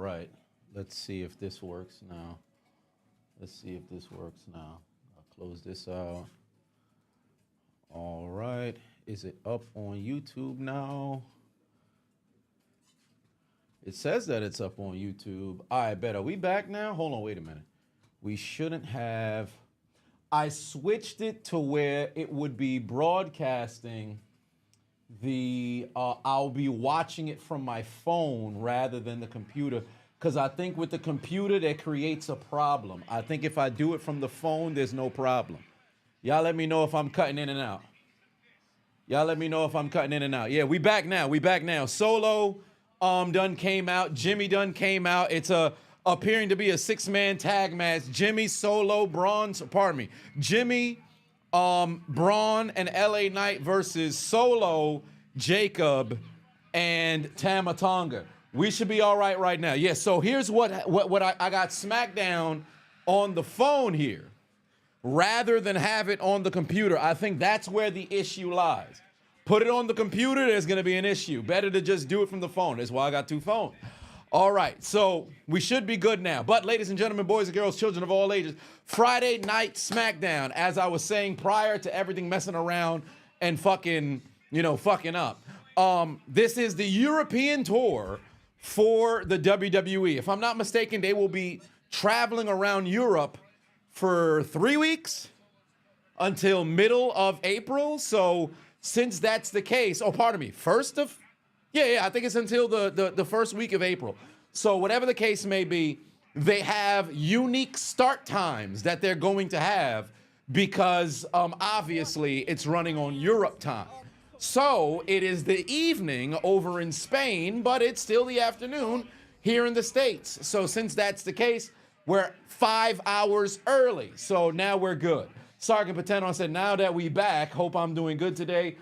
right. Let's see if this works now. I'll close this out. All right. Is it up on YouTube now? It says that it's up on YouTube. I bet. Are we back now? Hold on. Wait a minute. We shouldn't have. I switched it to where it would be broadcasting the. I'll be watching it from my phone rather than the computer. Because I think with the computer, that creates a problem. I think if I do it from the phone, there's no problem. Y'all let me know if I'm cutting in and out. Yeah, we back now. Solo done came out. Jimmy done came out. It's appearing to be a 6-man tag match. Jimmy, Solo, Braun, Jimmy, Braun, and LA Knight versus Solo, Jacob, and Tama Tonga. We should be all right now. Yeah, so here's what I got SmackDown on the phone here. Rather than have it on the computer, I think that's where the issue lies. Put it on the computer, there's going to be an issue. Better to just do it from the phone. That's why I got 2 phones. All right, so we should be good now. But ladies and gentlemen, boys and girls, children of all ages, Friday Night SmackDown, as I was saying prior to everything messing around and fucking up. This is the European tour for the WWE. If I'm not mistaken, they will be traveling around Europe for 3 weeks until middle of April. So since that's the case, I think it's until the first week of April. So whatever the case may be, they have unique start times that they're going to have because obviously it's running on Europe time. So it is the evening over in Spain, but it's still the afternoon here in the States. So since that's the case, we're 5 hours early. So now we're good. Sergeant Pateno said, now that we back, hope I'm doing good today.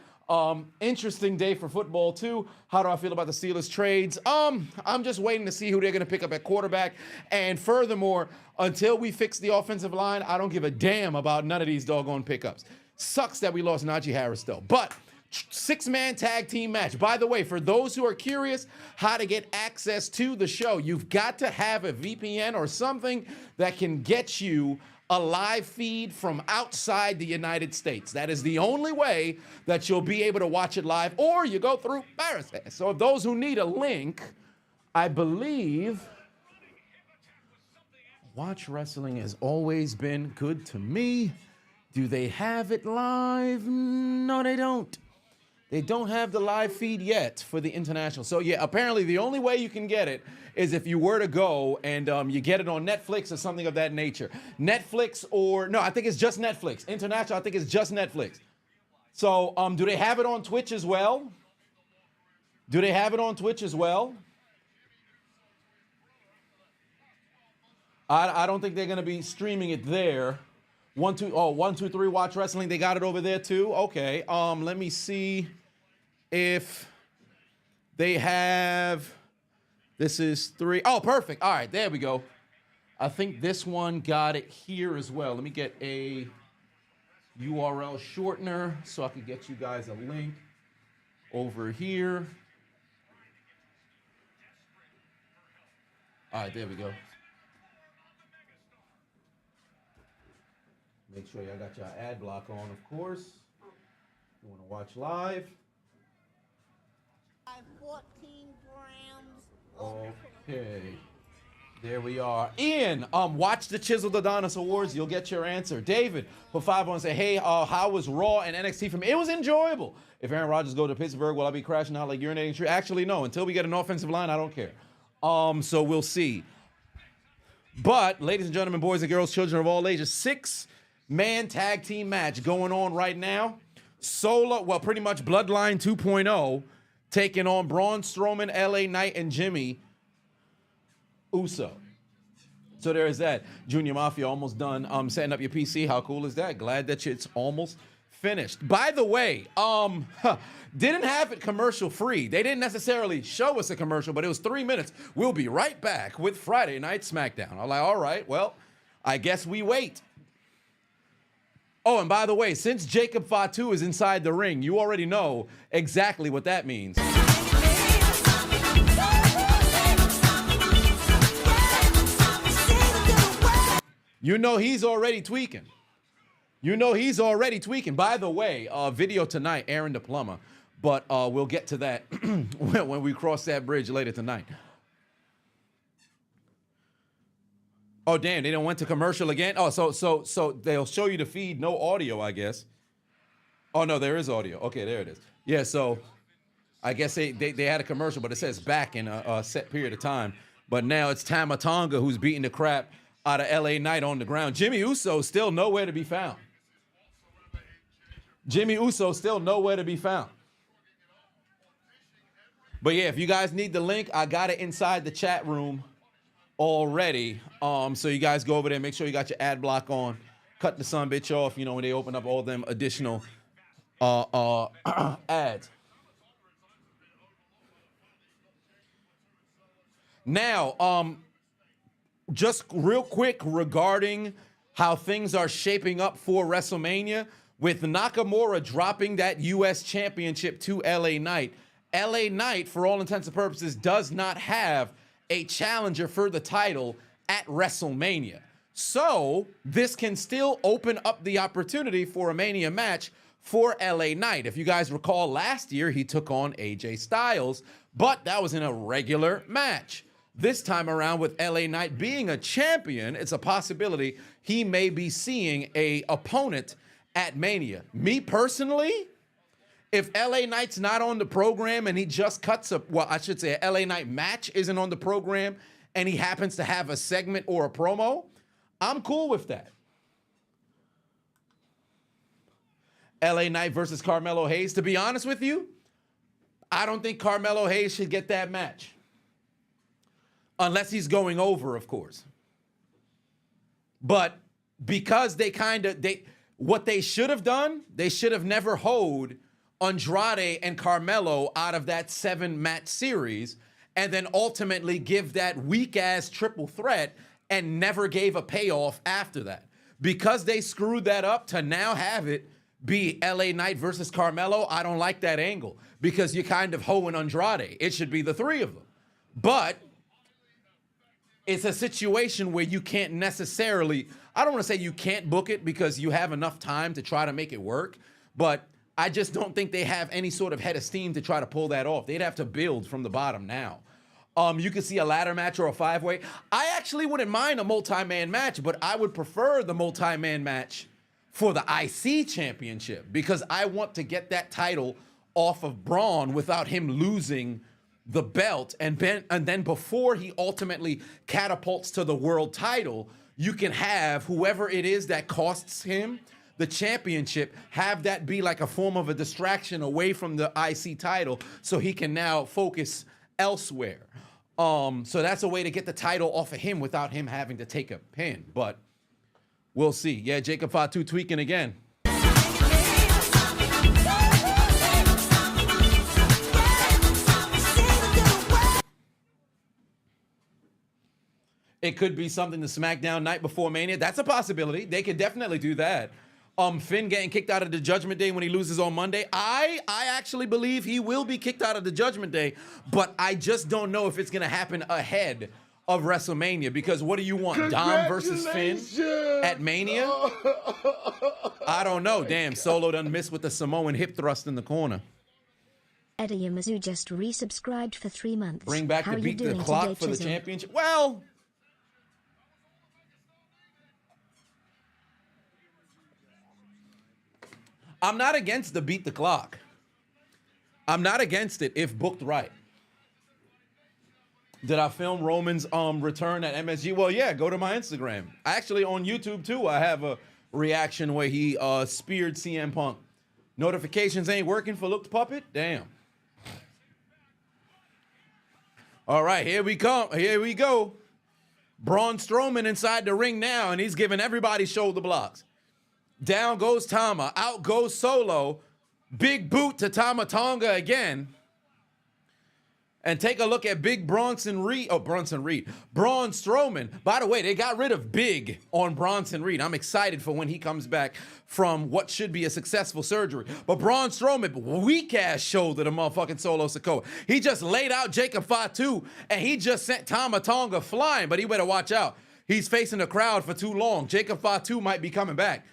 Interesting day for football too. How do I feel about the Steelers trades? I'm just waiting to see who they're going to pick up at quarterback. And furthermore, until we fix the offensive line, I don't give a damn about none of these doggone pickups. Sucks that we lost Najee Harris though. But 6-man tag team match. By the way, for those who are curious how to get access to the show, you've got to have a VPN or something that can get you a live feed from outside the United States. That is the only way that you'll be able to watch it live, or you go through Parasite. So those who need a link, I believe Watch Wrestling has always been good to me. Do they have it live? No, they don't. They don't have the live feed yet for the international. So yeah, apparently the only way you can get it is if you were to go and you get it on Netflix or something of that nature. Netflix or, no, I think it's just Netflix. International, I think it's just Netflix. So do they have it on Twitch as well? I don't think they're going to be streaming it there. 123 Watch Wrestling, they got it over there too? Okay, let me see if they have, this is 3. Oh, perfect. All right, there we go. I think this one got it here as well. Let me get a URL shortener so I can get you guys a link over here. All right, there we go. Make sure y'all got your ad block on, of course. You want to watch live. 14 grams. Okay. There we are. Ian, watch the Chiseled Adonis Awards. You'll get your answer. David, for 5 on say, hey, how was Raw and NXT for me? It was enjoyable. If Aaron Rodgers go to Pittsburgh, will I be crashing out like urinating tree? Actually, no. Until we get an offensive line, I don't care. So we'll see. But, ladies and gentlemen, boys and girls, children of all ages, 6-man tag team match going on right now. Solo, well, pretty much Bloodline 2.0, taking on Braun Strowman, LA Knight, and Jimmy Uso. So there is that. Junior Mafia almost done setting up your PC. How cool is that? Glad that it's almost finished. By the way, didn't have it commercial free. They didn't necessarily show us a commercial, but it was 3 minutes. We'll be right back with Friday Night SmackDown. I'm like, all right, well, I guess we wait. Oh, and by the way, since Jacob Fatu is inside the ring, you already know exactly what that means. You know he's already tweaking. You know he's already tweaking. By the way, video tonight, Aaron the Plumber. But we'll get to that when we cross that bridge later tonight. Oh, damn, they don't went to commercial again? Oh, so they'll show you the feed, no audio, I guess. Oh, no, there is audio. Okay, there it is. Yeah, so I guess they had a commercial, but it says back in a set period of time. But now it's Tama Tonga who's beating the crap out of LA Knight on the ground. Jimmy Uso still nowhere to be found. Jimmy Uso still nowhere to be found. But yeah, if you guys need the link, I got it inside the chat room already. So you guys go over there, make sure you got your ad block on, cut the son bitch off, you know, when they open up all them additional ads. Now, just real quick regarding how things are shaping up for WrestleMania, with Nakamura dropping that U.S. Championship to LA Knight. LA Knight, for all intents and purposes, does not have a challenger for the title at WrestleMania. So this can still open up the opportunity for a Mania match for LA Knight. If you guys recall, last year he took on AJ Styles, but that was in a regular match. This time around, with LA Knight being a champion, it's a possibility he may be seeing an opponent at Mania. Me personally, if LA Knight's not on the program and he just cuts a, well, I should say a LA Knight match isn't on the program and he happens to have a segment or a promo, I'm cool with that. LA Knight versus Carmelo Hayes. To be honest with you, I don't think Carmelo Hayes should get that match. Unless he's going over, of course. But because what they should have done, they should have never hoed Andrade and Carmelo out of that 7-match series and then ultimately give that weak-ass triple threat and never gave a payoff after that. Because they screwed that up, to now have it be LA Knight versus Carmelo, I don't like that angle because you're kind of hoeing Andrade. It should be the three of them. But it's a situation where you can't necessarily, I don't want to say you can't book it because you have enough time to try to make it work, but I just don't think they have any sort of head of steam to try to pull that off. They'd have to build from the bottom now. You could see a ladder match or a 5-way. I actually wouldn't mind a multi-man match, but I would prefer the multi-man match for the IC championship because I want to get that title off of Braun without him losing the belt. And then before he ultimately catapults to the world title, you can have whoever it is that costs him the championship, have that be like a form of a distraction away from the IC title so he can now focus elsewhere. So that's a way to get the title off of him without him having to take a pin, but we'll see. Yeah, Jacob Fatu tweaking again. It could be something to SmackDown night before Mania. That's a possibility. They could definitely do that. Finn getting kicked out of the Judgment Day when he loses on Monday. I actually believe he will be kicked out of the Judgment Day, but I just don't know if it's going to happen ahead of WrestleMania because what do you want, Dom versus Finn at Mania? I don't know. Damn, Solo done missed with the Samoan hip thrust in the corner. Eddie Yamazu just resubscribed for 3 months. Bring back the beat the clock for the championship. Well, I'm not against the beat the clock. I'm not against it if booked right. Did I film Roman's return at MSG? Well, yeah, go to my Instagram. Actually, on YouTube, too, I have a reaction where he speared CM Punk. Notifications ain't working for Looked Puppet? Damn. All right, here we come. Here we go. Braun Strowman inside the ring now, and he's giving everybody shoulder blocks. Down goes Tama. Out goes Solo. Big boot to Tama Tonga again. And take a look at Big Bronson Reed. Oh, Bronson Reed. Braun Strowman. By the way, they got rid of Big on Bronson Reed. I'm excited for when he comes back from what should be a successful surgery. But Braun Strowman, weak-ass shoulder to motherfucking Solo Sikoa. He just laid out Jacob Fatu, and he just sent Tama Tonga flying, but he better watch out. He's facing the crowd for too long. Jacob Fatu might be coming back.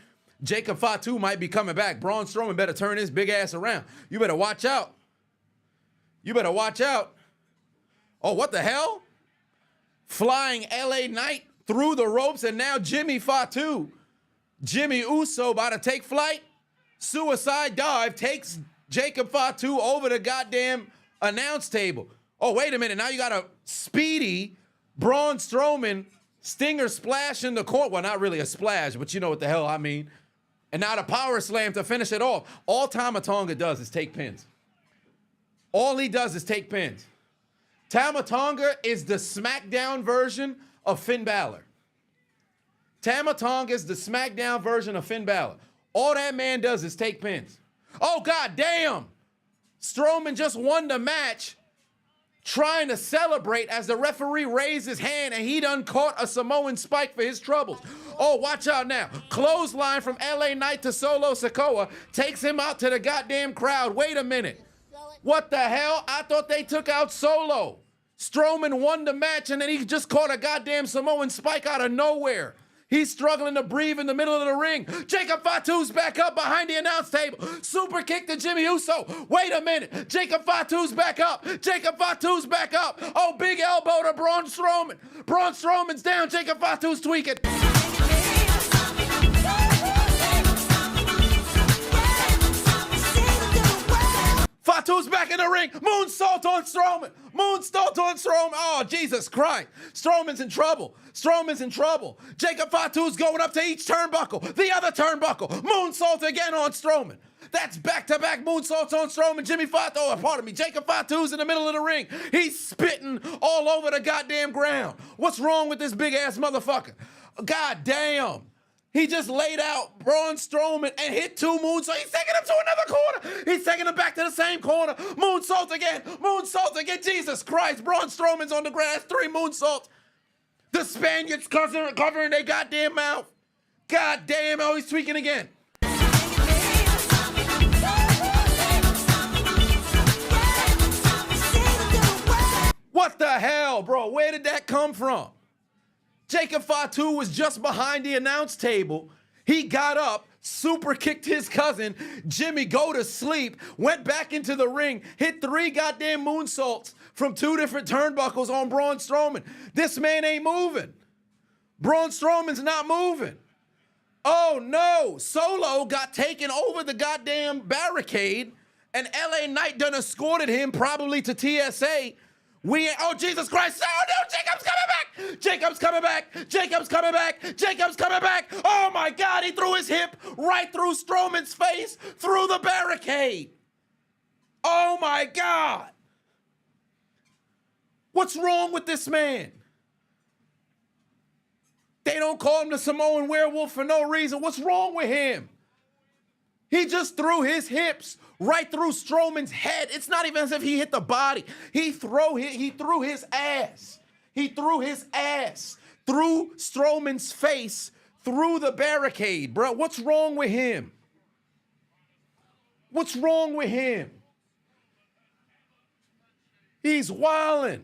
Jacob Fatu might be coming back. Braun Strowman better turn his big ass around. You better watch out. You better watch out. Oh, what the hell? Flying LA Knight through the ropes, and now Jimmy Fatu, Jimmy Uso about to take flight. Suicide dive takes Jacob Fatu over the goddamn announce table. Oh, wait a minute. Now you got a speedy Braun Strowman stinger splash in the court. Well, not really a splash, but you know what the hell I mean. And now the power slam to finish it off. All Tama Tonga does is take pins. All he does is take pins. Tama Tonga is the SmackDown version of Finn Balor. Tama Tonga is the SmackDown version of Finn Balor. All that man does is take pins. Oh, god damn! Strowman just won the match trying to celebrate as the referee raised his hand and he done caught a Samoan spike for his troubles. Oh, watch out now. Clothesline from LA Knight to Solo Sikoa takes him out to the goddamn crowd. Wait a minute. What the hell? I thought they took out Solo. Strowman won the match and then he just caught a goddamn Samoan spike out of nowhere. He's struggling to breathe in the middle of the ring. Jacob Fatu's back up behind the announce table. Super kick to Jimmy Uso. Wait a minute. Jacob Fatu's back up. Jacob Fatu's back up. Oh, big elbow to Braun Strowman. Braun Strowman's down. Jacob Fatu's tweaking. Fatu's back in the ring. Moonsault on Strowman. Moonsault on Strowman. Oh, Jesus Christ. Strowman's in trouble. Strowman's in trouble. Jacob Fatu's going up to each turnbuckle. The other turnbuckle. Moonsault again on Strowman. That's back-to-back moonsaults on Strowman. Jimmy Fatu, oh, pardon me. Jacob Fatu's in the middle of the ring. He's spitting all over the goddamn ground. What's wrong with this big-ass motherfucker? God damn. He just laid out Braun Strowman and hit two moonsaults. He's taking him to another corner. He's taking him back to the same corner. Moonsault again. Moonsault again. Jesus Christ. Braun Strowman's on the grass. 3 moonsaults. The Spaniards covering their goddamn mouth. God damn. Oh, he's tweaking again. What the hell, bro? Where did that come from? Jacob Fatu was just behind the announce table. He got up, super kicked his cousin. Jimmy go to sleep, went back into the ring, hit 3 goddamn moonsaults from 2 different turnbuckles on Braun Strowman. This man ain't moving. Braun Strowman's not moving. Oh no, Solo got taken over the goddamn barricade and LA Knight done escorted him probably to TSA. Oh, Jesus Christ. Oh, no, Jacob's coming back. Jacob's coming back. Jacob's coming back. Jacob's coming back. Oh, my God. He threw his hip right through Strowman's face through the barricade. Oh, my God. What's wrong with this man? They don't call him the Samoan werewolf for no reason. What's wrong with him? He just threw his hips right through Strowman's head. It's not even as if he hit the body. He threw his ass. He threw his ass through Strowman's face, through the barricade, bro. What's wrong with him? What's wrong with him? He's wildin'.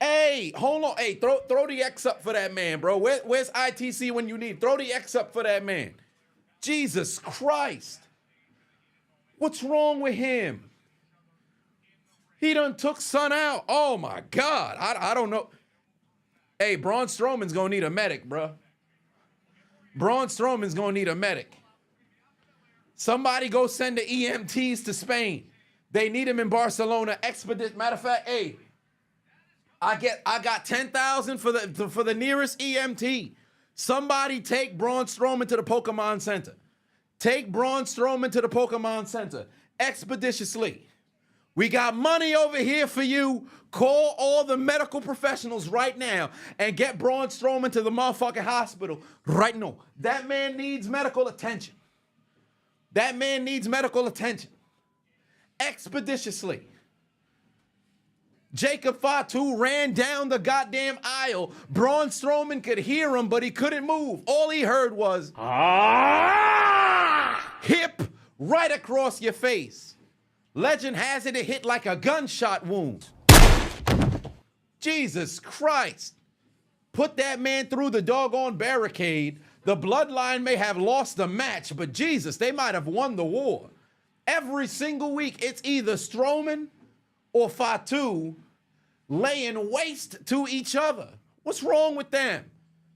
Hey, hold on. Hey, throw the X up for that man, bro. Where's ITC when you need? Throw the X up for that man. Jesus Christ. What's wrong with him? He done took Son out. Oh, my God. I don't know. Hey, Braun Strowman's going to need a medic, bro. Braun Strowman's going to need a medic. Somebody go send the EMTs to Spain. They need him in Barcelona. Matter of fact, hey, I got 10,000 for the nearest EMT. Somebody take Braun Strowman to the Pokemon Center. Take Braun Strowman to the Pokemon Center expeditiously. We got money over here for you. Call all the medical professionals right now and get Braun Strowman to the motherfucking hospital right now. That man needs medical attention. That man needs medical attention. Expeditiously. Jacob Fatu ran down the goddamn aisle. Braun Strowman could hear him, but he couldn't move. All he heard was, hip right across your face. Legend has it hit like a gunshot wound. Jesus Christ. put that man through the doggone barricade. The bloodline may have lost the match, but Jesus, they might have won the war. Every single week, it's either Strowman or Fatu laying waste to each other. What's wrong with them?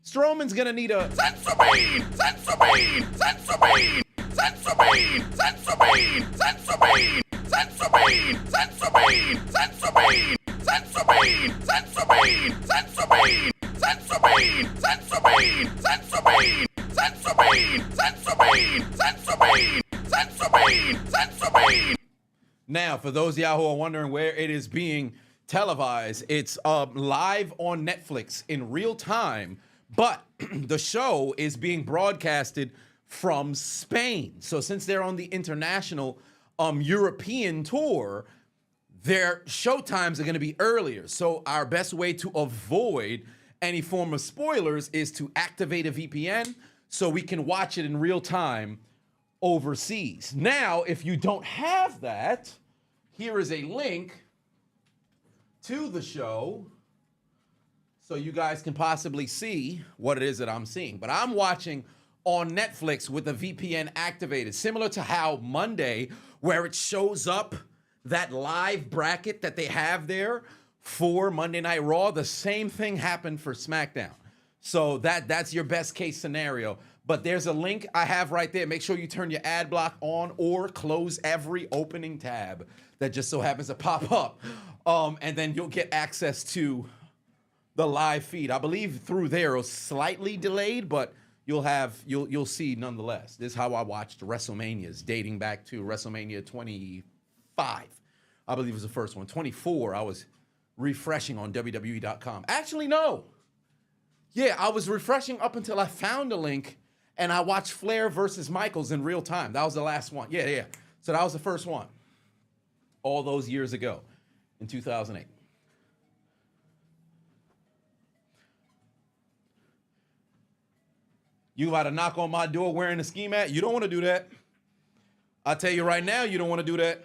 Strowman's gonna need a Sensorbane, Sensorbane, Sensorbane, Sensorbane, Sensorbane, Sensorbane, Sensorbane, Sensorbane, Sensorbane, Sensorbane, Sensorbane, Sensorbane, Sensorbane, Sensorbane, Sensorbane, Sensorbane, Sensorbane, Sensorbane, Sensorbane, Sensorbane. Now, for those of y'all who are wondering where it is being televised, it's live on Netflix in real time, but the show is being broadcasted from Spain. So since they're on the international European tour, their show times are going to be earlier. So our best way to avoid any form of spoilers is to activate a VPN so we can watch it in real time overseas. Now, if you don't have that, here is a link to the show so you guys can possibly see what it is that I'm seeing. But I'm watching on Netflix with the VPN activated, similar to how Monday, where it shows up that live bracket that they have there for Monday Night Raw, the same thing happened for SmackDown. So that's your best case scenario. But there's a link I have right there. Make sure you turn your ad block on or close every opening tab that just so happens to pop up. And then you'll get access to the live feed. I believe through there it's slightly delayed, but you'll see nonetheless. This is how I watched WrestleManias dating back to WrestleMania 25. I believe it was the first one. 24, I was refreshing on WWE.com. Actually, no. Yeah, I was refreshing up until I found a link and I watched Flair versus Michaels in real time. That was the last one. Yeah. So that was the first one. All those years ago in 2008. You about to knock on my door wearing a ski mat? You don't want to do that. I'll tell you right now, you don't want to do that.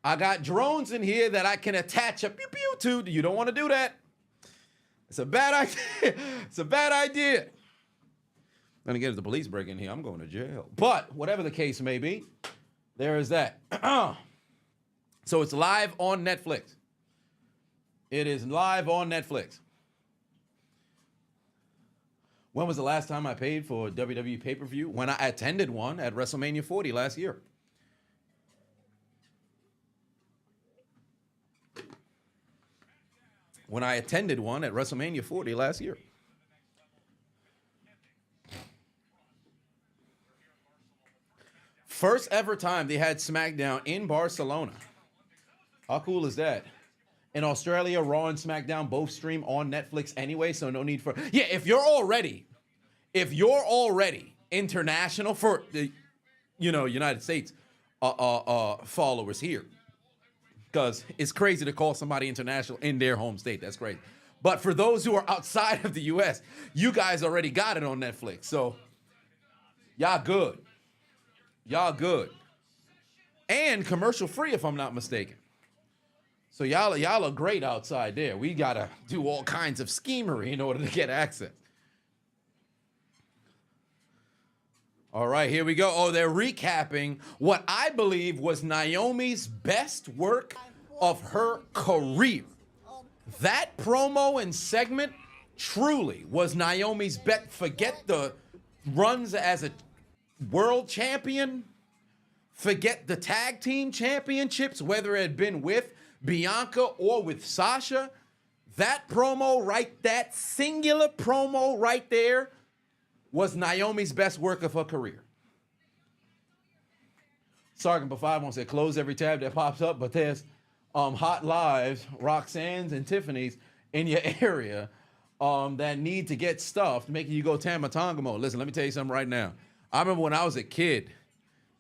I got drones in here that I can attach a pew-pew to. You don't want to do that. It's a bad idea. It's a bad idea. Then again, if the police break in here, I'm going to jail. But whatever the case may be, there is that. So it's live on Netflix. It is live on Netflix. When was the last time I paid for a WWE pay-per-view? When I attended one at WrestleMania 40 last year. When I attended one at WrestleMania 40 last year. First ever time they had SmackDown in Barcelona. How cool is that? In Australia, Raw and SmackDown both stream on Netflix anyway, so no need for... Yeah, if you're already international for the, United States followers here, because it's crazy to call somebody international in their home state. That's crazy. But for those who are outside of the U.S., you guys already got it on Netflix, so y'all good. Y'all good. And commercial free, if I'm not mistaken. So y'all are great outside there. We got to do all kinds of schemery in order to get access. All right, here we go. Oh, they're recapping what I believe was Naomi's best work of her career. That promo and segment truly was Naomi's best. Forget the runs as a world champion. Forget the tag team championships, whether it had been with Bianca or with Sasha. That promo that singular promo right there was Naomi's best work of her career. Sergeant B-Fab won't say close every tab that pops up, but there's hot lives, Roxanne's and Tiffany's in your area that need to get stuffed, making you go Tama-Tonga mode. Listen, let me tell you something right now. I remember when I was a kid,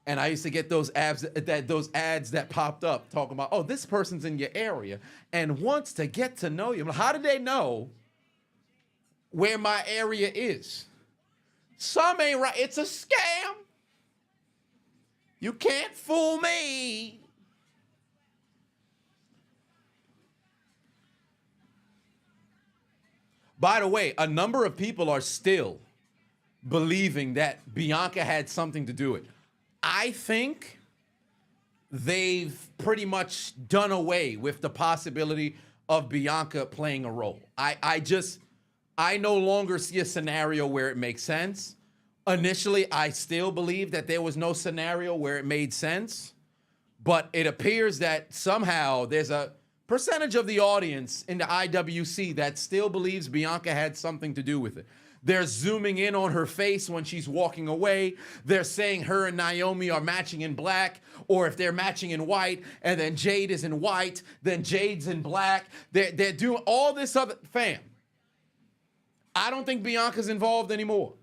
and I used to get those ads that popped up talking about, oh, this person's in your area and wants to get to know you. How did they know where my area is? Some ain't right. It's a scam. You can't fool me. By the way, a number of people are still believing that Bianca had something to do with it. I think they've pretty much done away with the possibility of Bianca playing a role. I no longer see a scenario where it makes sense. Initially, I still believe that there was no scenario where it made sense, but it appears that somehow there's a percentage of the audience in the IWC that still believes Bianca had something to do with it. They're zooming in on her face when she's walking away. They're saying her and Naomi are matching in black, or if they're matching in white, and then Jade is in white, then Jade's in black. They're doing all this other, fam. I don't think Bianca's involved anymore.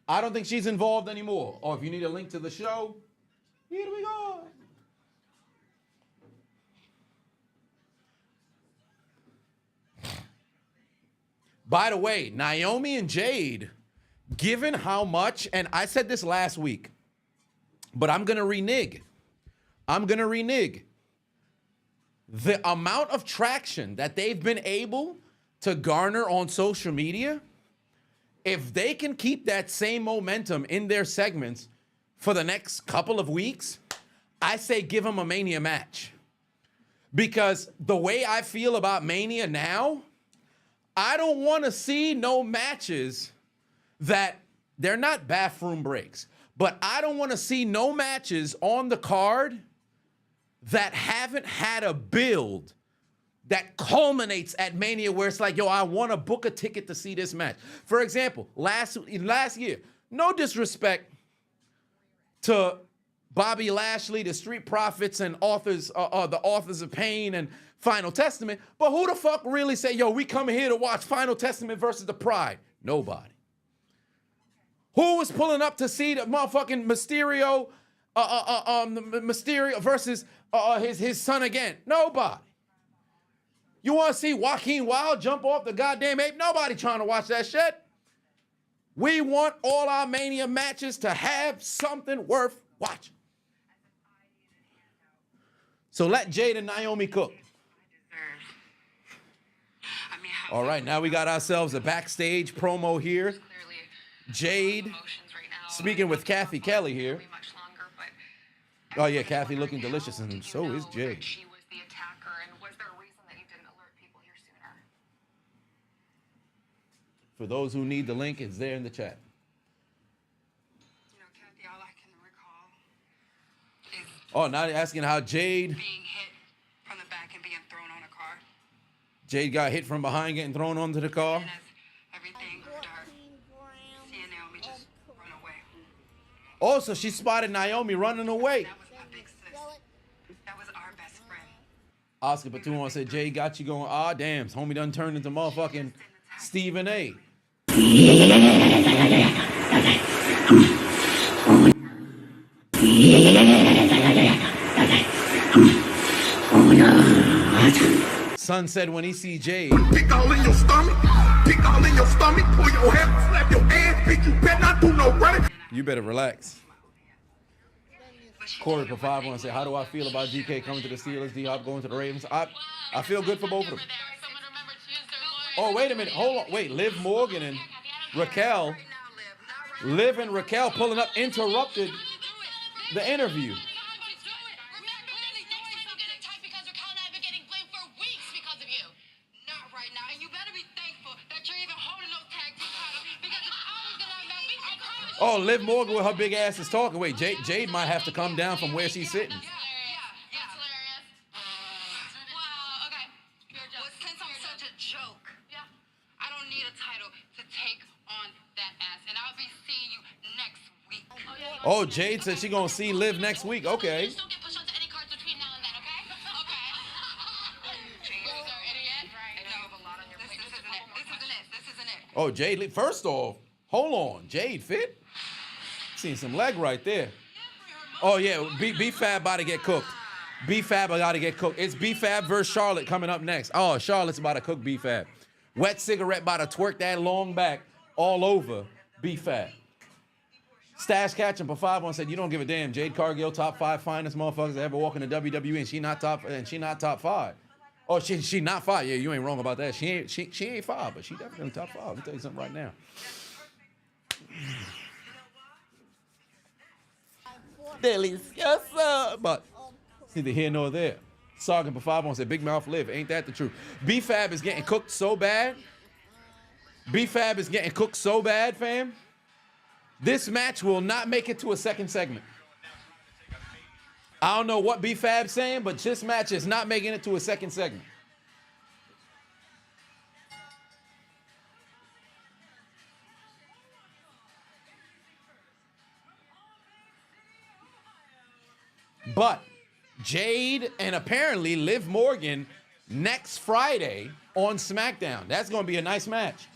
I don't think she's involved anymore. Or if you need a link to the show, here we go. By the way, Naomi and Jade, given how much, and I said this last week, but I'm going to renege. The amount of traction that they've been able to garner on social media, if they can keep that same momentum in their segments for the next couple of weeks, I say give them a Mania match. Because the way I feel about Mania now, I don't want to see no matches that they're not bathroom breaks, but I don't want to see no matches on the card that haven't had a build that culminates at Mania where it's like, yo, I want to book a ticket to see this match. For example, last year, no disrespect to Bobby Lashley, the Street Profits, and the authors of Pain and Final Testament, but who the fuck really say, yo, we coming here to watch Final Testament versus the Pride? Nobody. Who was pulling up to see the motherfucking Mysterio, Mysterio versus his son again? Nobody. You want to see Joaquin Wilde jump off the goddamn ape? Nobody trying to watch that shit. We want all our Mania matches to have something worth watching. So let Jade and Naomi cook. All right, now we got ourselves a backstage promo here. Jade speaking with Kathy Kelly here. Oh yeah, Kathy looking delicious, and so is Jade. She was the attacker, and was there a reason that you didn't alert people here sooner? For those who need the link, it's there in the chat. You know, Kathy, all I can recall is Oh, now they're asking how Jade being hit from the back and being thrown on a car. Jade got hit from behind, getting thrown onto the car. And as everything grew dark, seeing Naomi just run away. Oh, so she spotted Naomi running away. That was my big sis. That was our best friend. Oscar Batuan said, Jade got you going, ah, damn, homie done turned into motherfucking Stephen A. Son said when he see Jade, Pick all in your stomach, pick all in your stomach, pull your hair, slap your ass, bitch, you better not do no running. you better relax. Corey for 5-1 said, how do I feel about DK coming to the Steelers, D-Hop going to the Ravens? I feel good for both of them. Oh, wait a minute. Hold on. Wait, Liv Morgan and Raquel. Liv and Raquel pulling up interrupted the interview. Oh, Liv Morgan with her big ass is talking. Wait, Jade might have to come down from where she's sitting. Yeah, it's hilarious. Wow, okay. Well, since I'm such a joke, I don't need a title to take on that ass, and I'll be seeing you next week. Oh, Jade said she gonna see Liv next week. Okay. Just don't get pushed onto any cards between now and then, okay? Okay. Loser, idiot. Right. I know you have a lot on your plate. This isn't it. Oh, Jade. First off, hold on. Jade fit? Seen some leg right there. Oh yeah, B-Fab about to get cooked. B-Fab about to get cooked. It's B-Fab versus Charlotte coming up next. Oh, Charlotte's about to cook B-Fab. Wet Cigarette about to twerk that long back all over B-Fab. Stash Catching for 5-1 said, you don't give a damn. Jade Cargill, top 5 finest motherfuckers that ever walk in the WWE, and she not top 5. Oh, she not 5. Yeah, you ain't wrong about that. She ain't 5, but she definitely in the top 5. Let me tell you something right now. Deliciosa, but it's neither here nor there. Sargon Bafabon said, "Big mouth live." Ain't that the truth? B-Fab is getting cooked so bad. B-Fab is getting cooked so bad, fam. This match will not make it to a second segment. I don't know what B-Fab's saying, but this match is not making it to a second segment. But Jade and apparently Liv Morgan next Friday on SmackDown. That's going to be a nice match.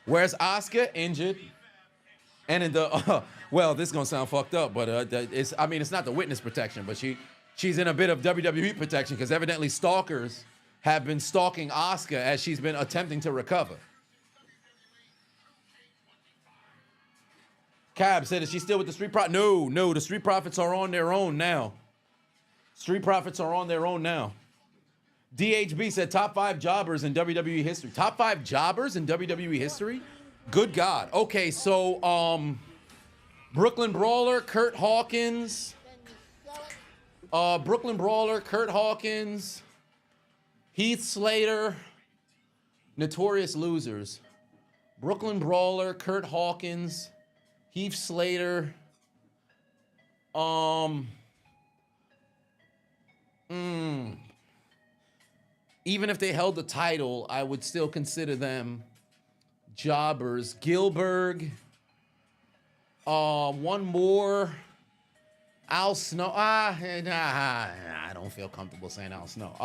Whereas Asuka injured, and in the well, this is gonna sound fucked up, but it's not the witness protection, but she's in a bit of WWE protection because evidently stalkers have been stalking Asuka as she's been attempting to recover. Cab said, "Is she still with the Street Profits?" No, the Street Profits are on their own now. Street Profits are on their own now. DHB said top 5 jobbers in WWE history. Top 5 jobbers in WWE history? Good God. Okay, so Brooklyn Brawler, Kurt Hawkins. Brooklyn Brawler, Kurt Hawkins. Heath Slater. Notorious Losers. Brooklyn Brawler, Kurt Hawkins. Heath Slater. Even if they held the title, I would still consider them jobbers. Gilbert. One more. Al Snow. I don't feel comfortable saying Al Snow.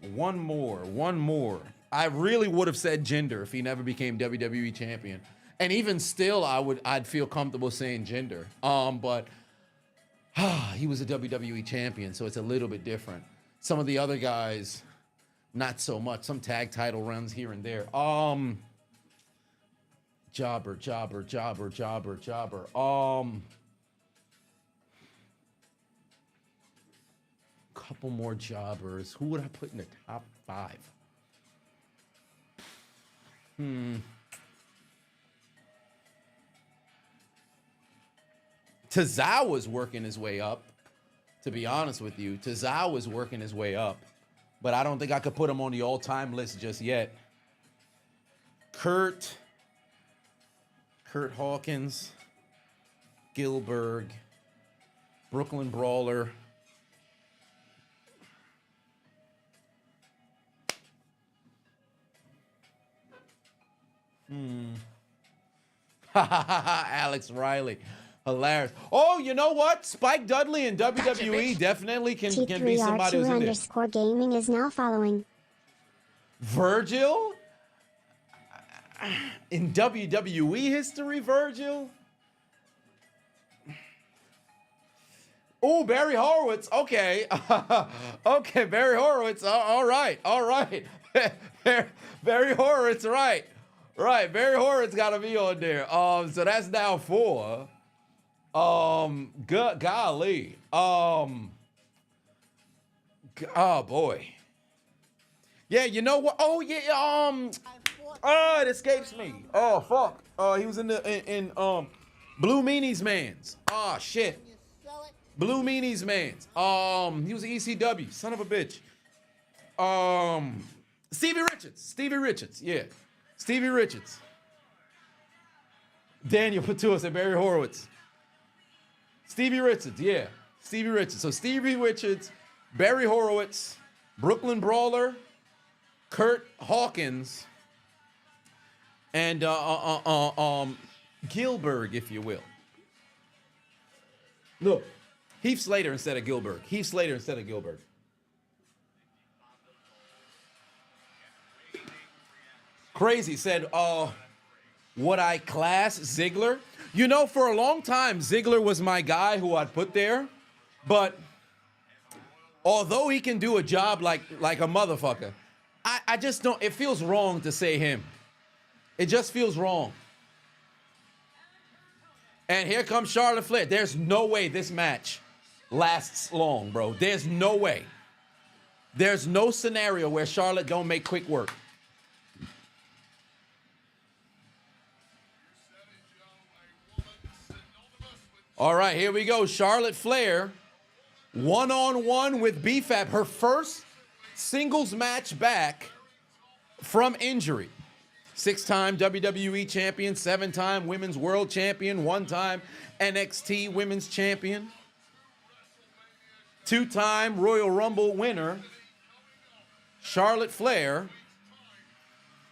One more. I really would have said Jinder if he never became WWE champion. And even still, I'd feel comfortable saying Jinder. But he was a WWE champion, so it's a little bit different. Some of the other guys, not so much. Some tag title runs here and there. Jobber. Couple more jobbers. Who would I put in the top 5? Tozawa's working his way up. To be honest with you, Tozawa's working his way up, but I don't think I could put him on the all-time list just yet. Kurt Hawkins, Gilbert, Brooklyn Brawler. Alex Riley. Hilarious. Oh, you know what? Spike Dudley in WWE definitely can be somebody who's in there. T3R2 Gaming is now following. Virgil? In WWE history, Virgil? Oh, Barry Horowitz. Okay. Okay, Barry Horowitz. All right. Barry Horowitz, right. Right, Barry Horowitz got to be on there. So that's now 4. Golly. Oh boy. Yeah, you know what? Oh yeah. It escapes me. Oh fuck. He was in Blue Meanies Mans. Oh shit. Blue Meanies Mans. He was an ECW. Son of a bitch. Stevie Richards. Yeah. Stevie Richards. Daniel Patua said Barry Horowitz. Stevie Richards, yeah. Stevie Richards. So Stevie Richards, Barry Horowitz, Brooklyn Brawler, Kurt Hawkins, and Gilbert, if you will. Look, Heath Slater instead of Gilbert. Crazy said, would I class Ziggler? You know, for a long time, Ziggler was my guy who I'd put there. But although he can do a job like a motherfucker, I just don't, it feels wrong to say him. It just feels wrong. And here comes Charlotte Flair. There's no way this match lasts long, bro. There's no way. There's no scenario where Charlotte don't make quick work. All right, here we go. Charlotte Flair, one-on-one with B-Fab. Her first singles match back from injury. 6-time WWE champion, 7-time Women's World Champion, 1-time NXT Women's Champion, 2-time Royal Rumble winner, Charlotte Flair,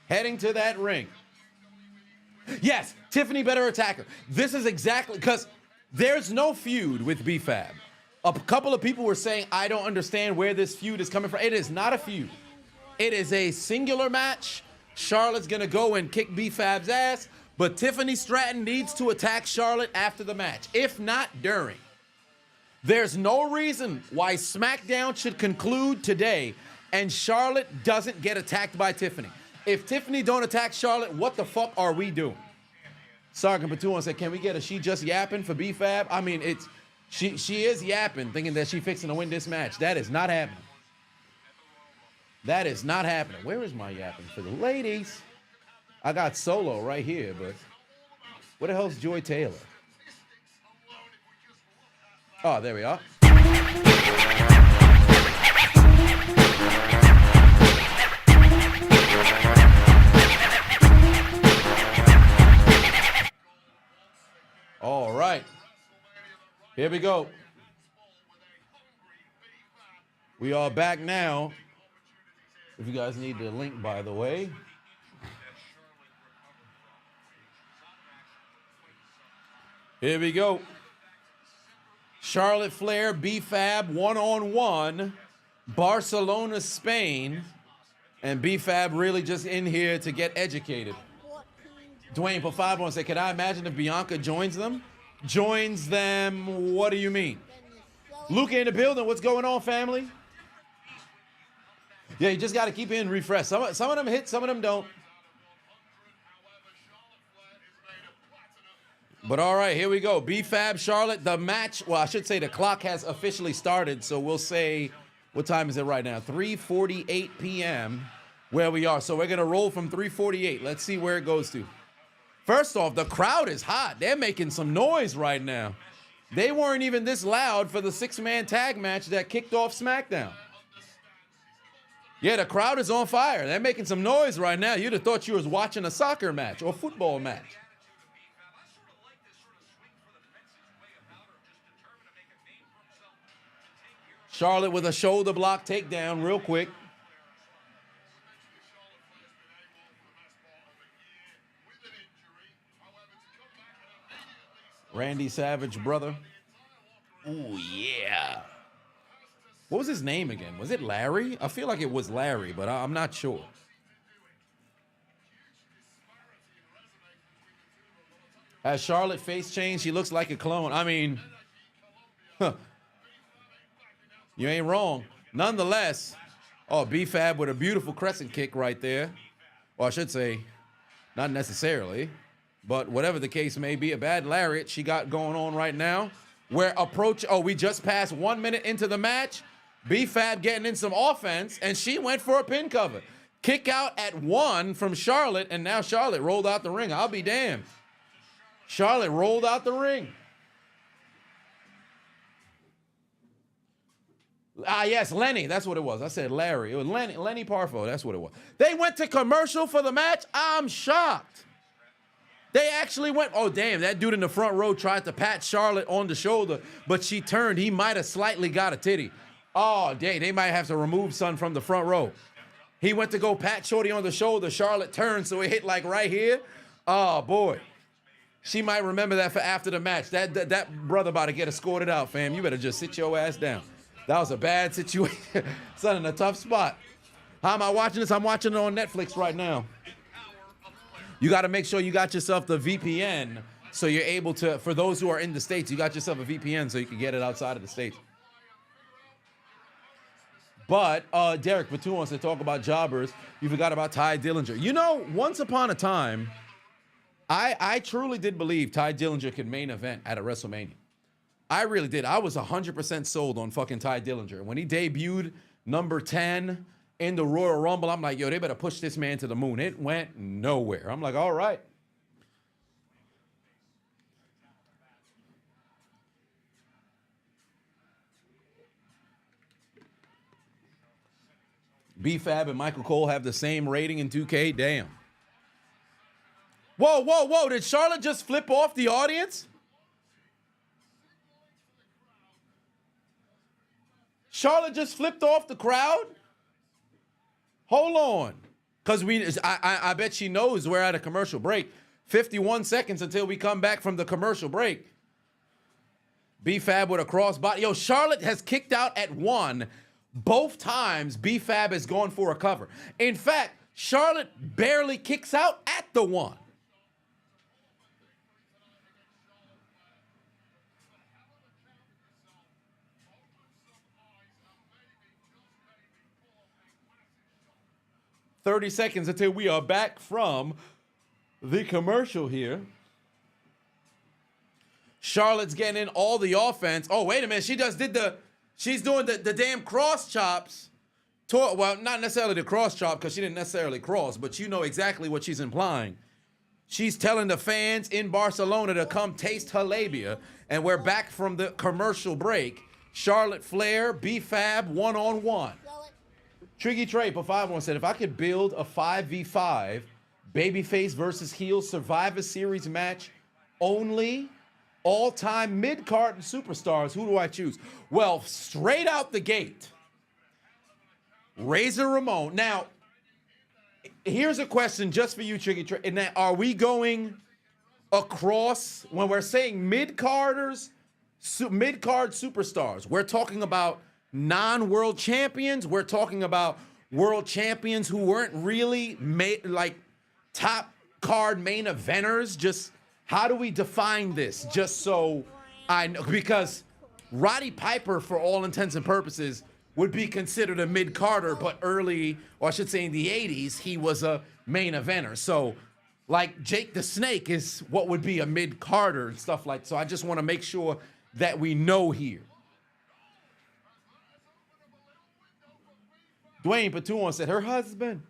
heading to that ring. Yes, Tiffany better attack her. This is exactly, because there's no feud with B-Fab. A couple of people were saying, I don't understand where this feud is coming from. It is not a feud. It is a singular match. Charlotte's going to go and kick B-Fab's ass, but Tiffany Stratton needs to attack Charlotte after the match, if not during. There's no reason why SmackDown should conclude today and Charlotte doesn't get attacked by Tiffany. If Tiffany don't attack Charlotte, what the fuck are we doing? Sergeant Patuan said, can we get a she just yapping for B-Fab? I mean, she is yapping, thinking that she fixing to win this match. That is not happening. That is not happening. Where is my yapping for the ladies? I got Solo right here, but what the hell's Joy Taylor? Oh, there we are. All right. Here we go. We are back now. If you guys need the link, by the way. Here we go. Charlotte Flair, B-Fab, one-on-one. Barcelona, Spain. And B-Fab really just in here to get educated. Dwayne for 5-1 said, can I imagine if Bianca joins them? Joins them, what do you mean? Luca in the building, what's going on, family? Yeah, you just got to keep it in refresh. Some of them hit, some of them don't. But all right, here we go. B-Fab, Charlotte, the match. Well, I should say the clock has officially started. So we'll say, what time is it right now? 3:48 p.m. where we are. So we're going to roll from 3:48. Let's see where it goes to. First off, the crowd is hot. They're making some noise right now. They weren't even this loud for the 6-man tag match that kicked off SmackDown. Yeah, the crowd is on fire. They're making some noise right now. You'd have thought you was watching a soccer match or football match. Charlotte with a shoulder block takedown real quick. Randy Savage, brother. Ooh, yeah. What was his name again? Was it Larry? I feel like it was Larry, but I'm not sure. Has Charlotte face changed? She looks like a clone. I mean, you ain't wrong. Nonetheless, oh, B-Fab with a beautiful crescent kick right there. Or I should say, not necessarily, but whatever the case may be, a bad lariat she got going on right now. We just passed 1 minute into the match. B-Fab getting in some offense, and she went for a pin cover. Kick out at 1 from Charlotte, and now Charlotte rolled out the ring. I'll be damned. Charlotte rolled out the ring. Ah, yes, Lenny. That's what it was. I said Larry. It was Lenny Parfo. That's what it was. They went to commercial for the match. I'm shocked. They actually went, oh, damn, that dude in the front row tried to pat Charlotte on the shoulder, but she turned. He might have slightly got a titty. Oh, dang, they might have to remove son from the front row. He went to go pat Shorty on the shoulder. Charlotte turned, so it hit like right here. Oh, boy. She might remember that for after the match. That brother about to get escorted out, fam. You better just sit your ass down. That was a bad situation. Son, in a tough spot. How am I watching this? I'm watching it on Netflix right now. You got to make sure you got yourself the VPN so you're able to, for those who are in the States, you got yourself a VPN so you can get it outside of the States. But Derek Batu wants to talk about jobbers. You forgot about Ty Dillinger. You know, once upon a time, I truly did believe Ty Dillinger could main event at a WrestleMania. I really did. I was 100% sold on fucking Ty Dillinger. When he debuted number 10 in the Royal Rumble, I'm like, yo, they better push this man to the moon. It went nowhere. I'm like, all right. B-Fab and Michael Cole have the same rating in 2K. Damn. Whoa, whoa, whoa. Did Charlotte just flip off the audience? Charlotte just flipped off the crowd? Hold on. Because I bet she knows we're at a commercial break. 51 seconds until we come back from the commercial break. B-Fab with a crossbody. Yo, Charlotte has kicked out at 1. Both times, B-Fab has gone for a cover. In fact, Charlotte barely kicks out at the 1. "30 seconds until we are back from the commercial here. Charlotte's getting in all the offense. Oh, wait a minute. She's doing the damn cross chops. Well, not necessarily the cross chop because she didn't necessarily cross, but you know exactly what she's implying. She's telling the fans in Barcelona to come taste her labia. And we're back from the commercial break. Charlotte Flair, B-Fab, one-on-one. Triggy Trey for 5-1 said, if I could build a 5v5 babyface versus heel Survivor Series match only all-time mid-card and superstars, who do I choose? Well, straight out the gate, Razor Ramon. Now, here's a question just for you, Triggy Trey. And are we going across, when we're saying mid-carders, mid-card superstars, we're talking about non-world champions? We're talking about world champions who weren't really like top card main eventers? Just how do we define this? Just so I know, because Roddy Piper, for all intents and purposes, would be considered a mid-carder, but early, or I should say in the 80s, he was a main eventer. So like Jake the Snake is what would be a mid-carder and stuff like that. So I just want to make sure that we know here. Dwayne Patuan said, her husband.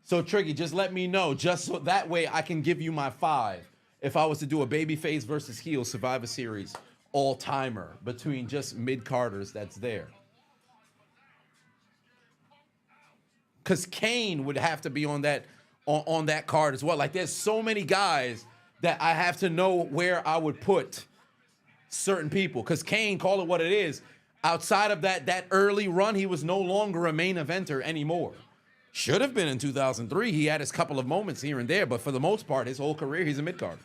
So, Triggy, just let me know, just so that way I can give you my 5 if I was to do a babyface versus heel Survivor Series all-timer between just mid-carders that's there. Because Kane would have to be on that card as well. Like, there's so many guys that I have to know where I would put certain people. Because Kane, call it what it is, outside of that early run, he was no longer a main eventer anymore. Should have been in 2003. He had his couple of moments here and there, but for the most part, his whole career, he's a mid-card.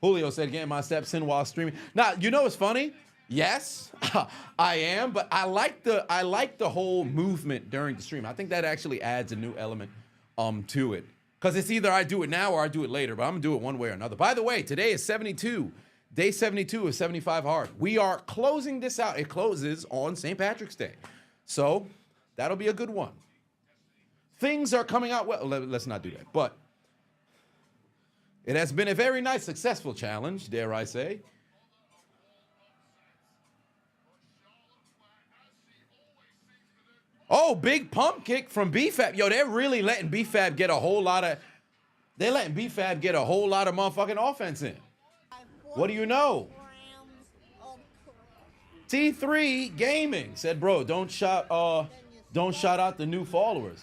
Julio said, getting my steps in while streaming. Now, you know what's funny? Yes, I am, but I like the whole movement during the stream. I think that actually adds a new element to it. Because it's either I do it now or I do it later, but I'm going to do it one way or another. By the way, today is 72. Day 72 of 75 Hard. We are closing this out. It closes on St. Patrick's Day. So that'll be a good one. Things are coming out well. Let's not do that. But it has been a very nice, successful challenge, dare I say. Oh, big pump kick from B-Fab. Yo, they're really letting B-Fab get a whole lot of, motherfucking offense in. What do you know? T3 Gaming said, bro, don't shout out the new followers.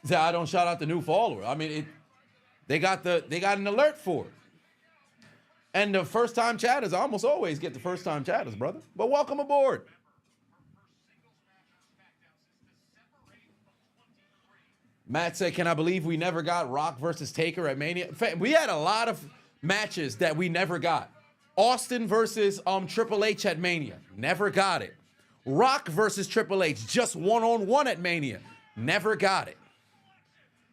I don't shout out the new follower. I mean, they got an alert for it. And the first time chatters, I almost always get the first time chatters, brother. But welcome aboard. Matt said, can I believe we never got Rock versus Taker at Mania? We had a lot of matches that we never got. Austin versus Triple H at Mania. Never got it. Rock versus Triple H, just one-on-one at Mania. Never got it.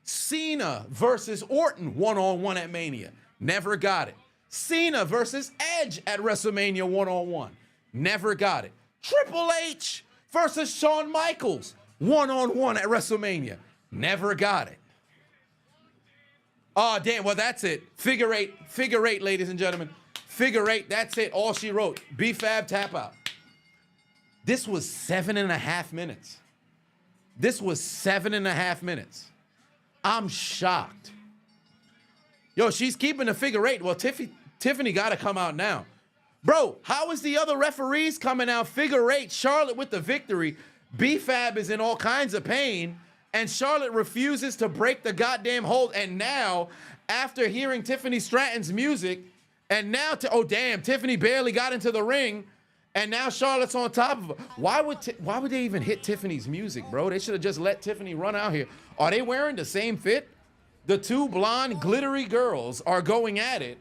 Cena versus Orton, one-on-one at Mania. Never got it. Cena versus Edge at WrestleMania, one-on-one. Never got it. Triple H versus Shawn Michaels, one-on-one at WrestleMania. Never got it. Oh, damn. Well, that's it. Figure eight, ladies and gentlemen. Figure eight. That's it. All she wrote. B-Fab tap out. This was 7.5 minutes. This was 7.5 minutes. I'm shocked. Yo, she's keeping the figure eight. Well, Tiffany got to come out now. Bro, how is the other referees coming out? Figure eight. Charlotte with the victory. B-Fab is in all kinds of pain. And Charlotte refuses to break the goddamn hold. And now, after hearing Tiffany Stratton's music, and now, oh damn, Tiffany barely got into the ring, and now Charlotte's on top of her. Why would they even hit Tiffany's music, bro? They should have just let Tiffany run out here. Are they wearing the same fit? The two blonde, glittery girls are going at it,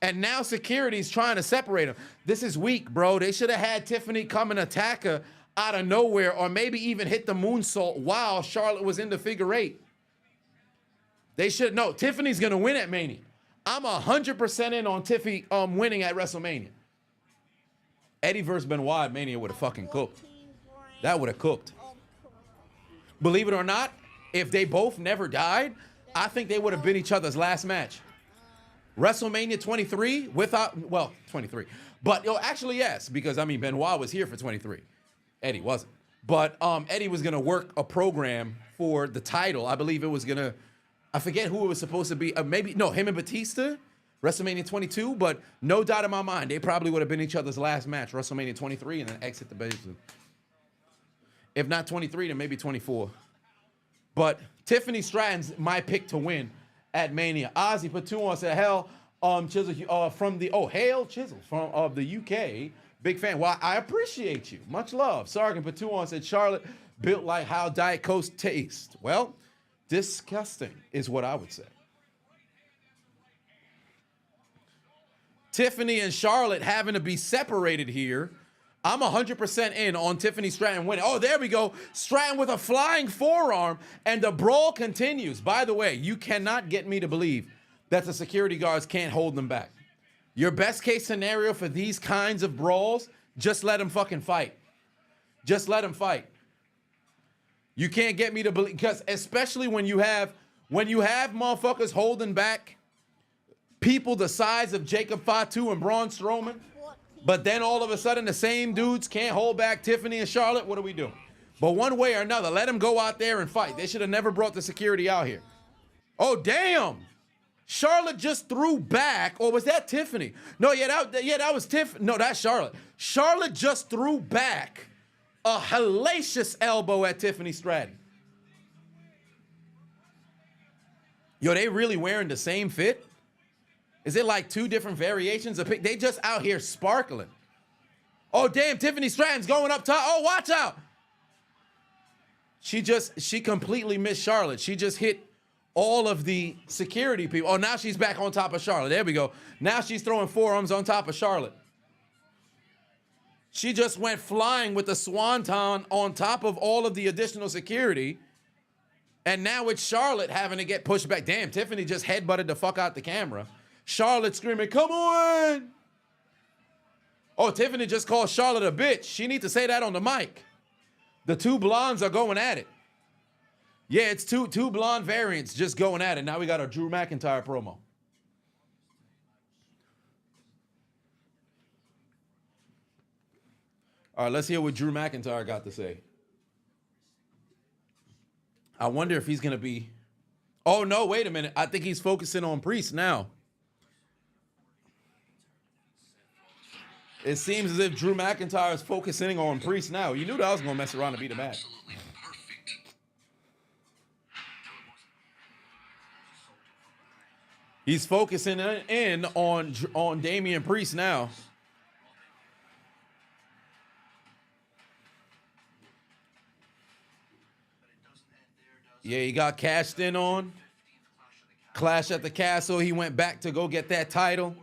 and now security's trying to separate them. This is weak, bro. They should have had Tiffany come and attack her out of nowhere, or maybe even hit the moonsault while Charlotte was in the figure eight. They should know Tiffany's gonna win at Mania. I'm 100% in on Tiffany winning at WrestleMania. Eddie versus Benoit at Mania would have fucking cooked. That would have cooked. Believe it or not, if they both never died, I think they would have been each other's last match. WrestleMania 23 without, well, 23. But actually, yes, because I mean, Benoit was here for 23. Eddie wasn't. But Eddie was going to work a program for the title. I believe it was going to, I forget who it was supposed to be. Him and Batista, WrestleMania 22. But no doubt in my mind, they probably would have been each other's last match, WrestleMania 23, and then exit the basement. If not 23, then maybe 24. But Tiffany Stratton's my pick to win at Mania. Ozzy put 2 on, said, hell, Chisel from the, hail Chisel from the UK. Big fan. Well, I appreciate you. Much love. Sargent put 2 on, said, Charlotte built like how Diet Coke tastes. Well, disgusting is what I would say. Tiffany and Charlotte having to be separated here. I'm 100% in on Tiffany Stratton winning. Oh, there we go. Stratton with a flying forearm, and the brawl continues. By the way, you cannot get me to believe that the security guards can't hold them back. Your best case scenario for these kinds of brawls, just let them fucking fight. Just let them fight. You can't get me to believe, because especially when you have motherfuckers holding back people the size of Jacob Fatu and Braun Strowman, but then all of a sudden the same dudes can't hold back Tiffany and Charlotte. What are we doing? But one way or another, let them go out there and fight. They should have never brought the security out here. Oh, damn. Charlotte just threw back, or was that Tiffany? No, that was Tiffany. No, that's Charlotte. Charlotte just threw back a hellacious elbow at Tiffany Stratton. Yo, they really wearing the same fit? Is it like 2 different variations of pick? They just out here sparkling. Oh, damn, Tiffany Stratton's going up top. Oh, watch out. She completely missed Charlotte. She just hit all of the security people. Oh, now she's back on top of Charlotte. There we go. Now she's throwing forearms on top of Charlotte. She just went flying with the swanton on top of all of the additional security. And now it's Charlotte having to get pushed back. Damn, Tiffany just headbutted the fuck out the camera. Charlotte screaming, come on. Oh, Tiffany just called Charlotte a bitch. She needs to say that on the mic. The 2 blondes are going at it. Yeah, it's two blonde variants just going at it. Now we got our Drew McIntyre promo. All right, let's hear what Drew McIntyre got to say. I wonder if he's going to be... Oh, no, wait a minute. I think he's focusing on Priest now. It seems as if Drew McIntyre is focusing on Priest now. You knew that I was going to mess around and beat him at. He's focusing in on Damian Priest now. Yeah, he got cashed in on. Clash at the Castle. He went back to go get that title.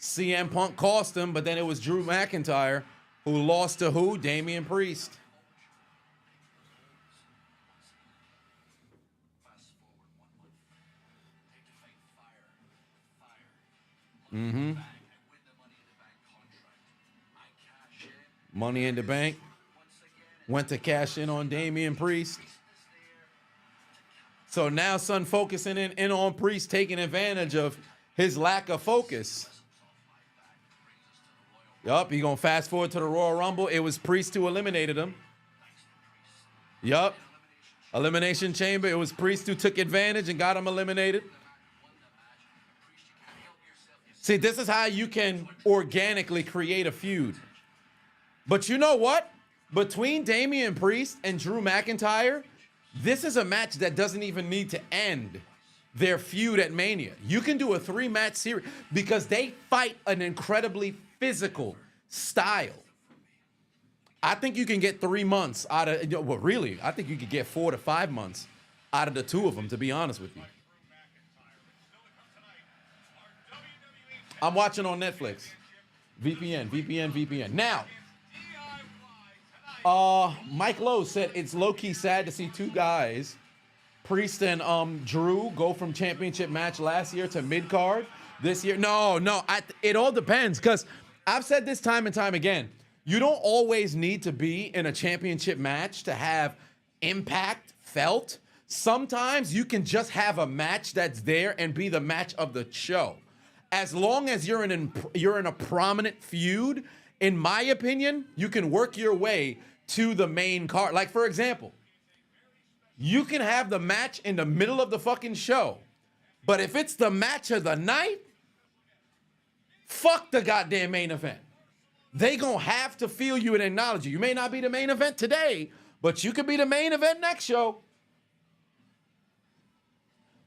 CM Punk cost him, but then it was Drew McIntyre who lost to who? Damian Priest. Mm-hmm. Money in the Bank. Went to cash in on Damian Priest. So now son focusing in on Priest, taking advantage of his lack of focus. Yup, he gonna fast forward to the Royal Rumble. It was Priest who eliminated him. Yup. Elimination Chamber. It was Priest who took advantage and got him eliminated. See, this is how you can organically create a feud. But you know what? Between Damian Priest and Drew McIntyre, this is a match that doesn't even need to end their feud at Mania. You can do a 3-match series because they fight an incredibly physical style. I think you can get 3 months out of, well, really, I think you could get 4 to 5 months out of the two of them, to be honest with you. I'm watching on Netflix. VPN. Now, Mike Lowe said it's low-key sad to see two guys, Priest and Drew, go from championship match last year to mid-card this year. No, it all depends, because I've said this time and time again. You don't always need to be in a championship match to have impact felt. Sometimes you can just have a match that's there and be the match of the show. As long as you're in a prominent feud, in my opinion, you can work your way to the main card. Like, for example, you can have the match in the middle of the fucking show, but if it's the match of the night, fuck the goddamn main event. They gonna have to feel you and acknowledge you. You may not be the main event today, but you could be the main event next show.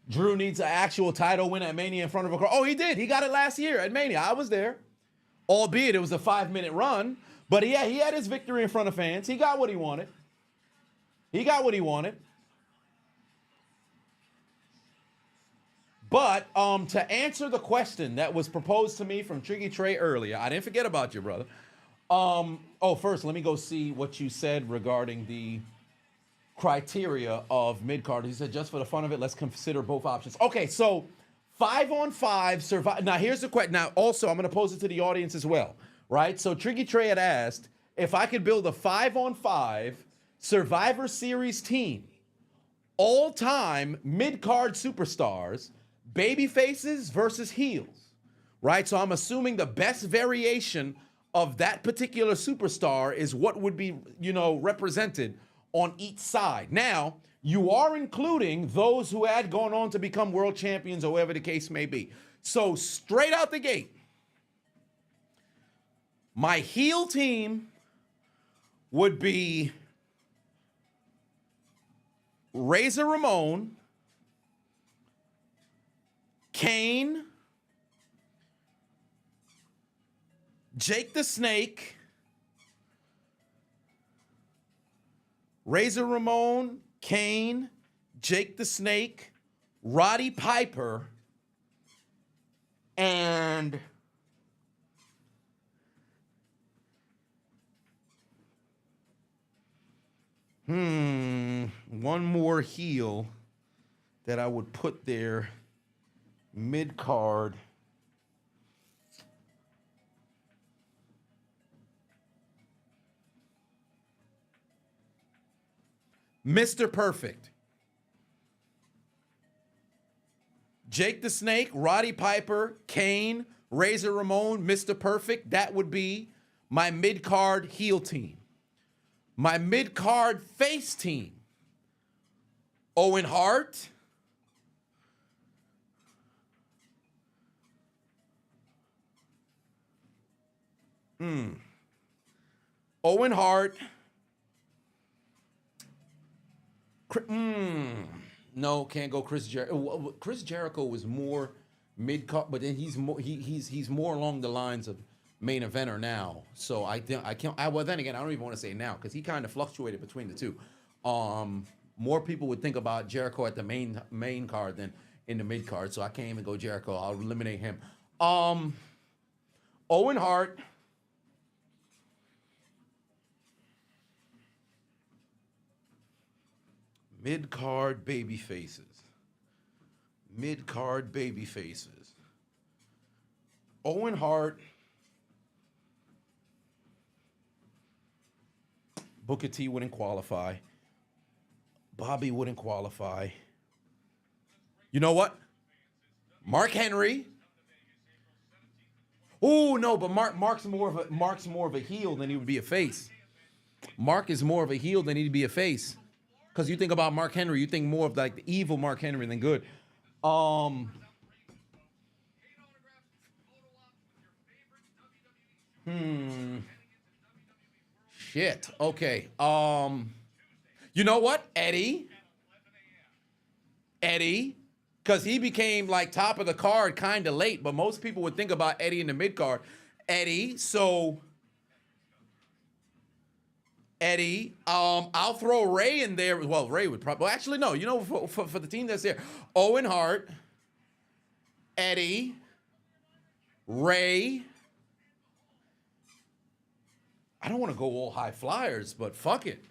Drew needs an actual title win at Mania in front of a crowd. Oh, he did. He got it last year at Mania. I was there. Albeit it was a 5-minute run. But yeah, he had his victory in front of fans. He got what he wanted. But to answer the question that was proposed to me from Tricky Trey earlier, I didn't forget about you, brother. First, let me go see what you said regarding the criteria of mid-card. He said, just for the fun of it, let's consider both options. Okay, so 5-on-5 survive. Now, here's the question. Now, also, I'm going to pose it to the audience as well, right? So Tricky Trey had asked if I could build a 5-on-5 Survivor Series team, all-time mid-card superstars, baby faces versus heels, right? So I'm assuming the best variation of that particular superstar is what would be, represented on each side. Now, you are including those who had gone on to become world champions or whatever the case may be. So straight out the gate, my heel team would be Razor Ramon, Kane, Jake the Snake, Razor Ramon, Kane, Jake the Snake, Roddy Piper, and one more heel that I would put there mid-card. Mr. Perfect. Jake the Snake, Roddy Piper, Kane, Razor Ramon, Mr. Perfect. That would be my mid-card heel team. My mid-card face team. Owen Hart. Owen Hart. No, can't go Chris Jericho. Chris Jericho was more mid-card, but then he's more along the lines of main eventer now. So I can't. Well, then again, I don't even want to say now because he kind of fluctuated between the two. More people would think about Jericho at the main card than in the mid card. So I can't even go Jericho. I'll eliminate him. Owen Hart. Mid-card baby faces. Mid-card baby faces. Owen Hart. Booker T wouldn't qualify. Bobby wouldn't qualify. You know what? Mark Henry. Oh no, but Mark's more of a heel than he would be a face. Mark is more of a heel than he'd be a face. Because you think about Mark Henry, you think more of like the evil Mark Henry than good. Shit. Okay. You know what? Eddie. Because he became like top of the card kind of late, but most people would think about Eddie in the mid card. Eddie, I'll throw Ray in there. Well, Ray would probably, well, actually, no, you know, for the team that's there, Owen Hart, Eddie, Ray. I don't want to go all high flyers, but fuck it.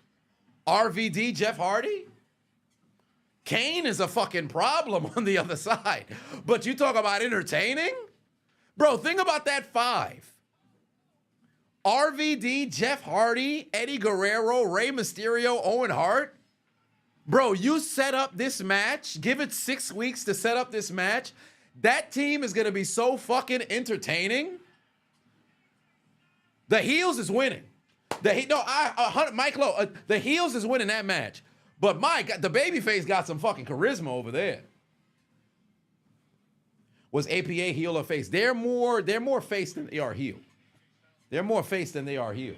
RVD, Jeff Hardy. Kane is a fucking problem on the other side. But you talk about entertaining? Bro, think about that 5. RVD, Jeff Hardy, Eddie Guerrero, Rey Mysterio, Owen Hart. Bro, you set up this match. Give it 6 weeks to set up this match. That team is going to be so fucking entertaining. The heels is winning. Mike Lowe, the heels is winning that match. But my God, the babyface got some fucking charisma over there. Was APA heel or face? They're more face than they are heel. They're more face than they are heel.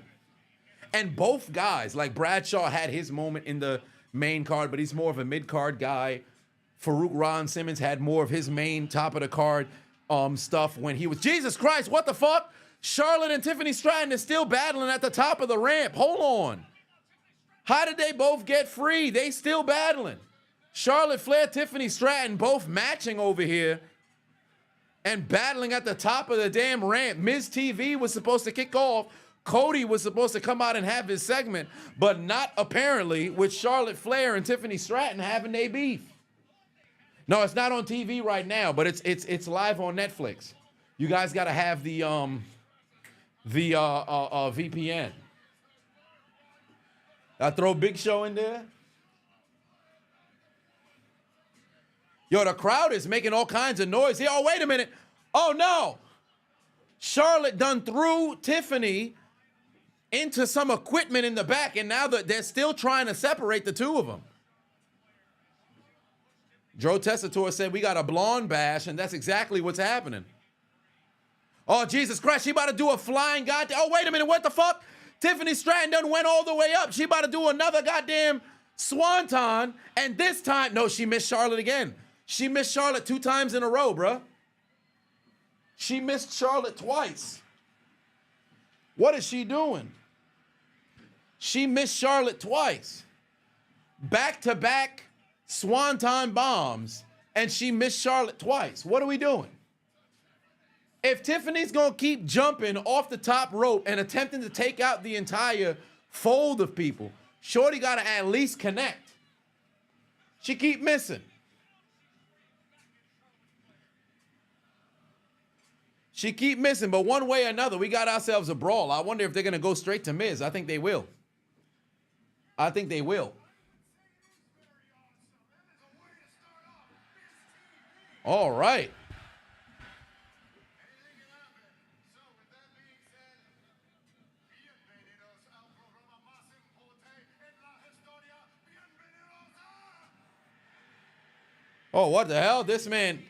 And both guys, like Bradshaw had his moment in the main card, but he's more of a mid-card guy. Farouk Ron Simmons had more of his main top of the card stuff when he was, Jesus Christ, what the fuck? Charlotte and Tiffany Stratton is still battling at the top of the ramp. Hold on. How did they both get free? They still battling. Charlotte Flair, Tiffany Stratton both matching over here and battling at the top of the damn ramp. Miz TV was supposed to kick off. Cody was supposed to come out and have his segment, but not apparently with Charlotte Flair and Tiffany Stratton having their beef. No, it's not on TV right now, but it's live on Netflix. You guys got to have the VPN. I throw Big Show in there. Yo, the crowd is making all kinds of noise here. Oh, wait a minute. Oh, no. Charlotte done threw Tiffany into some equipment in the back, and now they're still trying to separate the two of them. Joe Tessitore said, we got a blonde bash, and that's exactly what's happening. Oh, Jesus Christ, she about to do a flying goddamn... Oh, wait a minute, what the fuck? Tiffany Stratton done went all the way up. She about to do another goddamn swanton, and this time... No, she missed Charlotte again. She missed Charlotte 2 times in a row, bruh. She missed Charlotte twice. What is she doing? She missed Charlotte twice. Back-to-back swanton bombs, and she missed Charlotte twice. What are we doing? If Tiffany's going to keep jumping off the top rope and attempting to take out the entire fold of people, Shorty got to at least connect. She keep missing. She keep missing, but one way or another, we got ourselves a brawl. I wonder if they're going to go straight to Miz. I think they will. I think they will. All right. Oh, what the hell? This man,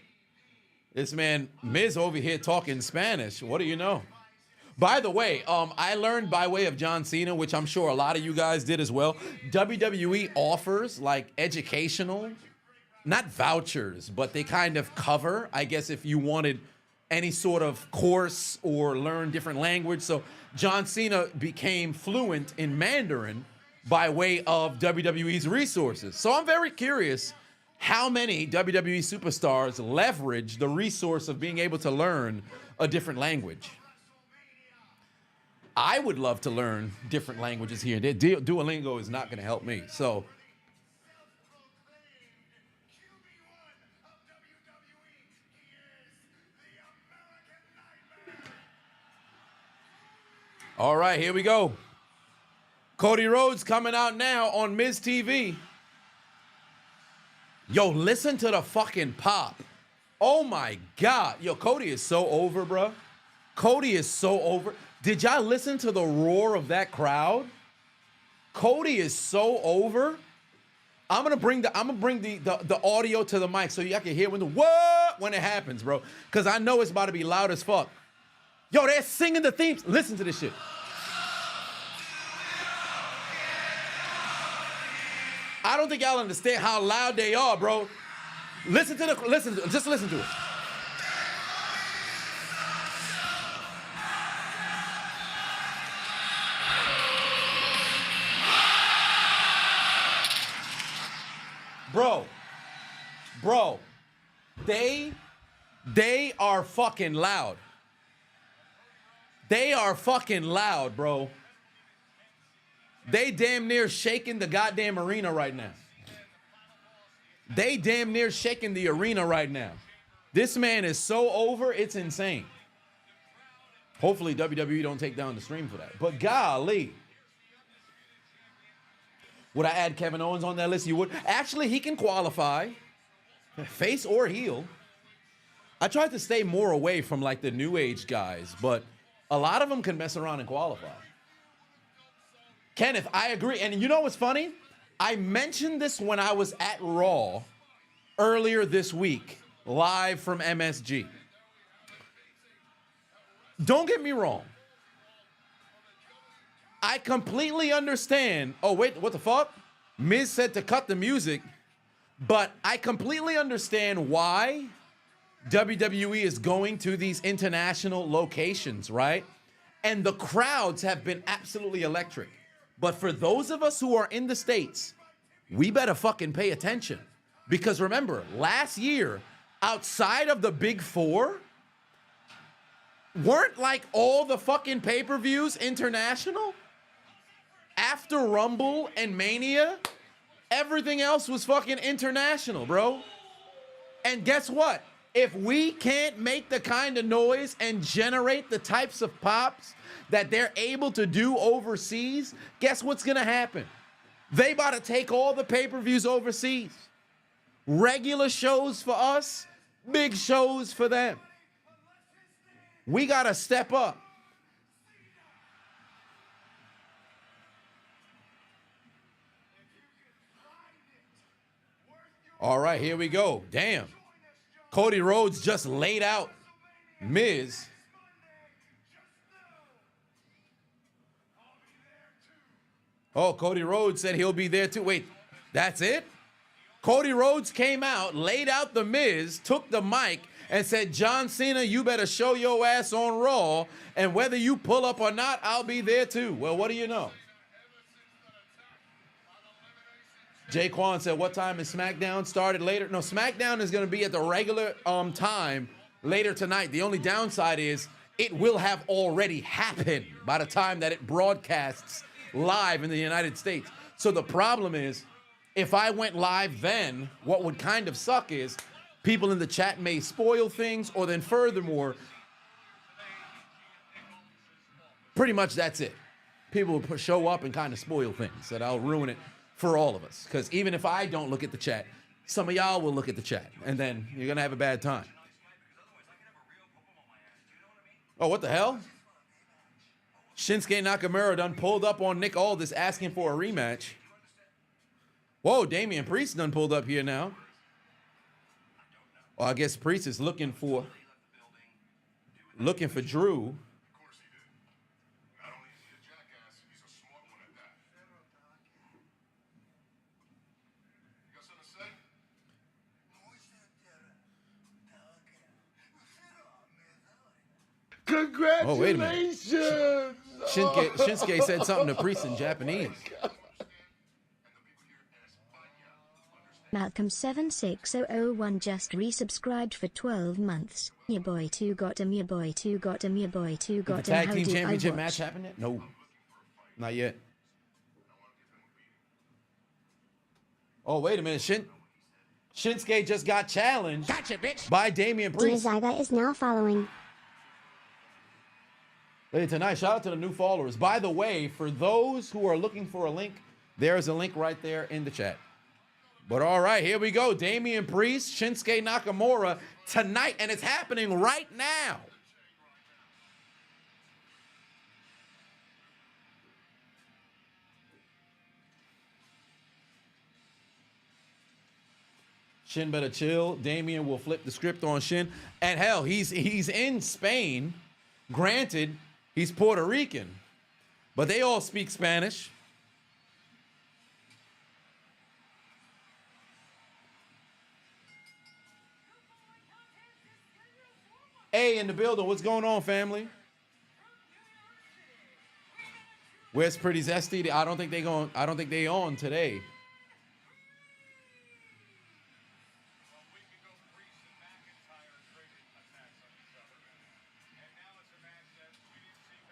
Miz over here talking Spanish. What do you know? By the way, I learned by way of John Cena, which I'm sure a lot of you guys did as well. WWE offers like educational, not vouchers, but they kind of cover, I guess, if you wanted any sort of course or learn different language. So John Cena became fluent in Mandarin by way of WWE's resources. So I'm very curious how many WWE superstars leverage the resource of being able to learn a different language. I would love to learn different languages here. Duolingo is not going to help me. So, all right, here we go. Cody Rhodes coming out now on Miz TV. Yo, listen to the fucking pop. Oh my God. Yo, Cody is so over, bro. Cody is so over. Did y'all listen to the roar of that crowd? Cody is so over. I'm gonna bring the audio to the mic so y'all can hear when it happens, bro. Cause I know it's about to be loud as fuck. Yo, they're singing the themes. Listen to this shit. I don't think y'all understand how loud they are, bro. Just listen to it. Bro, they are fucking loud. They are fucking loud, bro. They damn near shaking the goddamn arena right now. They damn near shaking the arena right now. This man is so over, it's insane. Hopefully WWE don't take down the stream for that. But golly. Would I add Kevin Owens on that list? You would. Actually, he can qualify. Face or heel. I tried to stay more away from like the new age guys, but a lot of them can mess around and qualify. Kenneth, I agree. And you know what's funny? I mentioned this when I was at Raw earlier this week, live from MSG. Don't get me wrong. I completely understand. Oh, wait, what the fuck? Miz said to cut the music, but I completely understand why WWE is going to these international locations, right? And the crowds have been absolutely electric. But for those of us who are in the States, we better fucking pay attention. Because remember, last year, outside of the big four, weren't like all the fucking pay-per-views international? After Rumble and Mania, everything else was fucking international, bro. And guess what? If we can't make the kind of noise and generate the types of pops that they're able to do overseas, guess what's gonna happen? They about to take all the pay-per-views overseas. Regular shows for us, big shows for them. We gotta step up. All right, here we go. Damn. Cody Rhodes just laid out Miz. Oh, Cody Rhodes said he'll be there too. Wait, that's it? Cody Rhodes came out, laid out the Miz, took the mic, and said, John Cena, you better show your ass on Raw, and whether you pull up or not, I'll be there too. Well, what do you know? Jay Quan said, what time is SmackDown? Started later. No, SmackDown is going to be at the regular time later tonight. The only downside is it will have already happened by the time that it broadcasts live in the United States. So the problem is, if I went live then, what would kind of suck is people in the chat may spoil things, or then furthermore, pretty much that's it. People will show up and kind of spoil things, that I'll ruin it for all of us. Because even if I don't look at the chat, some of y'all will look at the chat, and then you're going to have a bad time. Oh, what the hell? Shinsuke Nakamura done pulled up on Nick Aldis asking for a rematch. Whoa, Damian Priest done pulled up here now. Well, I guess Priest is looking for Drew. Congratulations! Oh, wait a minute. Shinsuke said something to Priest in Japanese. Malcolm76001 just resubscribed for 12 months. Your boy too got him, your boy too got him, your boy too got him. The tag How team do I championship watch? match happened yet? No, not yet. Oh, wait a minute. Shinsuke just got challenged by Damian Priest. Zyga is now following. Hey, tonight, shout out to the new followers. By the way, for those who are looking for a link, there's a link right there in the chat. But all right, here we go. Damian Priest, Shinsuke Nakamura tonight, and it's happening right now. Shin better chill. Damian will flip the script on Shin. And hell, he's in Spain. Granted, he's Puerto Rican, but they all speak Spanish. Hey, in the building, what's going on, family? Where's Pretty Zesty? I don't think they on today.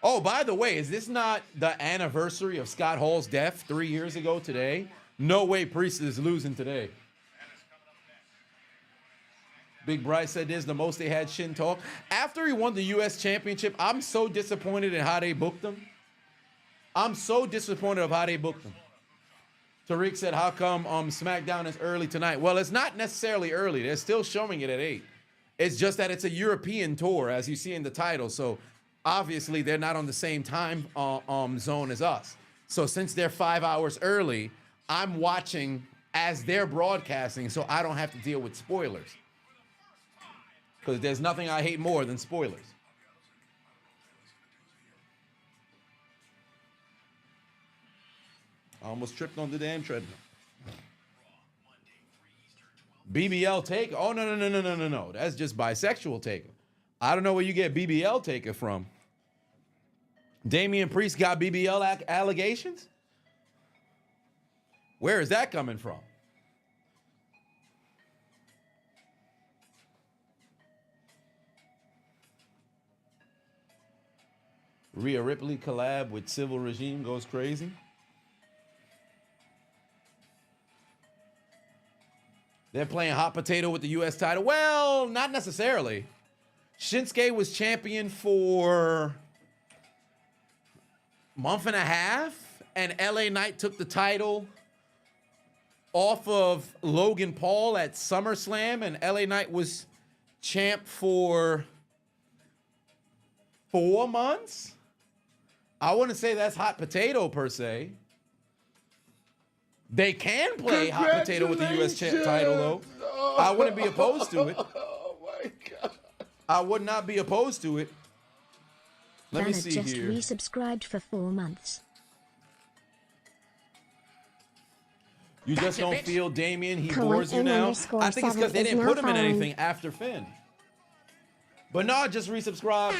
Oh, by the way, is this not the anniversary of Scott Hall's death 3 years ago today? No way Priest is losing today. Big Bryce said this is the most they had Shin talk. After he won the U.S. Championship, I'm so disappointed in how they booked him. I'm so disappointed of how they booked him. Tariq said, how come SmackDown is early tonight? Well, it's not necessarily early. They're still showing it at 8. It's just that it's a European tour, as you see in the title. So obviously they're not on the same time zone as us. So since they're 5 hours early, I'm watching as they're broadcasting, so I don't have to deal with spoilers. Because there's nothing I hate more than spoilers. I almost tripped on the damn treadmill. BBL Taker? Oh, no. That's just bisexual Taker. I don't know where you get BBL Taker from. Damian Priest got BBL allegations? Where is that coming from? Rhea Ripley collab with Civil Regime goes crazy. They're playing hot potato with the U.S. title. Well, not necessarily. Shinsuke was champion for a month and a half, and LA Knight took the title off of Logan Paul at SummerSlam, and LA Knight was champ for 4 months. I wouldn't say that's hot potato per se. They can play hot potato with the U.S. title, though. I wouldn't be opposed to it. Oh my God. I would not be opposed to it. Let me see just here. Resubscribed for 4 months. You just don't feel Damian, he Colin bores you M now? underscore I think it's because they 7 is didn't now put him in following. anything after Finn. But no, just resubscribe.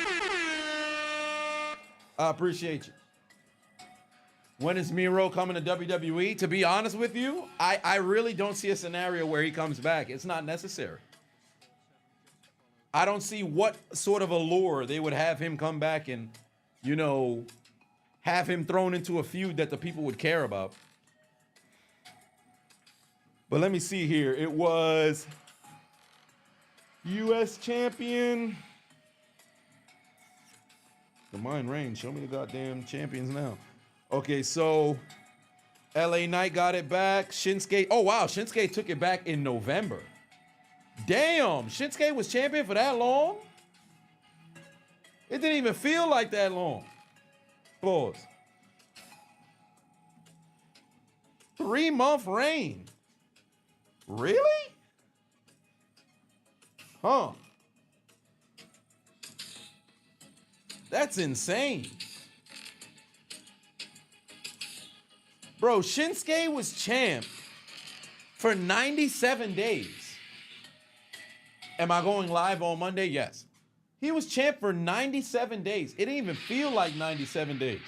I appreciate you. When is Miro coming to WWE? To be honest with you, I really don't see a scenario where he comes back. It's not necessary. I don't see what sort of allure they would have him come back and, you know, have him thrown into a feud that the people would care about. But let me see here. It was U.S. champion. The mind reigns. Show me the goddamn champions now. Okay, so LA Knight got it back. Shinsuke. Oh, wow. Shinsuke took it back in November. Damn. Shinsuke was champion for that long? It didn't even feel like that long. Pause. 3-month reign. Really? Huh. That's insane. Bro, Shinsuke was champ for 97 days. Am I going live on Monday? Yes. He was champ for 97 days. It didn't even feel like 97 days.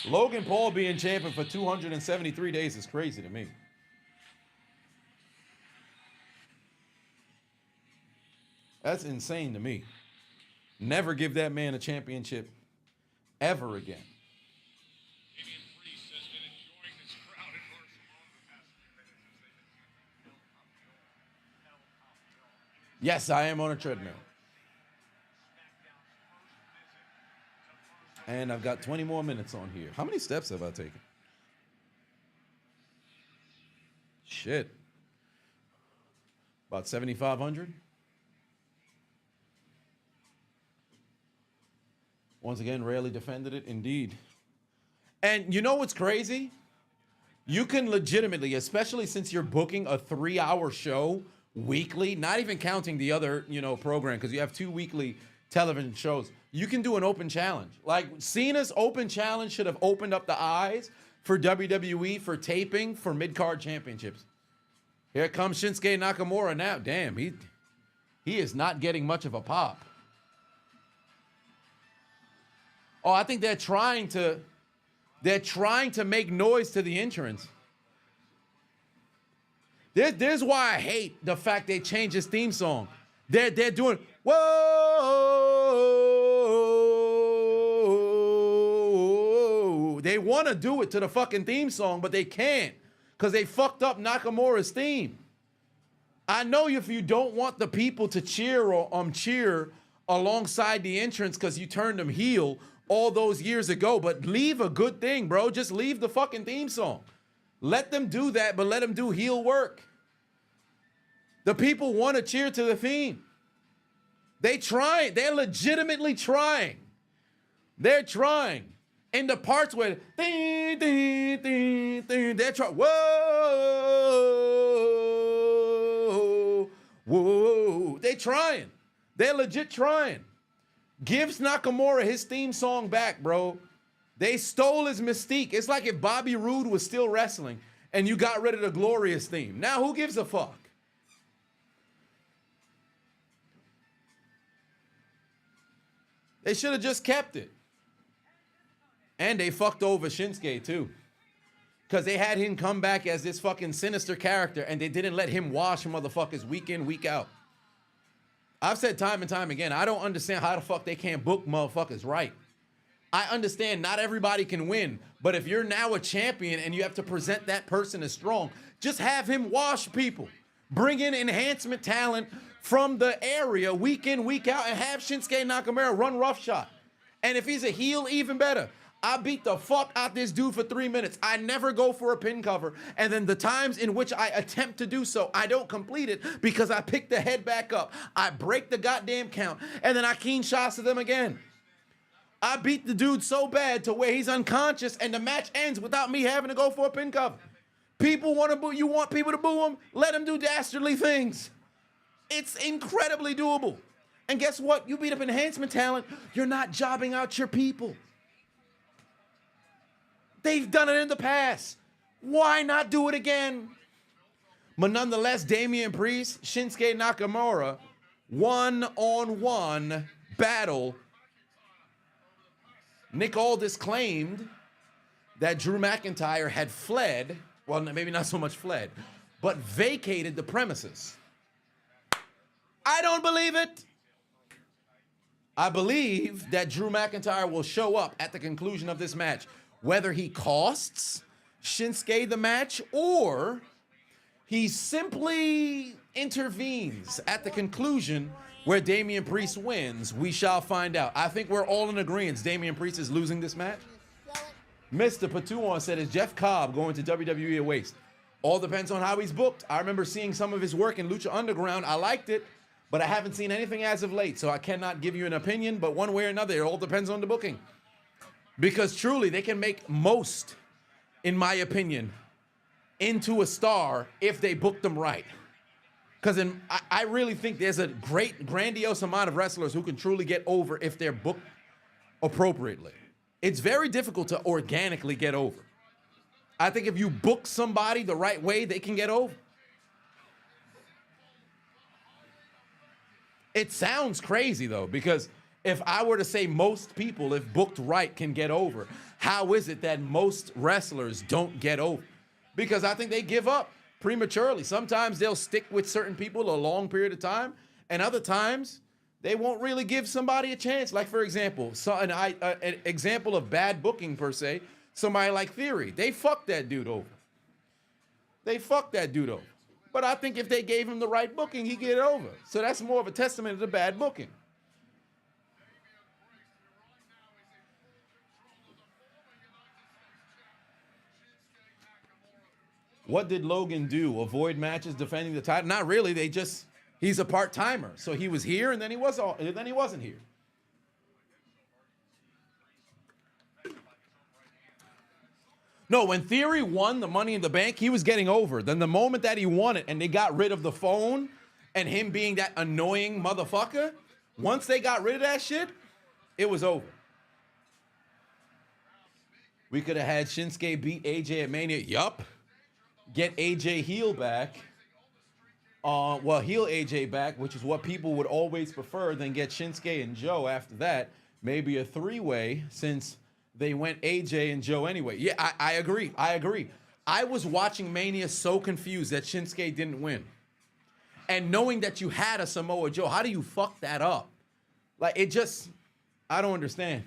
Logan Paul being champion for 273 days is crazy to me. That's insane to me. Never give that man a championship ever again. Yes, I am on a treadmill. And I've got 20 more minutes on here. How many steps have I taken? shit. About 7,500. Once again, rarely defended it, indeed. And you know what's crazy? You can legitimately, especially since you're booking a 3-hour show weekly, not even counting the other, program, because you have 2 weekly television shows, you can do an open challenge. Like Cena's open challenge should have opened up the eyes for WWE for taping for mid-card championships. Here comes Shinsuke Nakamura now. Damn, he is not getting much of a pop. Oh, I think they're trying to make noise to the entrance. There's why I hate the fact they changed his theme song. They're doing whoa. They want to do it to the fucking theme song, but they can't because they fucked up Nakamura's theme. I know if you don't want the people to cheer alongside the entrance because you turned them heel all those years ago, but leave a good thing, bro. Just leave the fucking theme song. Let them do that, but let them do heel work. The people want to cheer to the theme. They try. They're legitimately trying. They're trying. In the parts where ding, ding, ding, ding, they're trying. Whoa, whoa. They're trying. They're legit trying. Gives Nakamura his theme song back, bro. They stole his mystique. It's like if Bobby Roode was still wrestling and you got rid of the Glorious theme. Now who gives a fuck? They should have just kept it. And they fucked over Shinsuke too. Because they had him come back as this fucking sinister character and they didn't let him wash motherfuckers week in, week out. I've said time and time again, I don't understand how the fuck they can't book motherfuckers right. I understand not everybody can win, but if you're now a champion and you have to present that person as strong, just have him wash people. Bring in enhancement talent from the area week in, week out, and have Shinsuke Nakamura run roughshod. And if he's a heel, even better. I beat the fuck out this dude for 3 minutes. I never go for a pin cover. And then the times in which I attempt to do so, I don't complete it because I pick the head back up. I break the goddamn count. And then I keen shots to them again. I beat the dude so bad to where he's unconscious and the match ends without me having to go for a pin cover. People want to boo. You want people to boo him? Let him do dastardly things. It's incredibly doable. And guess what? You beat up enhancement talent. You're not jobbing out your people. They've done it in the past. Why not do it again? But nonetheless, Damian Priest, Shinsuke Nakamura, one-on-one battle. Nick Aldis claimed that Drew McIntyre had fled, well, maybe not so much fled, but vacated the premises. I don't believe it. I believe that Drew McIntyre will show up at the conclusion of this match, whether he costs Shinsuke the match or he simply intervenes at the conclusion where Damian Priest wins. We shall find out. I think we're all in agreement. Damian Priest is losing this match. Mr. Patuan said, is Jeff Cobb going to WWE a waste? All depends on how he's booked. I remember seeing some of his work in Lucha Underground. I liked it, but I haven't seen anything as of late, so I cannot give you an opinion, but one way or another, it all depends on the booking. Because truly, they can make most, in my opinion, into a star if they book them right. Because I really think there's a great, grandiose amount of wrestlers who can truly get over if they're booked appropriately. It's very difficult to organically get over. I think if you book somebody the right way, they can get over. It sounds crazy, though, because if I were to say most people, if booked right, can get over, how is it that most wrestlers don't get over? Because I think they give up prematurely. Sometimes they'll stick with certain people a long period of time, and other times they won't really give somebody a chance. Like, for example, an example of bad booking per se, somebody like Theory. They fucked that dude over. But I think if they gave him the right booking, he'd get it over. So that's more of a testament to the bad booking. What did Logan do? Avoid matches defending the title? Not really. He's a part-timer. So he was here and then he wasn't here. No, when Theory won the Money in the Bank, he was getting over. Then the moment that he won it and they got rid of the phone and him being that annoying motherfucker, once they got rid of that shit, it was over. We could have had Shinsuke beat AJ at Mania. Yup. Get AJ heel back. Heel AJ back, which is what people would always prefer, then get Shinsuke and Joe after that. Maybe a three-way since they went AJ and Joe anyway. Yeah, I agree. I was watching Mania so confused that Shinsuke didn't win. And knowing that you had a Samoa Joe, how do you fuck that up? Like, I don't understand.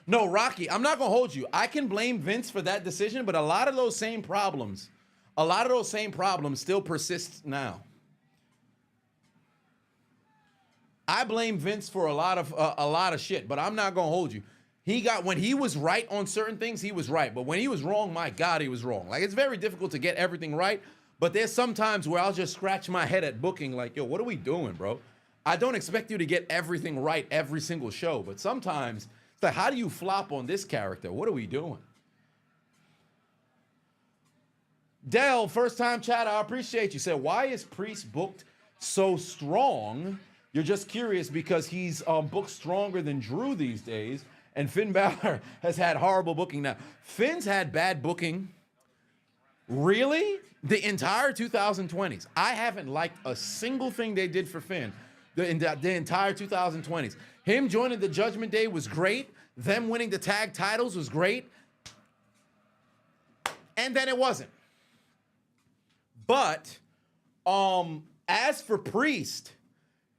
No, Rocky, I'm not going to hold you. I can blame Vince for that decision, but a lot of those same problems still persist now. I blame Vince for a lot of shit, but I'm not going to hold you. When he was right on certain things, he was right. But when he was wrong, my God, he was wrong. Like, it's very difficult to get everything right. But there's some times where I'll just scratch my head at booking like, yo, what are we doing, bro? I don't expect you to get everything right every single show. But sometimes it's like, how do you flop on this character? What are we doing? Dell, first time chat, I appreciate you. Said, why is Priest booked so strong? You're just curious because he's booked stronger than Drew these days. And Finn Balor has had horrible booking now. Finn's had bad booking. Really? The entire 2020s. I haven't liked a single thing they did for Finn. The entire 2020s. Him joining the Judgment Day was great. Them winning the tag titles was great. And then it wasn't. But as for Priest,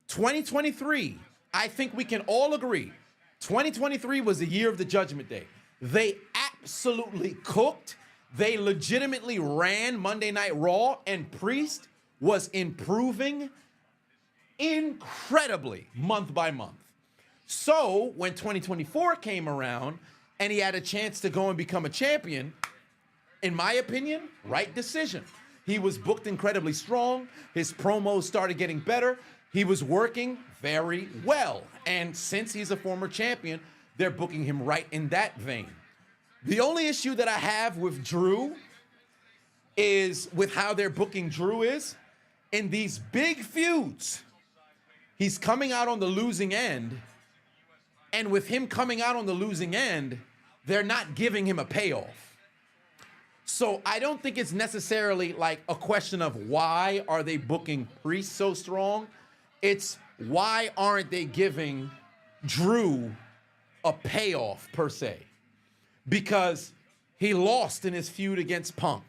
2023, I think we can all agree, 2023 was the year of the Judgment Day. They absolutely cooked. They legitimately ran Monday Night Raw, and Priest was improving incredibly month by month. So when 2024 came around and he had a chance to go and become a champion, in my opinion, right decision. He was booked incredibly strong. His promos started getting better. He was working very well. And since he's a former champion, they're booking him right in that vein. The only issue that I have with Drew is with how they're booking Drew is in these big feuds. He's coming out on the losing end. And with him coming out on the losing end, they're not giving him a payoff. So I don't think it's necessarily like a question of why are they booking Priest so strong? It's why aren't they giving Drew a payoff per se? Because he lost in his feud against Punk.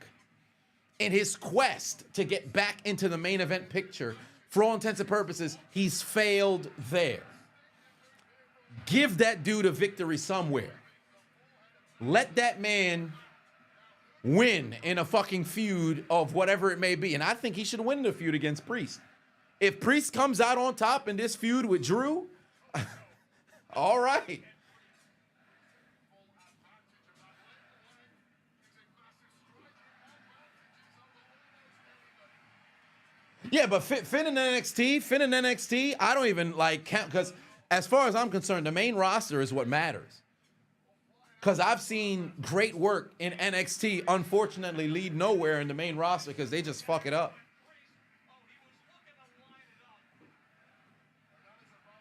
In his quest to get back into the main event picture, for all intents and purposes, he's failed there. Give that dude a victory somewhere. Let that man win in a fucking feud of whatever it may be. And I think he should win the feud against Priest. If Priest comes out on top in this feud with Drew, all right. Yeah, but Finn and NXT, I don't even like count, because as far as I'm concerned, the main roster is what matters. Because I've seen great work in NXT, unfortunately, lead nowhere in the main roster because they just fuck it up.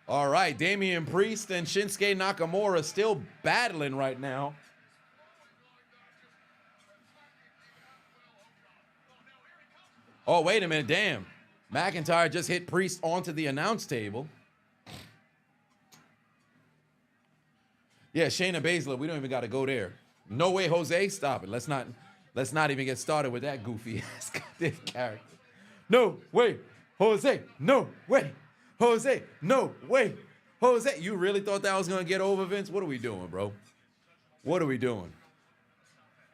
All right, Damian Priest and Shinsuke Nakamura still battling right now. Oh, wait a minute, damn. McIntyre just hit Priest onto the announce table. Yeah, Shayna Baszler, we don't even got to go there. No way, Jose, stop it. Let's not even get started with that goofy ass goddamn character. No way, Jose. No way, Jose. No way, Jose. You really thought that was gonna get over, Vince? What are we doing, bro? What are we doing?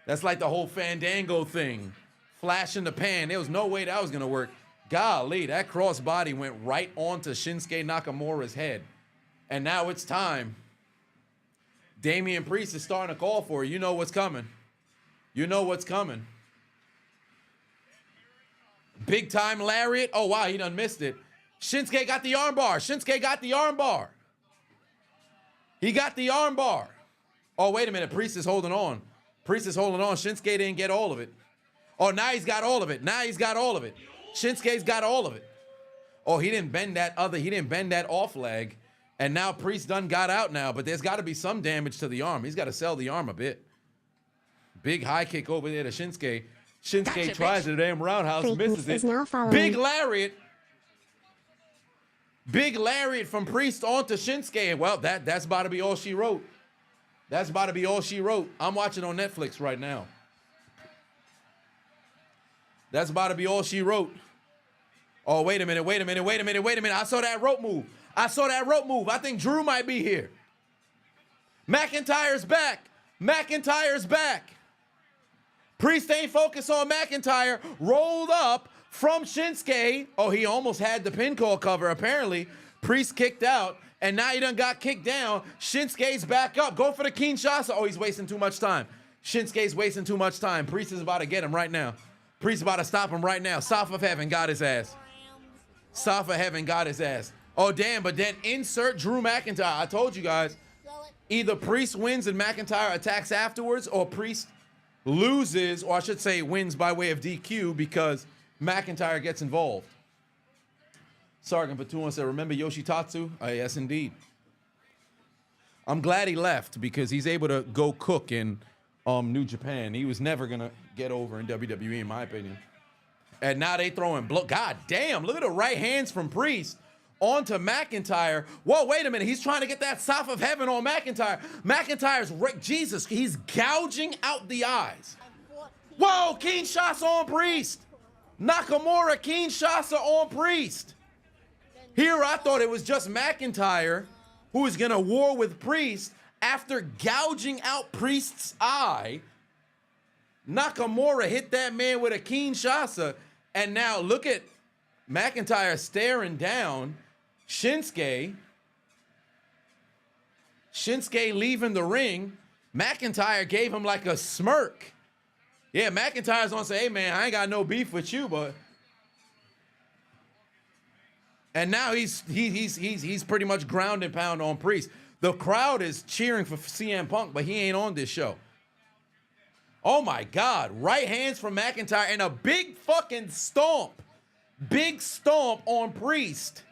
That's like the whole Fandango thing. Flash in the pan. There was no way that was gonna work. Golly, that crossbody went right onto Shinsuke Nakamura's head. And now it's time. Damian Priest is starting to call for it. You know what's coming. You know what's coming. Big time lariat. Oh, wow, he done missed it. Shinsuke got the armbar. Shinsuke got the armbar. He got the armbar. Oh, wait a minute. Priest is holding on. Priest is holding on. Shinsuke didn't get all of it. Oh, now he's got all of it. Now he's got all of it. Shinsuke's got all of it. Oh, he didn't bend that off leg. And now Priest done got out now, but there's got to be some damage to the arm. He's got to sell the arm a bit. Big high kick over there to Shinsuke. Shinsuke Gotcha, tries the damn roundhouse, misses is it. now following. Big lariat. Big lariat from Priest onto Shinsuke. Well, that's about to be all she wrote. That's about to be all she wrote. I'm watching on Netflix right now. That's about to be all she wrote. Oh, wait a minute. I saw that rope move. I think Drew might be here. McIntyre's back. Priest ain't focused on McIntyre. Rolled up from Shinsuke. Oh, he almost had the pinfall cover, apparently. Priest kicked out, and now he done got kicked down. Shinsuke's back up. Go for the Kinshasa. Oh, he's wasting too much time. Shinsuke's wasting too much time. Priest is about to get him right now. Priest about to stop him right now. South of Heaven got his ass. South of Heaven got his ass. Oh, damn, but then insert Drew McIntyre. I told you guys, either Priest wins and McIntyre attacks afterwards, or Priest loses, or I should say wins by way of DQ because McIntyre gets involved. Sergeant Fatu said, remember Yoshitatsu? Yes, indeed. I'm glad he left because he's able to go cook in New Japan. He was never going to get over in WWE, in my opinion. And now they throwing blow. God damn, look at the right hands from Priest onto McIntyre. Whoa, wait a minute. He's trying to get that South of Heaven on McIntyre. McIntyre's, Jesus, he's gouging out the eyes. Whoa, Kinshasa on Priest. Nakamura, Kinshasa on Priest. Here, I thought it was just McIntyre who was going to war with Priest after gouging out Priest's eye. Nakamura hit that man with a Kinshasa. And now look at McIntyre staring down Shinsuke. Shinsuke leaving the ring. McIntyre gave him like a smirk. Yeah, McIntyre's gonna say, hey man, I ain't got no beef with you, but. And now he's pretty much ground and pound on Priest. The crowd is cheering for CM Punk, but he ain't on this show. Oh my God, right hands from McIntyre and a big fucking stomp. Big stomp on Priest.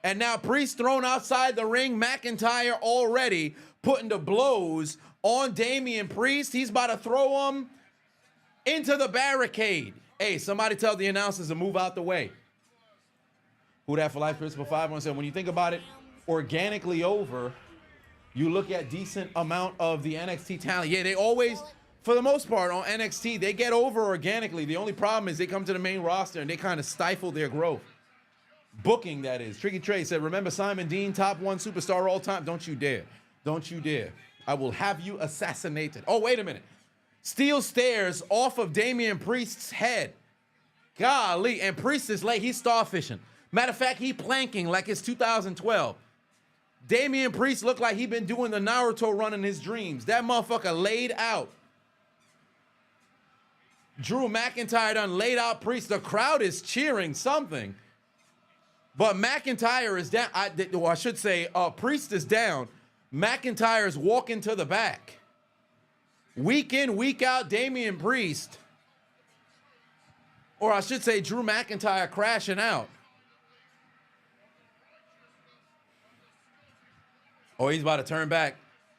And now Priest thrown outside the ring. McIntyre already putting the blows on Damian Priest. He's about to throw him into the barricade. Hey, somebody tell the announcers to move out the way. Who that for life, Christopher 5 said, when you think about it, organically over, you look at decent amount of the NXT talent. Yeah, they always, for the most part, on NXT, they get over organically. The only problem is they come to the main roster and they kind of stifle their growth. Booking, that is. Tricky Trey said, remember Simon Dean, top 1 superstar all time? Don't you dare. Don't you dare. I will have you assassinated. Oh, wait a minute. Steel stairs off of Damian Priest's head. Golly. And Priest is late. He's starfishing. Matter of fact, he planking like it's 2012. Damian Priest looked like he been doing the Naruto run in his dreams. That motherfucker laid out. Drew McIntyre done laid out Priest. The crowd is cheering something. But McIntyre is down. I should say Priest is down. McIntyre is walking to the back. Week in, week out, Damian Priest. Or I should say Drew McIntyre crashing out. Oh, he's about to turn back.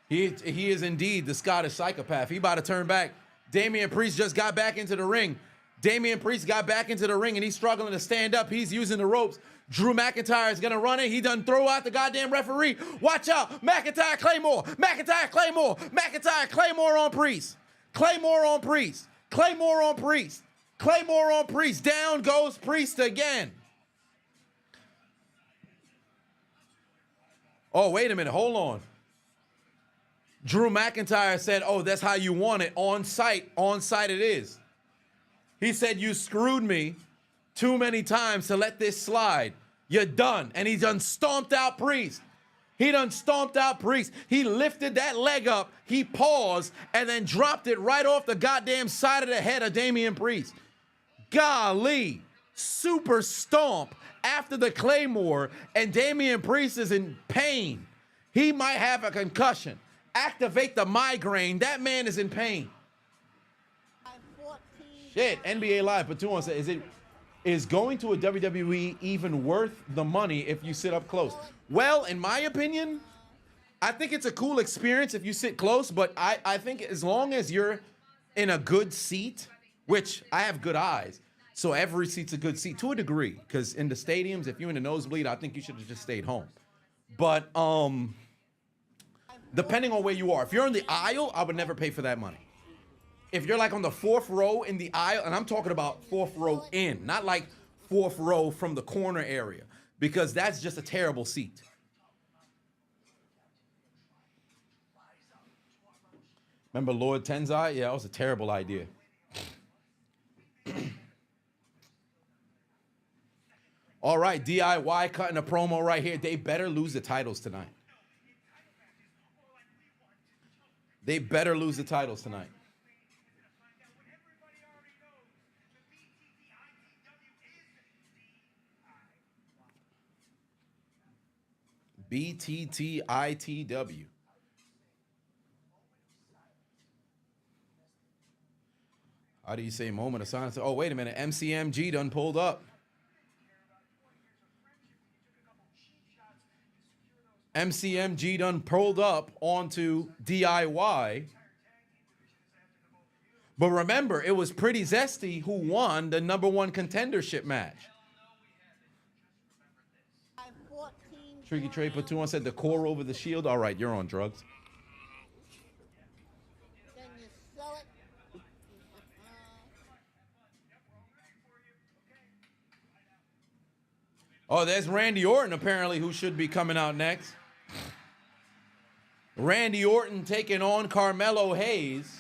He is indeed the Scottish psychopath. He about to turn back. Damian Priest just got back into the ring. Damian Priest got back into the ring and he's struggling to stand up. He's using the ropes. Drew McIntyre is going to run it. He done throw out the goddamn referee. Watch out. McIntyre Claymore. McIntyre Claymore. McIntyre Claymore on Priest. Claymore on Priest. Claymore on Priest. Claymore on Priest. Down goes Priest again. Oh, wait a minute. Hold on. Drew McIntyre said, oh, that's how you want it. On site. On site it is. He said, you screwed me too many times to let this slide. You're done. And he done stomped out Priest. He done stomped out Priest. He lifted that leg up. He paused and then dropped it right off the goddamn side of the head of Damian Priest. Golly. super stomp after the Claymore, and Damian Priest is in pain. He might have a concussion. Activate the migraine. That man is in pain. Shit, NBA Live, but 2-1 said, is going to a WWE even worth the money if you sit up close? Well, in my opinion, I think it's a cool experience if you sit close, but I think as long as you're in a good seat, which I have good eyes, so every seat's a good seat to a degree, because in the stadiums, if you're in the nosebleed, I think you should have just stayed home. But depending on where you are, if you're in the aisle, I would never pay for that money. If you're like on the 4th row in the aisle, and I'm talking about 4th row in, not like 4th row from the corner area, because that's just a terrible seat. Remember Lord Tenzai? Yeah, that was a terrible idea. All right, DIY cutting a promo right here. They better lose the titles tonight. They better lose the titles tonight. BTTITW. How do you say moment of silence? Oh, wait a minute. MCMG done pulled up. MCMG done pulled up onto DIY. But remember, it was Pretty Zesty who won the #1 contendership match. Tricky Trade put 2-1 said the core over the Shield. All right, you're on drugs. Then you sell it. Oh, there's Randy Orton apparently who should be coming out next. Randy Orton taking on Carmelo Hayes.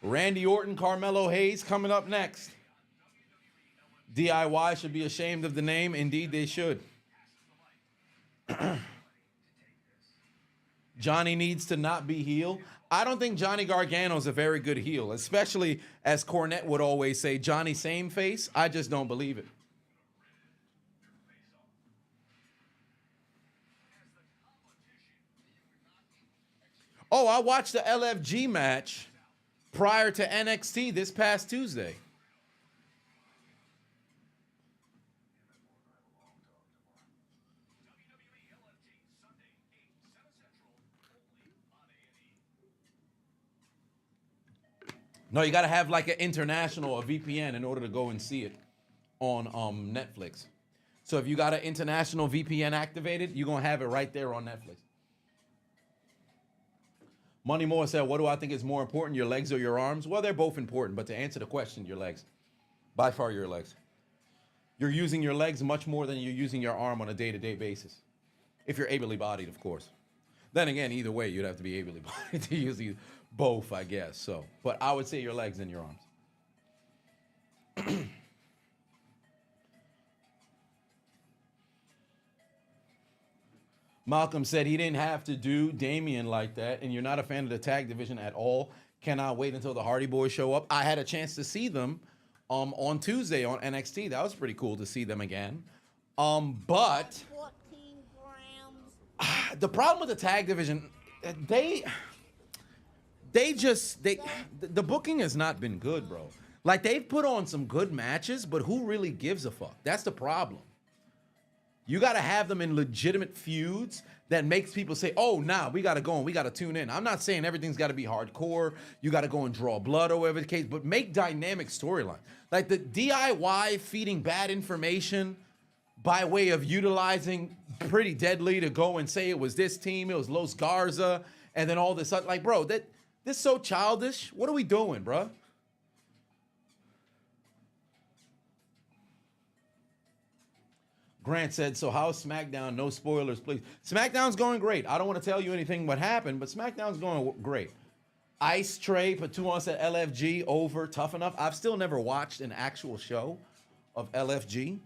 Randy Orton, Carmelo Hayes coming up next. DIY should be ashamed of the name. Indeed, they should. Johnny needs to not be heel. I don't think Johnny Gargano's a very good heel, especially as Cornette would always say, Johnny same face. I just don't believe it. Oh, I watched the LFG match prior to NXT this past Tuesday. No, you got to have like an international, a VPN in order to go and see it on Netflix. So if you got an international VPN activated, you're going to have it right there on Netflix. Money Moore said, what do I think is more important, your legs or your arms? Well, they're both important, but to answer the question, your legs. By far your legs. You're using your legs much more than you're using your arm on a day-to-day basis. If you're ably bodied, of course. Then again, either way, you'd have to be ably bodied to use both, I guess. So, but I would say your legs and your arms. Malcolm said he didn't have to do Damian like that, and you're not a fan of the tag division at all. Cannot wait until the Hardy Boys show up. I had a chance to see them on Tuesday on NXT. That was pretty cool to see them again. But 14 grams. the problem with the tag division, the booking has not been good, bro. Like, they've put on some good matches, but who really gives a fuck? That's the problem. You got to have them in legitimate feuds that makes people say, oh, nah, we got to go and we got to tune in. I'm not saying everything's got to be hardcore. You got to go and draw blood or whatever the case, but make dynamic storyline. Like the DIY feeding bad information by way of utilizing Pretty Deadly to go and say it was this team, it was Los Garza, and then all this other, like, bro, this is so childish. What are we doing, bro? Grant said, so how's SmackDown? No spoilers, please. SmackDown's going great. I don't want to tell you anything what happened, but SmackDown's going great. Ice Tray, Patu said LFG over, tough enough. I've still never watched an actual show of LFG.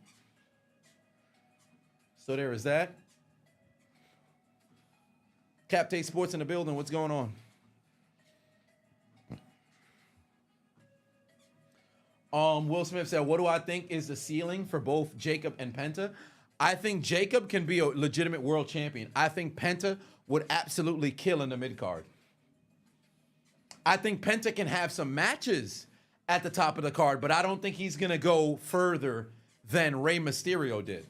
So there is that. Captain Sports in the building. What's going on? Will Smith said, what do I think is the ceiling for both Jacob and Penta? I think Jacob can be a legitimate world champion. I think Penta would absolutely kill in the mid-card. I think Penta can have some matches at the top of the card, but I don't think he's going to go further than Rey Mysterio did.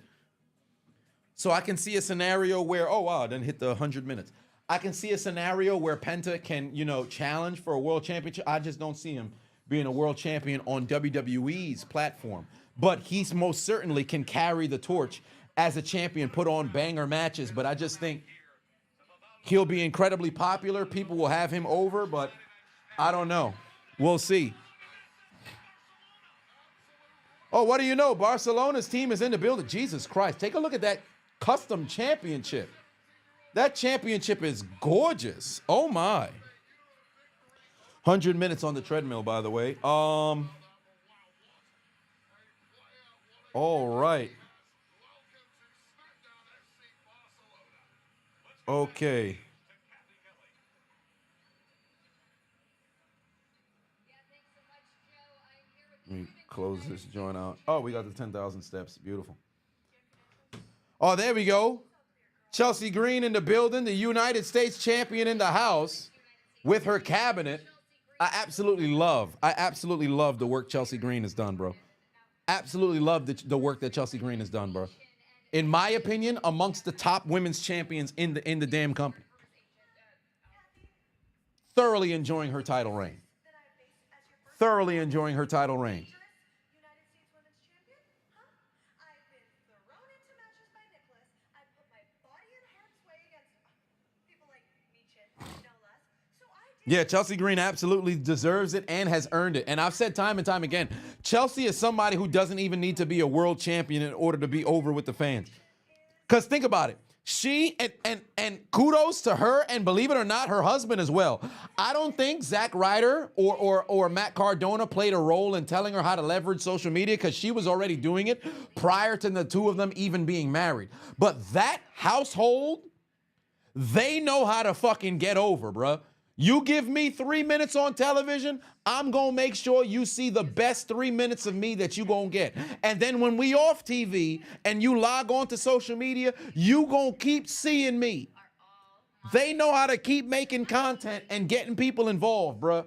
So I can see a scenario where, oh, wow, then hit the 100 minutes. I can see a scenario where Penta can, challenge for a world championship. I just don't see him being a world champion on WWE's platform. But he's most certainly can carry the torch as a champion, put on banger matches. But I just think he'll be incredibly popular. People will have him over, but I don't know. We'll see. Oh, what do you know? Barcelona's team is in the building. Jesus Christ. Take a look at that custom championship. That championship is gorgeous. Oh, my. 100 minutes on the treadmill, by the way. All right. Okay. Let me close this joint out. Oh, we got the 10,000 steps. Beautiful. Oh, there we go. Chelsea Green in the building, the United States champion in the house with her cabinet. I absolutely love the work Chelsea Green has done, bro. Absolutely love the work that Chelsea Green has done, bro. In my opinion, amongst the top women's champions in the damn company. Thoroughly enjoying her title reign. Thoroughly enjoying her title reign. Yeah, Chelsea Green absolutely deserves it and has earned it. And I've said time and time again, Chelsea is somebody who doesn't even need to be a world champion in order to be over with the fans. Because think about it. She, and kudos to her, and believe it or not, her husband as well. I don't think Zack Ryder or Matt Cardona played a role in telling her how to leverage social media, because she was already doing it prior to the two of them even being married. But that household, they know how to fucking get over, bruh. You give me 3 minutes on television, I'm going to make sure you see the best 3 minutes of me that you going to get. And then when we off TV and you log on to social media, you going to keep seeing me. They know how to keep making content and getting people involved, bruh.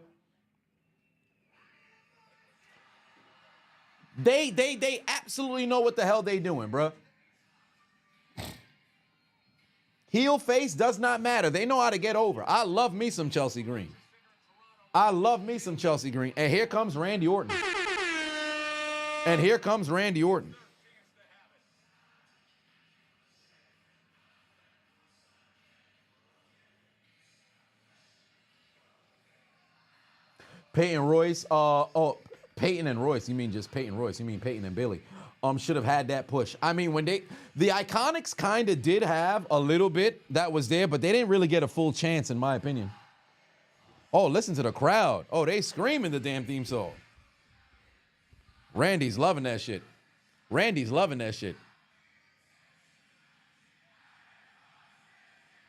They absolutely know what the hell they doing, bruh. Heel face does not matter. They know how to get over. I love me some Chelsea Green. I love me some Chelsea Green. And here comes Randy Orton. And here comes Randy Orton. Peyton Royce. Peyton and Royce. You mean just Peyton Royce. You mean Peyton and Billy. Should have had that push. I mean, when the Iconics kind of did have a little bit that was there, but they didn't really get a full chance, in my opinion. Oh, listen to the crowd. Oh, they screaming the damn theme song. Randy's loving that shit. Randy's loving that shit.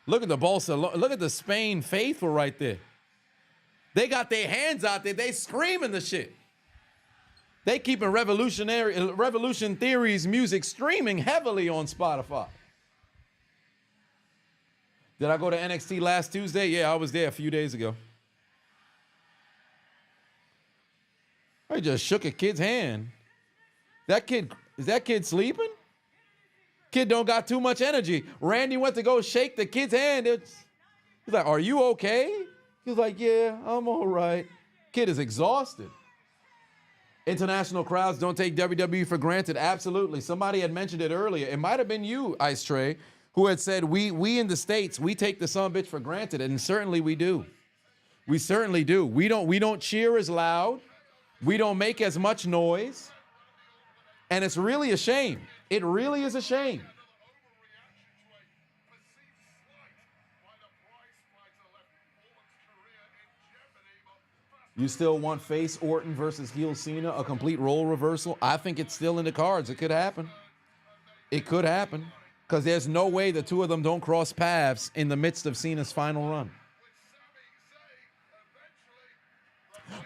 Look at the Bolsa. Look at the Spain faithful right there. They got their hands out there. They screaming the shit. They keeping Revolution Theory's music streaming heavily on Spotify. Did I go to NXT last Tuesday? Yeah, I was there a few days ago. I just shook a kid's hand. Is that kid sleeping? Kid don't got too much energy. Randy went to go shake the kid's hand. He's like, are you okay? He's like, yeah, I'm all right. Kid is exhausted. International crowds don't take WWE for granted. Absolutely. Somebody had mentioned it earlier. It might have been you, Ice Tray, who had said, we in the States, we take the sumbitch for granted. And certainly we do. We certainly do. We don't cheer as loud. We don't make as much noise. And it's really a shame. It really is a shame. You still want face Orton versus heel Cena, a complete role reversal? I think it's still in the cards. It could happen. It could happen. Because there's no way the two of them don't cross paths in the midst of Cena's final run.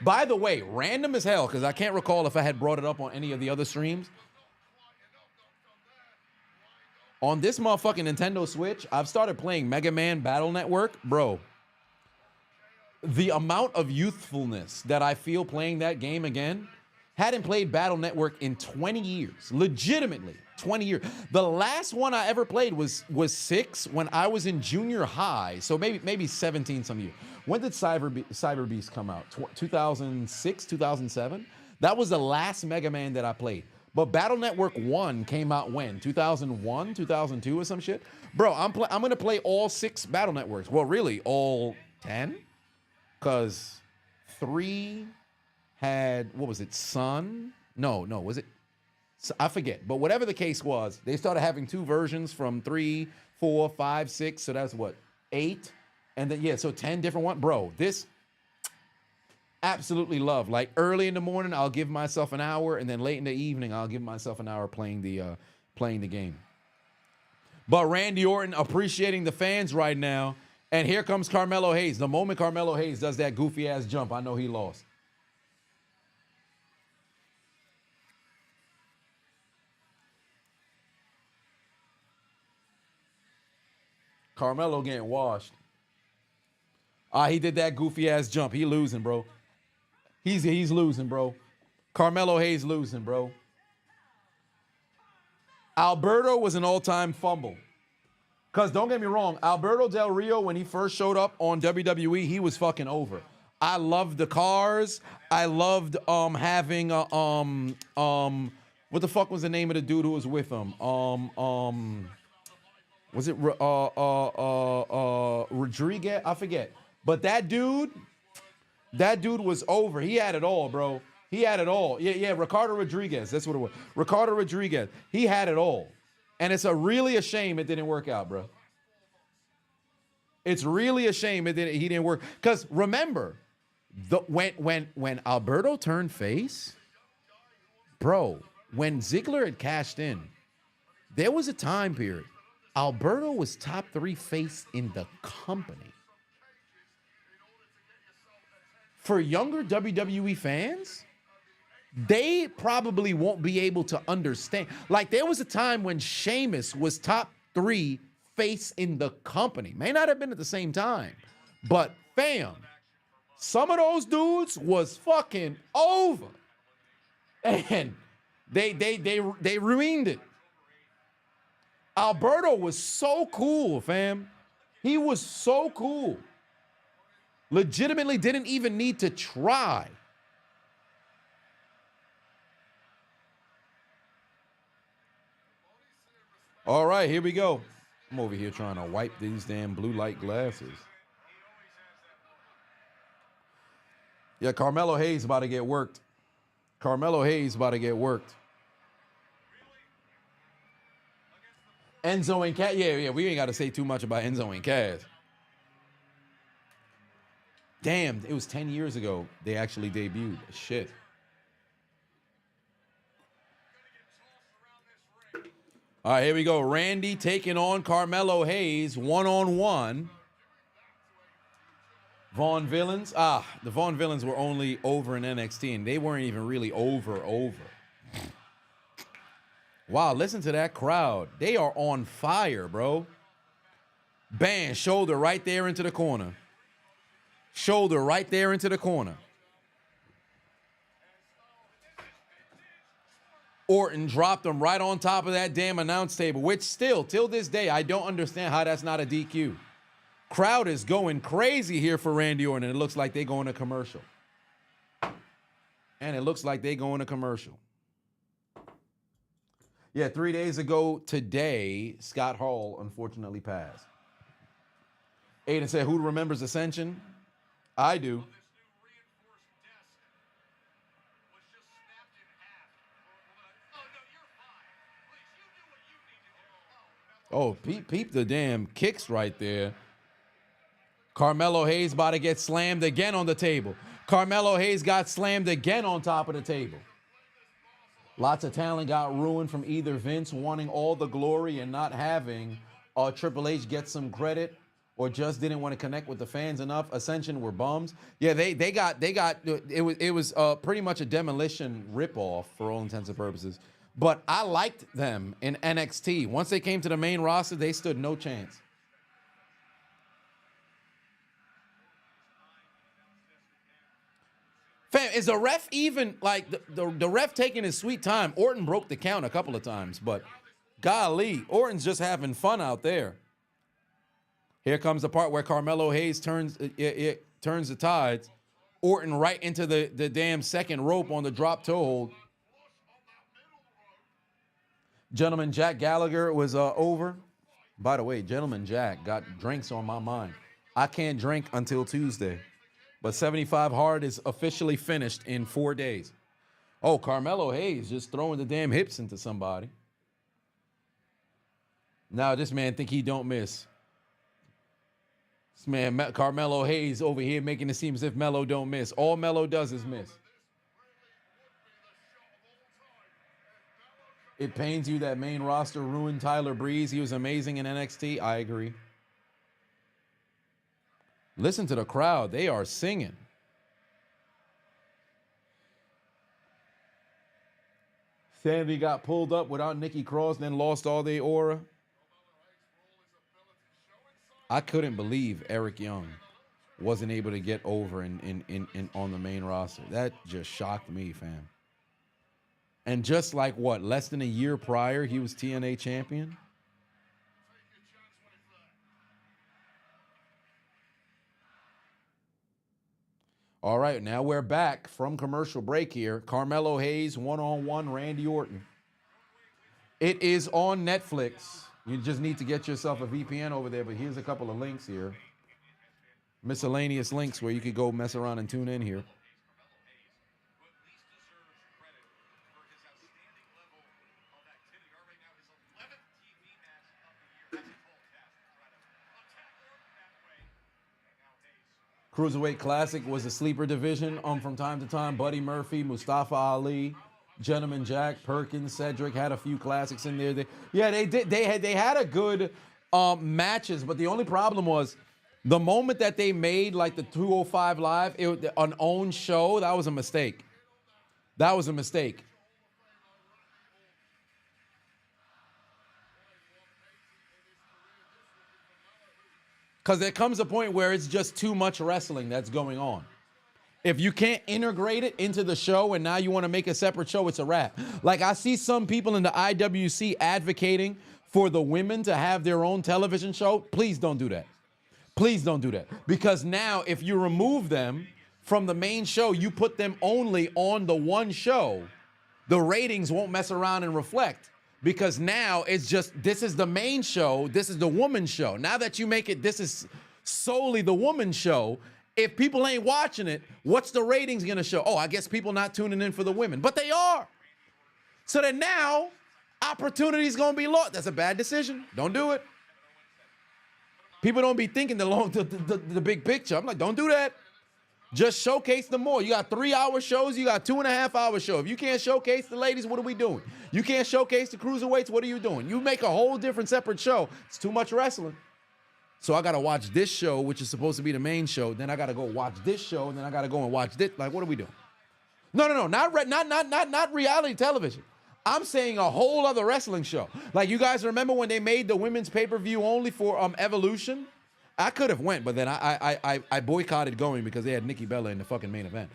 By the way, random as hell, because I can't recall if I had brought it up on any of the other streams. On this motherfucking Nintendo Switch, I've started playing Mega Man Battle Network. Bro, the amount of youthfulness that I feel playing that game again, hadn't played Battle Network in 20 years. Legitimately, 20 years. The last one I ever played was 6 when I was in junior high. So maybe 17 some years. When did Cyber Beast come out? 2006, 2007? That was the last Mega Man that I played. But Battle Network 1 came out when? 2001, 2002 or some shit? Bro, I'm going to play all 6 Battle Networks. Well, really, all 10? Because 3 had, what was it, Sun? No, was it? I forget. But whatever the case was, they started having 2 versions from 3, 4, 5, 6. So that's what, 8? And then, yeah, so 10 different ones. Bro, this absolutely love. Like early in the morning, I'll give myself an hour. And then late in the evening, I'll give myself an hour playing the game. But Randy Orton appreciating the fans right now. And here comes Carmelo Hayes. The moment Carmelo Hayes does that goofy-ass jump, I know he lost. Carmelo getting washed. He did that goofy-ass jump. He losing, bro. He's losing, bro. Carmelo Hayes losing, bro. Alberto was an all-time fumble. Because don't get me wrong, Alberto Del Rio, when he first showed up on WWE, he was fucking over. I loved the cars. I loved having what the fuck was the name of the dude who was with him? Was it Rodriguez? I forget. But that dude was over. He had it all, bro. He had it all. Yeah, Ricardo Rodriguez. That's what it was. Ricardo Rodriguez. He had it all. And it's really a shame it didn't work out, bro. It's really a shame he didn't work. Because remember, when Alberto turned face, bro, when Ziggler had cashed in, there was a time period. Alberto was top 3 face in the company. For younger WWE fans, they probably won't be able to understand. Like, there was a time when Sheamus was top 3 face in the company. May not have been at the same time, but fam, some of those dudes was fucking over. And they ruined it. Alberto was so cool, fam. He was so cool. Legitimately didn't even need to try. All right, here we go. I'm over here trying to wipe these damn blue light glasses. Yeah, Carmelo Hayes about to get worked. Carmelo Hayes about to get worked. Enzo and Cass. Yeah, we ain't got to say too much about Enzo and Cass. Damn, it was 10 years ago they actually debuted. Shit. All right, here we go. Randy taking on Carmelo Hayes one-on-one. Vaughn Villains. The Vaughn Villains were only over in NXT, and they weren't even really over. Wow, listen to that crowd. They are on fire, bro. Bang, shoulder right there into the corner. Shoulder right there into the corner. Orton dropped him right on top of that damn announce table, which still, till this day, I don't understand how that's not a DQ. Crowd is going crazy here for Randy Orton, and it looks like they're going to commercial. Yeah, 3 days ago today, Scott Hall unfortunately passed. Aiden said, who remembers Ascension? I do. Oh, peep the damn kicks right there. Carmelo Hayes about to get slammed again on the table. Carmelo Hayes got slammed again on top of the table. Lots of talent got ruined from either Vince wanting all the glory and not having Triple H get some credit, or just didn't want to connect with the fans enough. Ascension were bums. Yeah, they got it was pretty much a demolition ripoff for all intents and purposes. But I liked them in NXT. Once they came to the main roster, they stood no chance. Fam, is the ref even, like, the ref taking his sweet time? Orton broke the count a couple of times, but golly, Orton's just having fun out there. Here comes the part where Carmelo Hayes turns the tides. Orton right into the damn second rope on the drop toe hold. Gentleman Jack Gallagher was over. By the way, Gentleman Jack got drinks on my mind. I can't drink until Tuesday. But 75 Hard is officially finished in 4 days. Oh, Carmelo Hayes just throwing the damn hips into somebody. Now this man think he don't miss. This man, Carmelo Hayes over here making it seem as if Melo don't miss. All Melo does is miss. It pains you that main roster ruined Tyler Breeze. He was amazing in NXT. I agree. Listen to the crowd. They are singing. Sandy got pulled up without Nikki Cross, then lost all their aura. I couldn't believe Eric Young wasn't able to get over on the main roster. That just shocked me, fam. And just like what, less than a year prior, he was TNA champion? All right, now we're back from commercial break here. Carmelo Hayes, one-on-one, Randy Orton. It is on Netflix. You just need to get yourself a VPN over there, but here's a couple of links here. Miscellaneous links where you could go mess around and tune in here. Cruiserweight Classic was a sleeper division from time to time. Buddy Murphy, Mustafa Ali, Gentleman Jack, Perkins, Cedric had a few classics in there. They had a good matches, but the only problem was the moment that they made like the 205 Live an own show, that was a mistake. That was a mistake. Because there comes a point where it's just too much wrestling that's going on. If you can't integrate it into the show and now you want to make a separate show, it's a wrap. Like I see some people in the IWC advocating for the women to have their own television show. Please don't do that. Please don't do that. Because now if you remove them from the main show, you put them only on the one show, the ratings won't mess around and reflect. Because now it's just, this is the main show, this is the woman's show. Now that you make it, this is solely the woman's show, if people ain't watching it, what's the ratings gonna show? Oh, I guess people not tuning in for the women, but they are. So then now, opportunity's gonna be lost. That's a bad decision, don't do it. People don't be thinking the big picture. I'm like, don't do that. Just showcase them more. You got 3-hour shows, you got 2.5-hour show. If you can't showcase the ladies, what are we doing? You can't showcase the cruiserweights, what are you doing? You make a whole different separate show. It's too much wrestling. So I gotta watch this show, which is supposed to be the main show. Then I gotta go watch this show, and then I gotta go and watch this. Like, what are we doing? No, not reality television. I'm saying a whole other wrestling show. Like, you guys remember when they made the women's pay-per-view only for Evolution? I could have went, but then I boycotted going because they had Nikki Bella in the fucking main event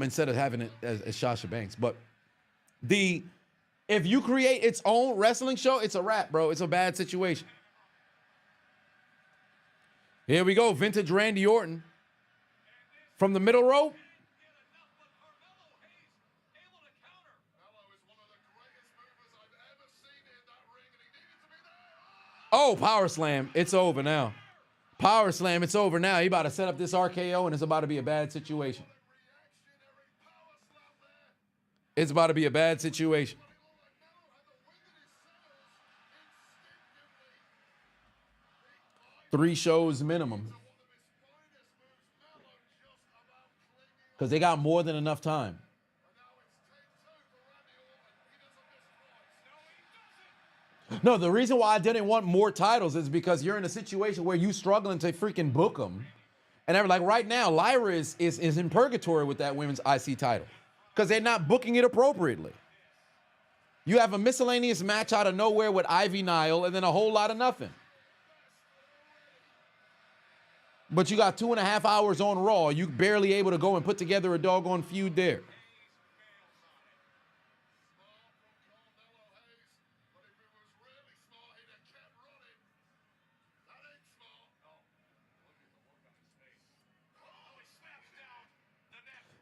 instead of having it as Sasha Banks. But if you create its own wrestling show, it's a wrap, bro. It's a bad situation. Here we go, vintage Randy Orton from the middle rope. Oh, power slam. It's over now. Power slam, it's over now. He about to set up this RKO, and it's about to be a bad situation. It's about to be a bad situation. Three shows minimum. Because they got more than enough time. No, the reason why I didn't want more titles is because you're in a situation where you struggling to freaking book them. And like right now, Lyra is in purgatory with that women's IC title because they're not booking it appropriately. You have a miscellaneous match out of nowhere with Ivy Nile and then a whole lot of nothing. But you got 2.5 hours on Raw. You barely able to go and put together a doggone feud there.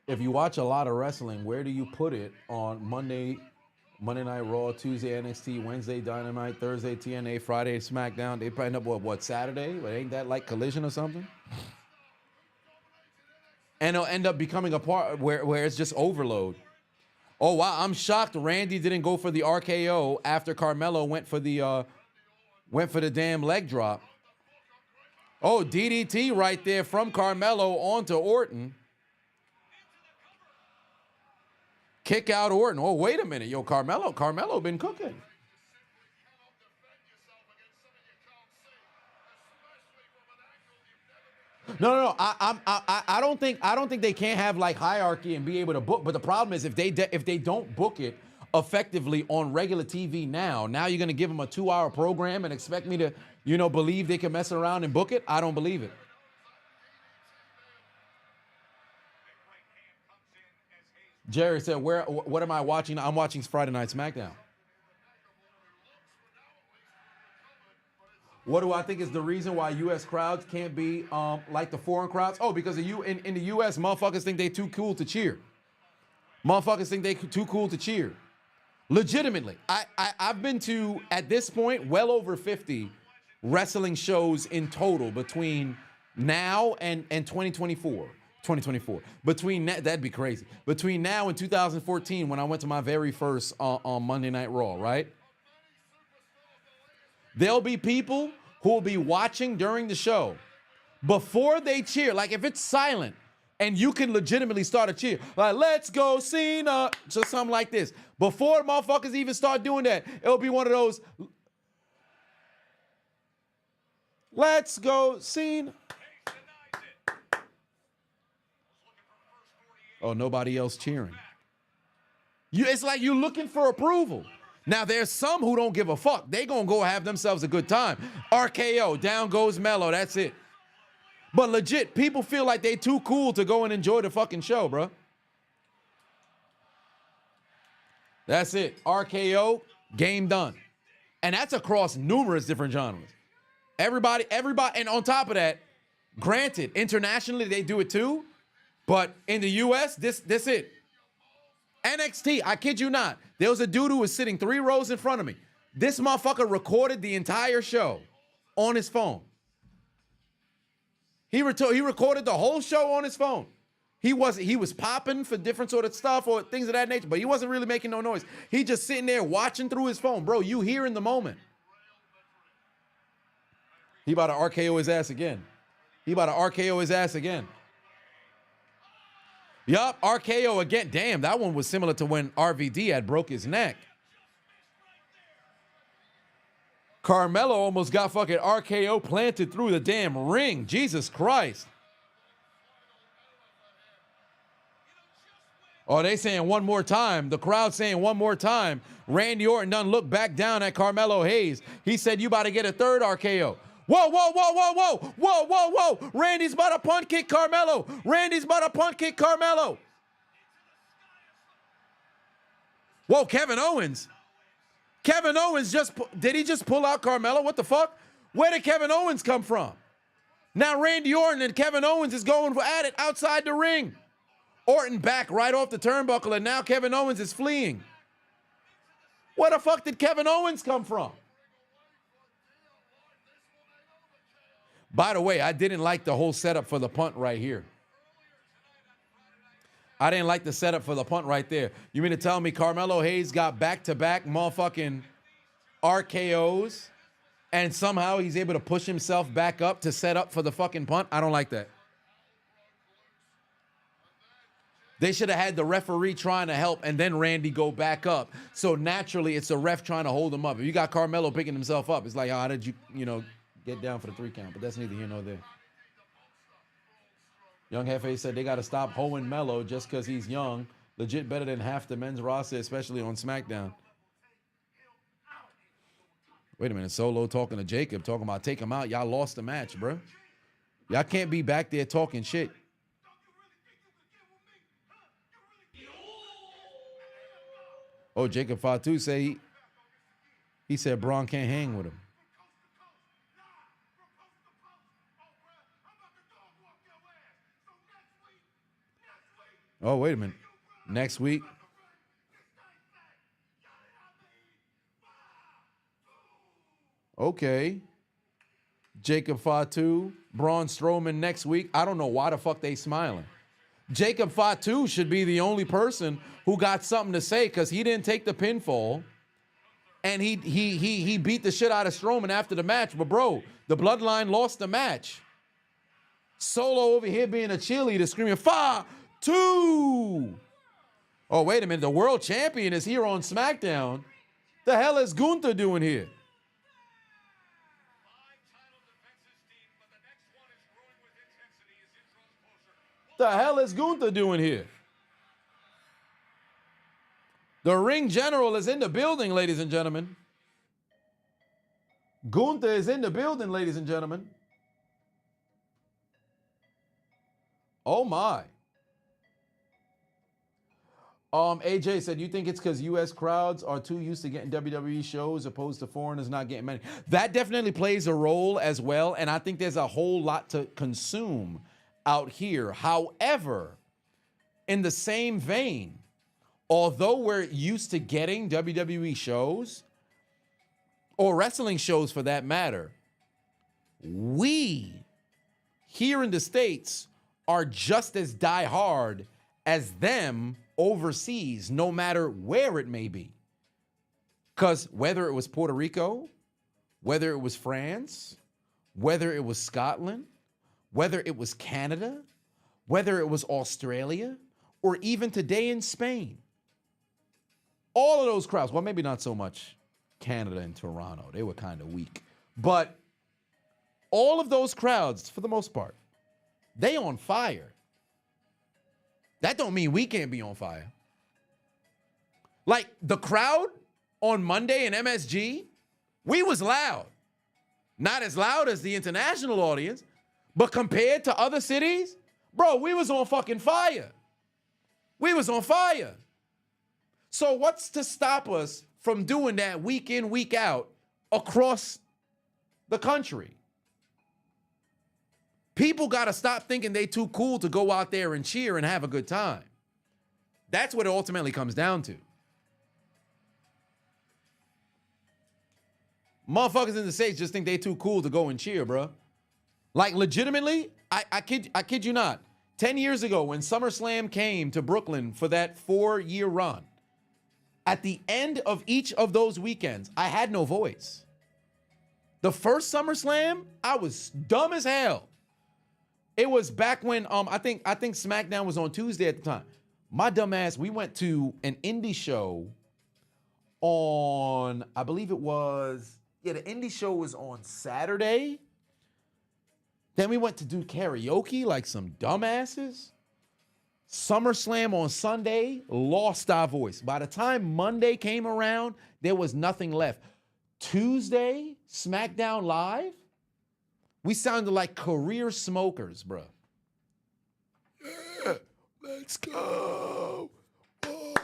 If you watch a lot of wrestling, where do you put it on Monday Night Raw, Tuesday NXT, Wednesday Dynamite, Thursday TNA, Friday SmackDown? They probably end up what Saturday? But ain't that like Collision or something? And it'll end up becoming a part where it's just overload. Oh wow, I'm shocked Randy didn't go for the RKO after Carmelo went for the damn leg drop. Oh, DDT right there from Carmelo onto Orton. Kick out Orton. Oh, wait a minute. Yo, Carmelo been cooking. No. I don't think they can't have like hierarchy and be able to book. But the problem is if they don't book it effectively on regular TV now you're gonna give them a 2-hour program and expect me to, believe they can mess around and book it? I don't believe it. Jerry said, what am I watching? I'm watching Friday Night SmackDown. What do I think is the reason why U.S. crowds can't be like the foreign crowds? Oh, because in the U.S., motherfuckers think they too cool to cheer. Motherfuckers think they too cool to cheer. Legitimately. I've been to, at this point, well over 50 wrestling shows in total between now and 2024. Between that'd be crazy. Between now and 2014, when I went to my very first on Monday Night Raw, right? There'll be people who will be watching during the show before they cheer. Like if it's silent and you can legitimately start a cheer, like let's go Cena, just something like this. Before motherfuckers even start doing that, it'll be one of those. Let's go Cena. Oh, nobody else cheering. It's like you're looking for approval. Now, there's some who don't give a fuck. They gonna go have themselves a good time. RKO, down goes Mello, that's it. But legit, people feel like they too cool to go and enjoy the fucking show, bro. That's it. RKO, game done. And that's across numerous different genres. Everybody, and on top of that, granted, internationally they do it too. But in the U.S., this it. NXT, I kid you not. There was a dude who was sitting 3 rows in front of me. This motherfucker recorded the entire show on his phone. He recorded the whole show on his phone. He was popping for different sort of stuff or things of that nature, but he wasn't really making no noise. He just sitting there watching through his phone. Bro, you here in the moment. He about to RKO his ass again. Yup, RKO again. Damn, that one was similar to when RVD had broke his neck. Carmelo almost got fucking RKO planted through the damn ring. Jesus Christ. Oh, they saying one more time. The crowd saying one more time. Randy Orton done looked back down at Carmelo Hayes. He said, you about to get a third RKO. Whoa. Randy's about to punt kick Carmelo. Whoa, Kevin Owens. Did he just pull out Carmelo? What the fuck? Where did Kevin Owens come from? Now Randy Orton and Kevin Owens is going at it outside the ring. Orton back right off the turnbuckle, and now Kevin Owens is fleeing. Where the fuck did Kevin Owens come from? By the way, I didn't like the whole setup for the punt right here. I didn't like the setup for the punt right there. You mean to tell me Carmelo Hayes got back-to-back motherfucking RKOs and somehow he's able to push himself back up to set up for the fucking punt? I don't like that. They should have had the referee trying to help and then Randy go back up. So naturally, it's the ref trying to hold him up. If you got Carmelo picking himself up, it's like, how did you, get down for the 3 count? But that's neither here nor there. Young Hefe said they got to stop hoeing Melo just because he's young. Legit better than half the men's roster, especially on SmackDown. Wait a minute. Solo talking to Jacob, talking about take him out. Y'all lost the match, bro. Y'all can't be back there talking shit. Oh, Jacob Fatu say he said Braun can't hang with him. Oh, wait a minute. Next week. Okay. Jacob Fatu, Braun Strowman next week. I don't know why the fuck they smiling. Jacob Fatu should be the only person who got something to say because he didn't take the pinfall. And he beat the shit out of Strowman after the match. But, bro, the Bloodline lost the match. Solo over here being a cheerleader screaming, Fatu! Oh, wait a minute. The world champion is here on SmackDown. The hell is Gunther doing here? The hell is Gunther doing here? The ring general is in the building, ladies and gentlemen. Gunther is in the building, ladies and gentlemen. Oh, my. AJ said, you think it's because U.S. crowds are too used to getting WWE shows opposed to foreigners not getting many? That definitely plays a role as well, and I think there's a whole lot to consume out here. However, in the same vein, although we're used to getting WWE shows, or wrestling shows for that matter, we here in the States are just as diehard as them overseas, no matter where it may be. Because whether it was Puerto Rico, whether it was France, whether it was Scotland, whether it was Canada, whether it was Australia, or even today in Spain, all of those crowds, well, maybe not so much Canada and Toronto. They were kind of weak. But all of those crowds, for the most part, they on fire. That don't mean we can't be on fire. Like the crowd on Monday in MSG, we was loud. Not as loud as the international audience, but compared to other cities, bro, we was on fucking fire. We was on fire. So what's to stop us from doing that week in, week out across the country? People got to stop thinking they too cool to go out there and cheer and have a good time. That's what it ultimately comes down to. Motherfuckers in the States just think they too cool to go and cheer, bro. Like, legitimately, I kid you not. 10 years ago, when SummerSlam came to Brooklyn for that 4-year run, at the end of each of those weekends, I had no voice. The first SummerSlam, I was dumb as hell. It was back when I think SmackDown was on Tuesday at the time. My dumb ass, we went to an indie show on, I believe it was, the indie show was on Saturday. Then we went to do karaoke like some dumbasses. SummerSlam on Sunday, lost our voice. By the time Monday came around, there was nothing left. Tuesday, SmackDown Live, we sounded like career smokers, bro. Yeah, let's go. Whoa,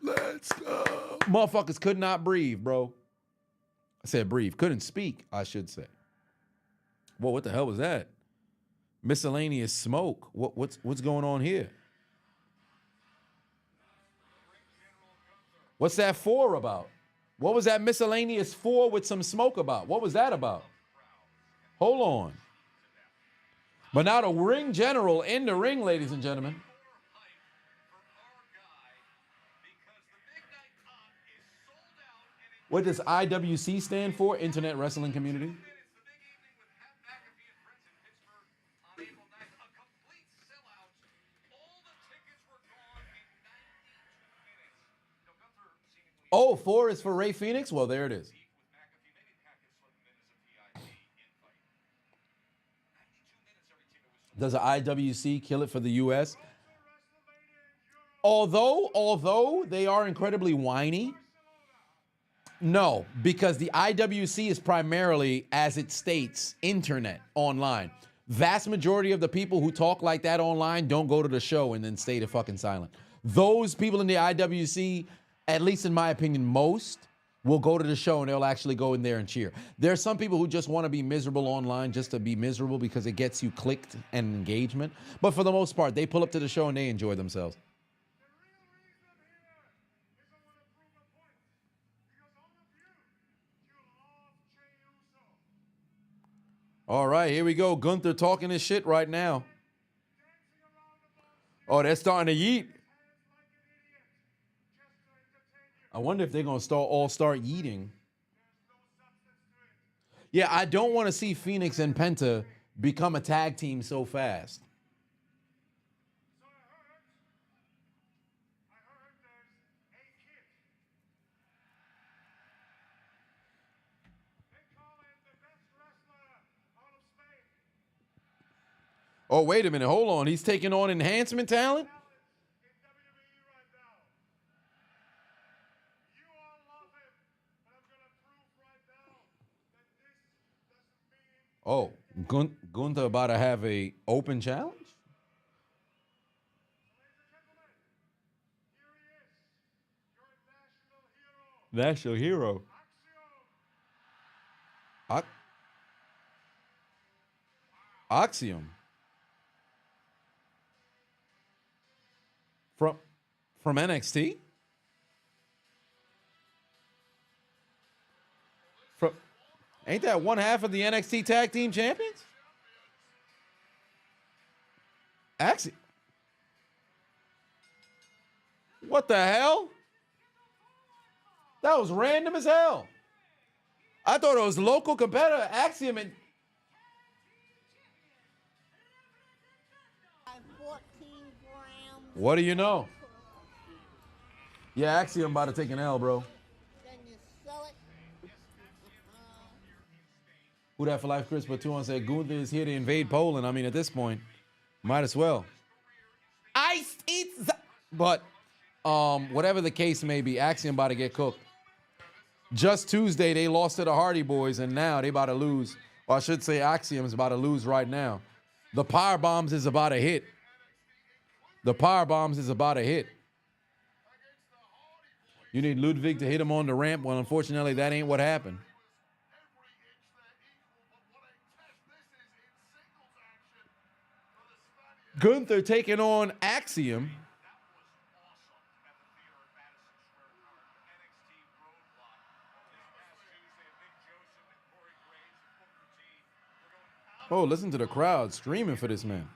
let's go. Motherfuckers could not breathe, bro. I said breathe. Couldn't speak, I should say. Whoa, what the hell was that? Miscellaneous smoke. What's going on here? What's that for about? What was that miscellaneous for with some smoke about? What was that about? Hold on. But now the ring general in the ring, ladies and gentlemen. What does IWC stand for? Internet Wrestling Community. Oh, 4 is for Ray Phoenix? Well, there it is. Does the IWC kill it for the US? Although they are incredibly whiny, no, because the IWC is primarily, as it states, internet, online. Vast majority of the people who talk like that online don't go to the show and then stay fucking silent. Those people in the IWC, at least in my opinion, most will go to the show and they'll actually go in there and cheer. There are some people who just want to be miserable online just to be miserable because it gets you clicked and engagement. But for the most part, they pull up to the show and they enjoy themselves. All right, here we go. Gunther talking his shit right now. Oh, they're starting to yeet. I wonder if they're going to all start yeeting. Yeah, I don't want to see Phoenix and Penta become a tag team so fast. Oh, wait a minute. Hold on. He's taking on enhancement talent? Oh, Gunther about to have a open challenge? National hero. Axiom. From NXT? Ain't that one half of the NXT Tag Team Champions? Axiom. What the hell? That was random as hell. I thought it was local competitor Axiom and 14 grams. what do you know? Yeah, Axiom about to take an L, bro. Then you sell it. Who that for life, Chris? But 2 on said Gunther is here to invade Poland. I mean, at this point, might as well. But whatever the case may be, Axiom about to get cooked. Just Tuesday, they lost to the Hardy Boys, and now they about to lose. Or I should say Axiom is about to lose right now. The Power Bombs is about to hit. The Power Bombs is about to hit. You need Ludwig to hit him on the ramp. Well, unfortunately, that ain't what happened. Gunther taking on Axiom. Oh, listen to the crowd screaming for this man.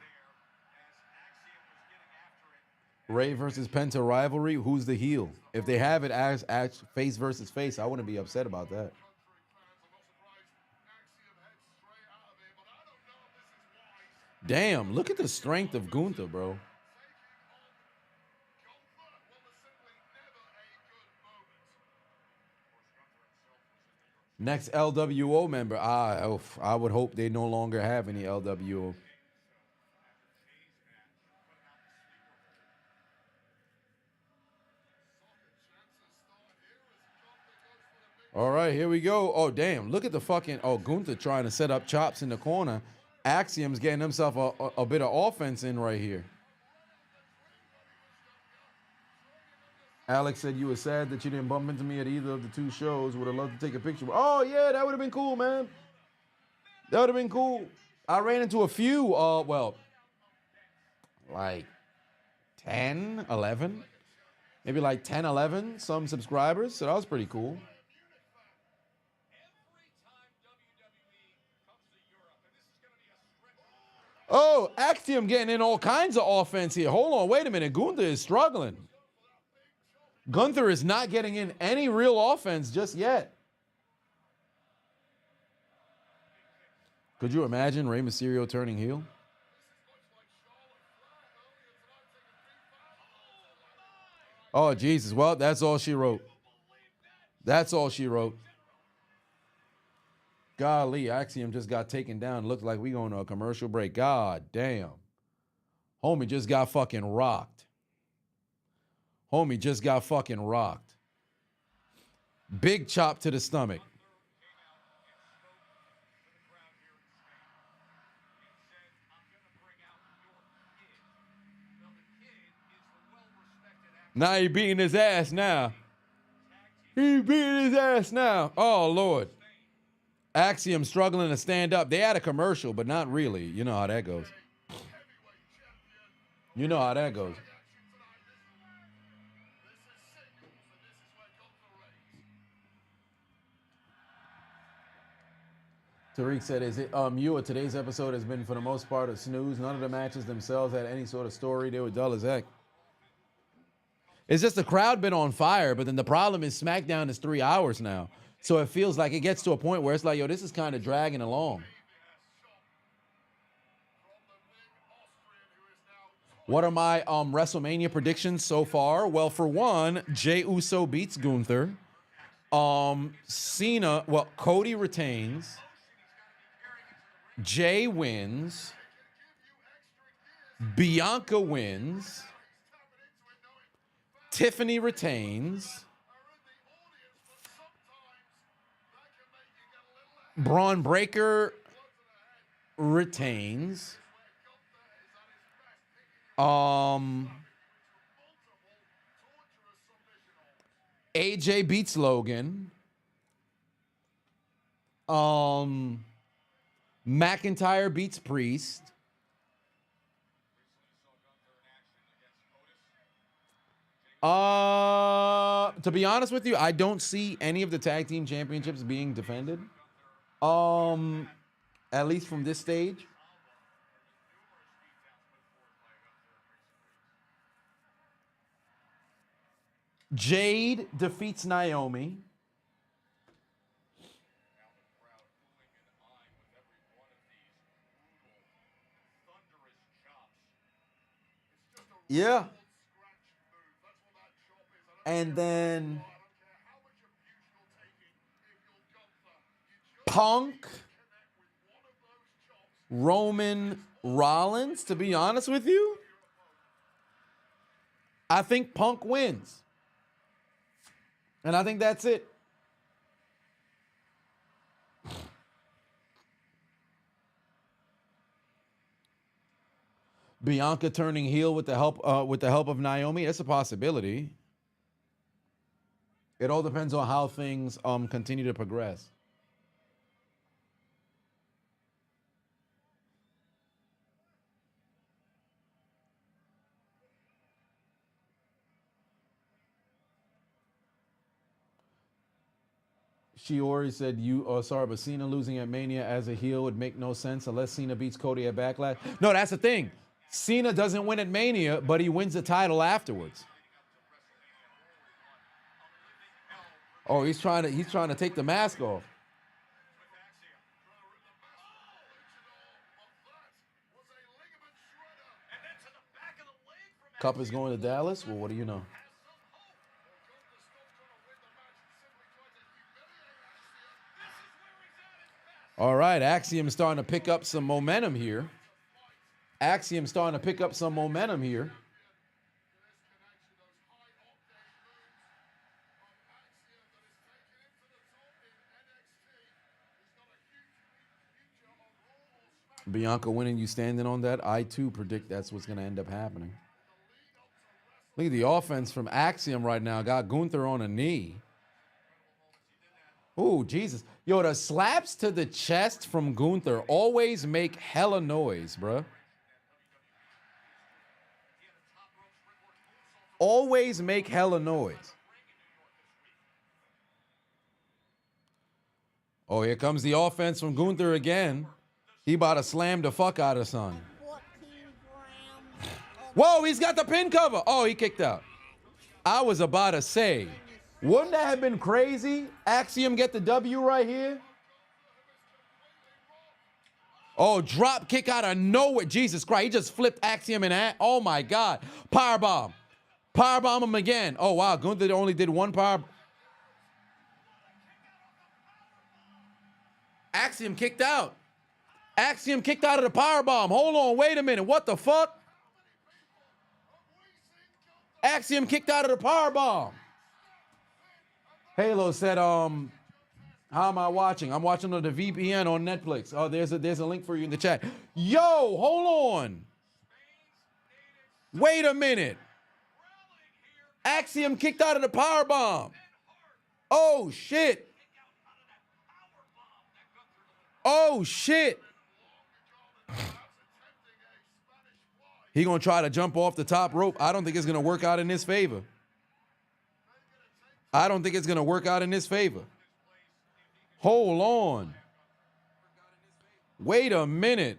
Ray versus Penta rivalry. Who's the heel? If they have it as face versus face, I wouldn't be upset about that. Damn, look at the strength of Gunther, bro. Next LWO member. I would hope they no longer have any LWO. All right, here we go. Oh, damn. Look at the fucking... Oh, Gunther trying to set up chops in the corner. Axiom's getting himself a bit of offense in right here. Alex said you were sad that you didn't bump into me at either of the 2 shows. Would have loved to take a picture. Oh, yeah, that would have been cool, man. That would have been cool. I ran into a few, well, like 10, 11. Maybe like 10, 11, some subscribers. So that was pretty cool. Oh, Axiom getting in all kinds of offense here. Hold on, wait a minute. Gunther is struggling. Gunther is not getting in any real offense just yet. Could you imagine Rey Mysterio turning heel? Oh, Jesus. Well, that's all she wrote. That's all she wrote. Golly, Axiom just got taken down. Looks like we going to a commercial break. God damn. Homie just got fucking rocked. Homie just got fucking rocked. Big chop to the stomach. Now he beating his ass now. He beating his ass now. Oh, Lord. Axiom struggling to stand up. They had a commercial, but not really. You know how that goes. You know how that goes. Tariq said, is it you or today's episode has been for the most part a snooze. None of the matches themselves had any sort of story. They were dull as heck. It's just the crowd been on fire, but then the problem is SmackDown is 3 hours now. So it feels like it gets to a point where it's like, yo, this is kind of dragging along. What are my WrestleMania predictions so far? Well, for one, Jey Uso beats Gunther. Cena, well, Cody retains. Jey wins. Bianca wins. Tiffany retains. Braun Breaker retains. AJ beats Logan. McIntyre beats Priest. To be honest with you, I don't see any of the tag team championships being defended. At least from this stage. Jade defeats Naomi. Yeah. And then Punk, Roman Rollins, to be honest with you, I think Punk wins. And I think that's it. Bianca turning heel with the help of Naomi, that's a possibility. It all depends on how things continue to progress. Shiori said, sorry, but Cena losing at Mania as a heel would make no sense unless Cena beats Cody at Backlash. No, that's the thing. Cena doesn't win at Mania, but he wins the title afterwards. Oh, he's trying to take the mask off. Cup is going to Dallas? Well, what do you know? All right, Axiom starting to pick up some momentum here. Axiom starting to pick up some momentum here. Bianca winning, you standing on that? I too predict that's what's going to end up happening. Look at the offense from Axiom right now. Got Gunther on a knee. Oh, Jesus. Yo, the slaps to the chest from Gunther always make hella noise, bruh. Always make hella noise. Oh, here comes the offense from Gunther again. He about to slam the fuck out of son. 14 grams of Whoa, he's got the pin cover. Oh, he kicked out. I was about to say, wouldn't that have been crazy? Axiom get the W right here. Oh, drop kick out of nowhere. Jesus Christ, he just flipped Axiom in half. Oh my God. Powerbomb. Powerbomb him again. Oh wow, Gunther only did one power. Axiom kicked out. Axiom kicked out of the powerbomb. Hold on, wait a minute. What the fuck? Axiom kicked out of the powerbomb. Halo said, how am I watching? I'm watching on the VPN on Netflix. Oh, there's a link for you in the chat. Yo, hold on. Wait a minute. Axiom kicked out of the powerbomb. Oh, shit. Oh, shit. He gonna try to jump off the top rope. I don't think it's gonna work out in his favor. I don't think it's gonna work out in his favor. Hold on. Wait a minute.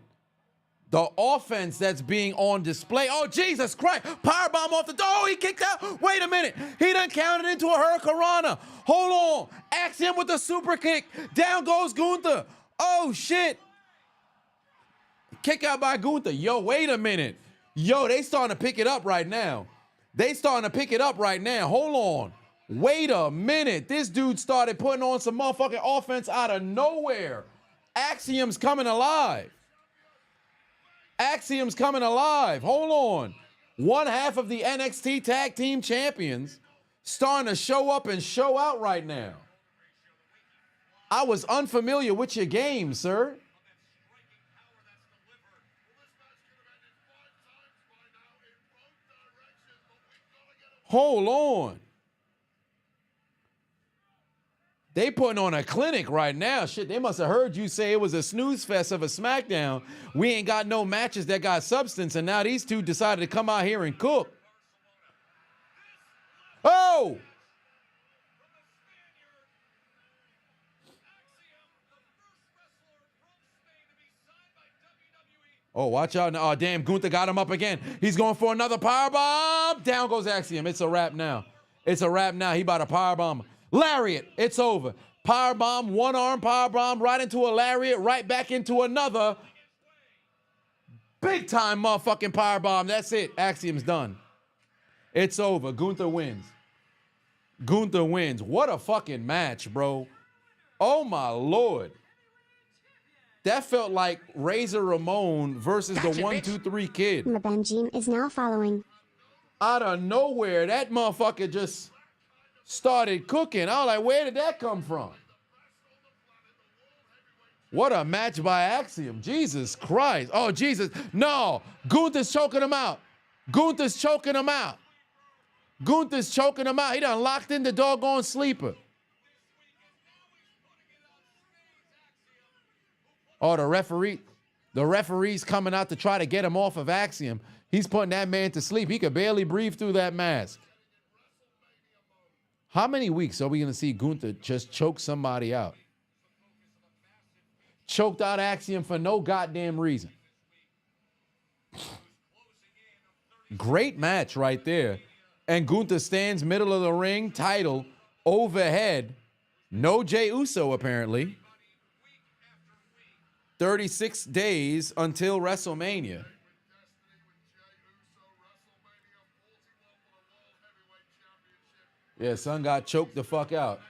The offense that's being on display. Oh, Jesus Christ. Powerbomb off the door. Oh, he kicked out. Wait a minute. He done counted into a Hurricanrana. Hold on. Axiom with the super kick. Down goes Gunther. Oh, shit. Kick out by Gunther. Yo, wait a minute. Yo, they starting to pick it up right now. Hold on. Wait a minute. This dude started putting on some motherfucking offense out of nowhere. Axiom's coming alive. Hold on. One half of the NXT Tag Team Champions starting to show up and show out right now. I was unfamiliar with your game, sir. Hold on. They putting on a clinic right now. Shit, they must have heard you say it was a snooze fest of a SmackDown. We ain't got no matches that got substance, and now these two decided to come out here and cook. Oh! Oh, watch out now. Oh, damn, Gunther got him up again. He's going for another powerbomb. Down goes Axiom. It's a wrap now. He about to powerbomb. Lariat. It's over. Powerbomb, one arm powerbomb, right into a lariat, right back into another. Big time motherfucking powerbomb. That's it. Axiom's done. It's over. Gunther wins. What a fucking match, bro. Oh, my Lord. That felt like Razor Ramon versus the 1-2-3 Kid. Benjin is now following. Out of nowhere, that motherfucker just started cooking. I was like, where did that come from? What a match by Axiom. Jesus Christ. Oh, Jesus. No. Gunther's choking him out. He done locked in the doggone sleeper. Oh, the referee's coming out to try to get him off of Axiom. He's putting that man to sleep. He could barely breathe through that mask. How many weeks are we going to see Gunther just choke somebody out? Choked out Axiom for no goddamn reason. Great match right there. And Gunther stands middle of the ring, title overhead. No Jey Uso, apparently. 36 days until WrestleMania. Yeah, son got choked the fuck out.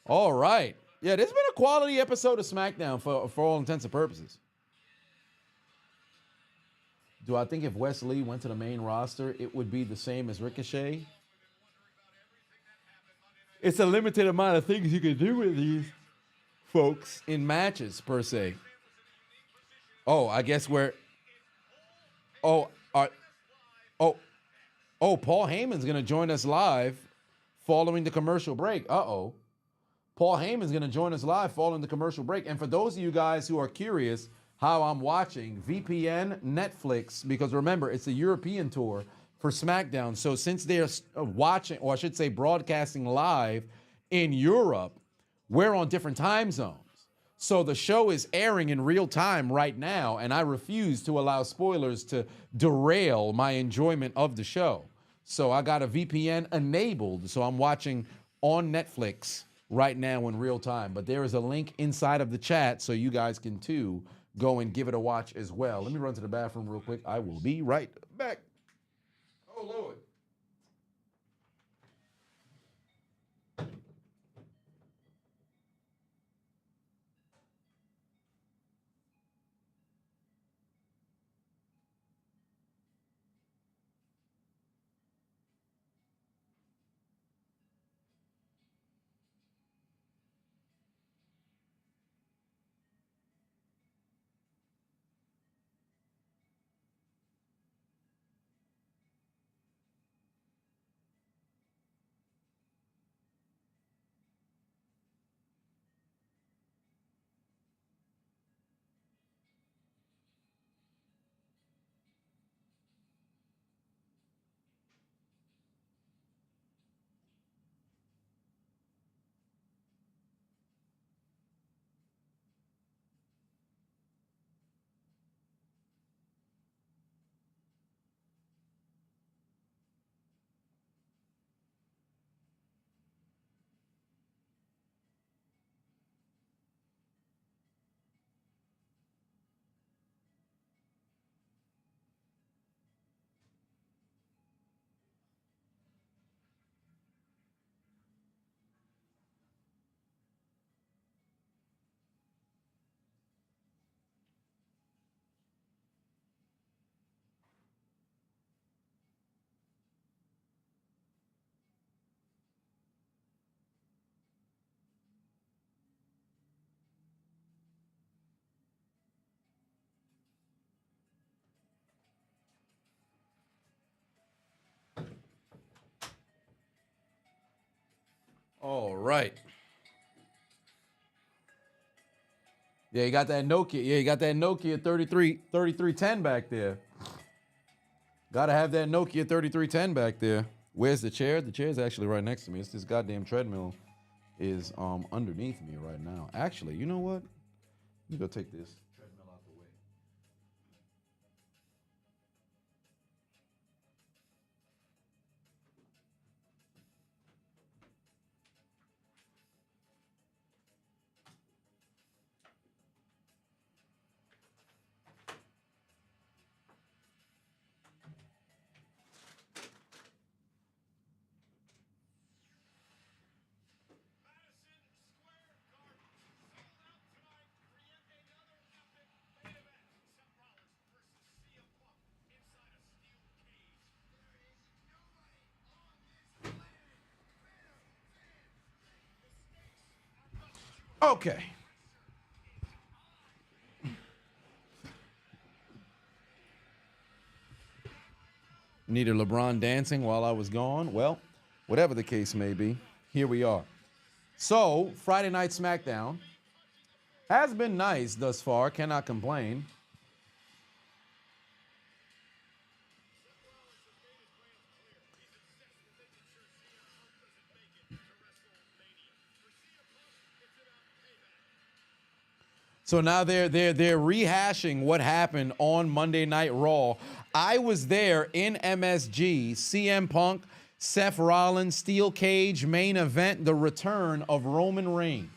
All right. Yeah, this has been a quality episode of SmackDown for all intents and purposes. Do I think if Wes Lee went to the main roster, it would be the same as Ricochet? It's a limited amount of things you can do with these folks in matches, per se. Oh, I guess we're... Paul Heyman's going to join us live following the commercial break. Paul Heyman's going to join us live following the commercial break. And for those of you guys who are curious how I'm watching, VPN, Netflix, because remember, it's a European tour for SmackDown. So since they're watching, or I should say broadcasting live in Europe, we're on different time zones. So the show is airing in real time right now, and I refuse to allow spoilers to derail my enjoyment of the show. So I got a VPN enabled, so I'm watching on Netflix right now in real time. But there is a link inside of the chat so you guys can too go and give it a watch as well. Let me run to the bathroom real quick. I will be right back. Oh, Lord. All right. Yeah, you got that Nokia. Yeah, you got that Nokia 3310 back there. Gotta have that Nokia 3310 back there. Where's the chair? The chair's actually right next to me. It's this goddamn treadmill is underneath me right now. Actually, you know what? Let me go take this treadmill out the way. Okay. Needed LeBron dancing while I was gone. Well, whatever the case may be, here we are. So, Friday Night SmackDown has been nice thus far. Cannot complain. So now they're rehashing what happened on Monday Night Raw. I was there in MSG. CM Punk, Seth Rollins, Steel Cage, main event, the return of Roman Reigns.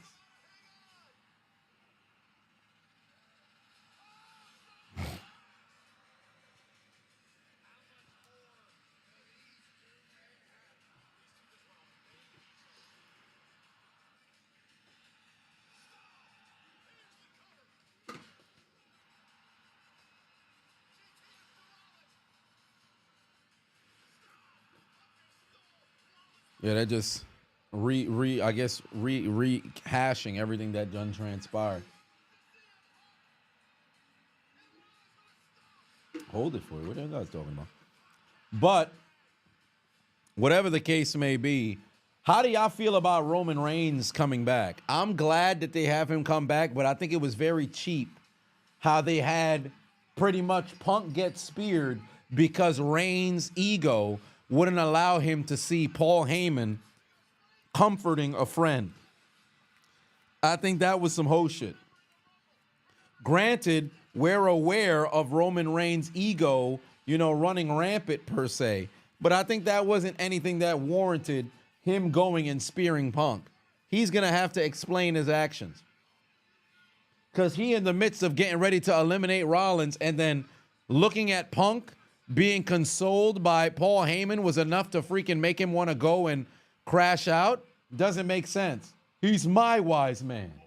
Yeah, they're just rehashing everything that done transpired. Hold it for you. What are you guys talking about? But whatever the case may be, how do y'all feel about Roman Reigns coming back? I'm glad that they have him come back, but I think it was very cheap how they had pretty much Punk get speared because Reigns' ego wouldn't allow him to see Paul Heyman comforting a friend. I think that was some hoe shit. Granted, we're aware of Roman Reigns' ego, running rampant per se, but I think that wasn't anything that warranted him going and spearing Punk. He's going to have to explain his actions. Because he in the midst of getting ready to eliminate Rollins and then looking at Punk being consoled by Paul Heyman was enough to freaking make him want to go and crash out. Doesn't make sense. He's my wise man. Oh,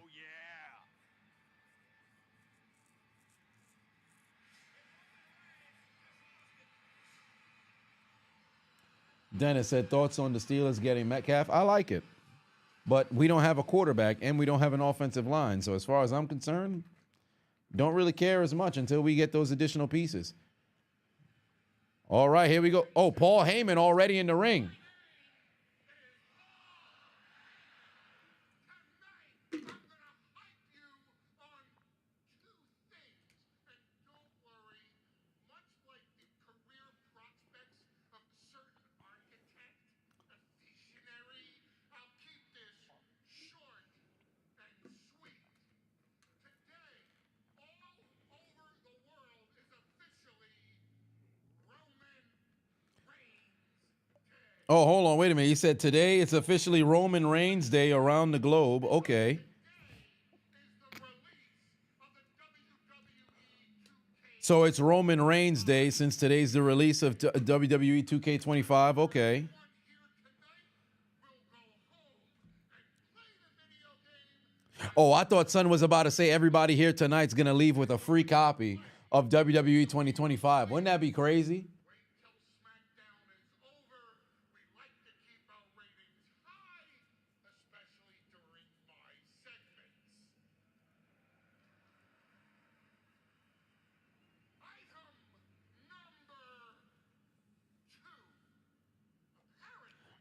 yeah. Dennis said, thoughts on the Steelers getting Metcalf? I like it. But we don't have a quarterback and we don't have an offensive line. So as far as I'm concerned, don't really care as much until we get those additional pieces. All right, here we go. Oh, Paul Heyman already in the ring. Oh, hold on. Wait a minute. He said today it's officially Roman Reigns Day around the globe. Okay. So it's Roman Reigns Day since today's the release of WWE 2K25. Okay. Oh, I thought Son was about to say everybody here tonight's going to leave with a free copy of WWE 2025. Wouldn't that be crazy?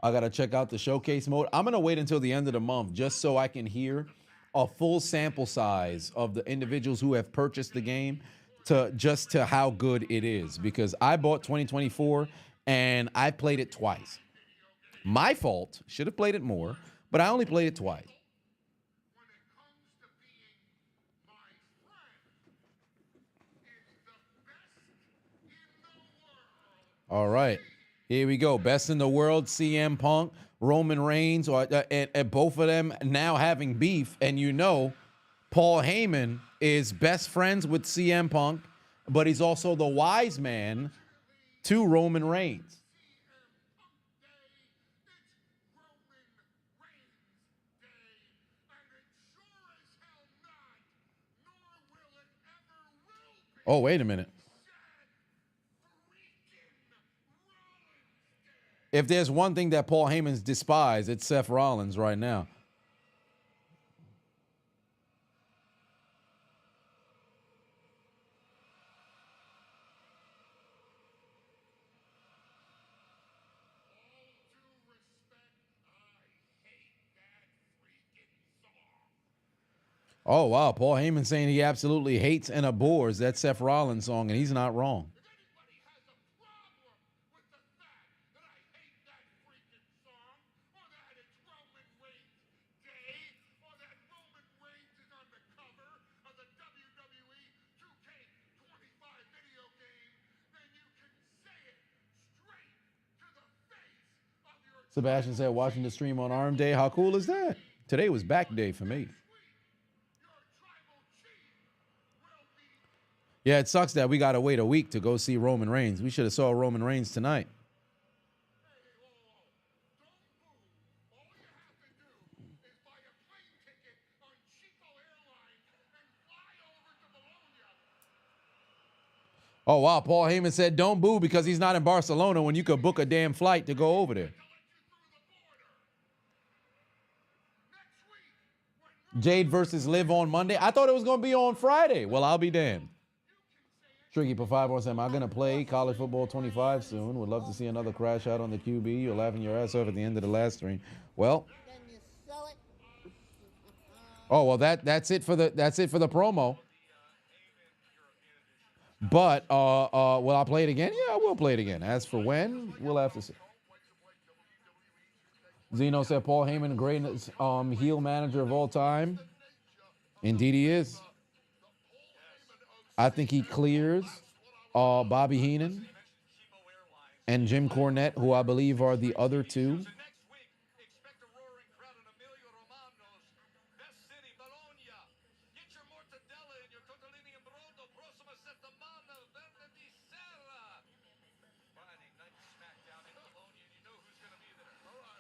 I got to check out the showcase mode. I'm going to wait until the end of the month just so I can hear a full sample size of the individuals who have purchased the game to how good it is, because I bought 2024 and I played it twice. My fault. Should have played it more, but I only played it twice. All right. Here we go. Best in the world, CM Punk, Roman Reigns, and both of them now having beef. And you know, Paul Heyman is best friends with CM Punk, but he's also the wise man to Roman Reigns. Oh, wait a minute. If there's one thing that Paul Heyman's despised, it's Seth Rollins right now. Oh, wow. Paul Heyman saying he absolutely hates and abhors that Seth Rollins song, and he's not wrong. Sebastian said, watching the stream on Arm Day. How cool is that? Today was back day for me. Yeah, it sucks that we got to wait a week to go see Roman Reigns. We should have saw Roman Reigns tonight. Oh, wow. Paul Heyman said, don't boo because he's not in Barcelona when you could book a damn flight to go over there. Jade versus Liv on Monday. I thought it was going to be on Friday. Well, I'll be damned. Tricky for 5 more. Am I going to play college football 25 soon? Would love to see another crash out on the QB. You're laughing your ass off at the end of the last stream. Well. Oh, well, that's it for the promo. But will I play it again? Yeah, I will play it again. As for when, we'll have to see. Zeno said Paul Heyman, greatest heel manager of all time. Indeed he is. I think he clears Bobby Heenan and Jim Cornette, who I believe are the other two.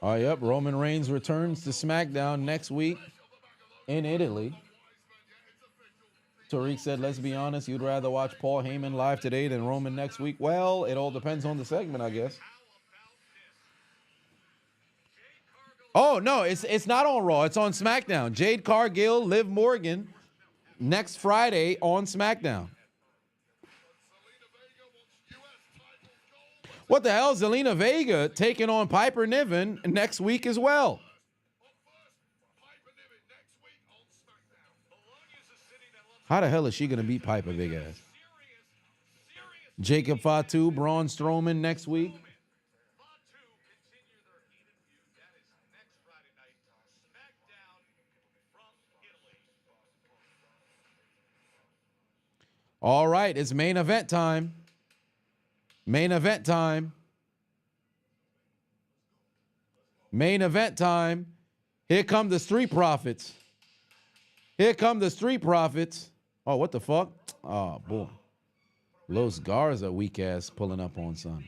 Oh, yep. Roman Reigns returns to SmackDown next week in Italy. Tariq said, let's be honest, you'd rather watch Paul Heyman live today than Roman next week. Well, it all depends on the segment, I guess. Oh, no, it's not on Raw. It's on SmackDown. Jade Cargill, Liv Morgan, next Friday on SmackDown. What the hell? Zelina Vega taking on Piper Niven next week as well. How the hell is she going to beat Piper, big ass? Jacob Fatu, Braun Strowman next week. All right, it's main event time. Main event time. Main event time. Here come the Street Profits. Here come the Street Profits. Oh, what the fuck? Oh, boy. Los Garza weak ass pulling up on son.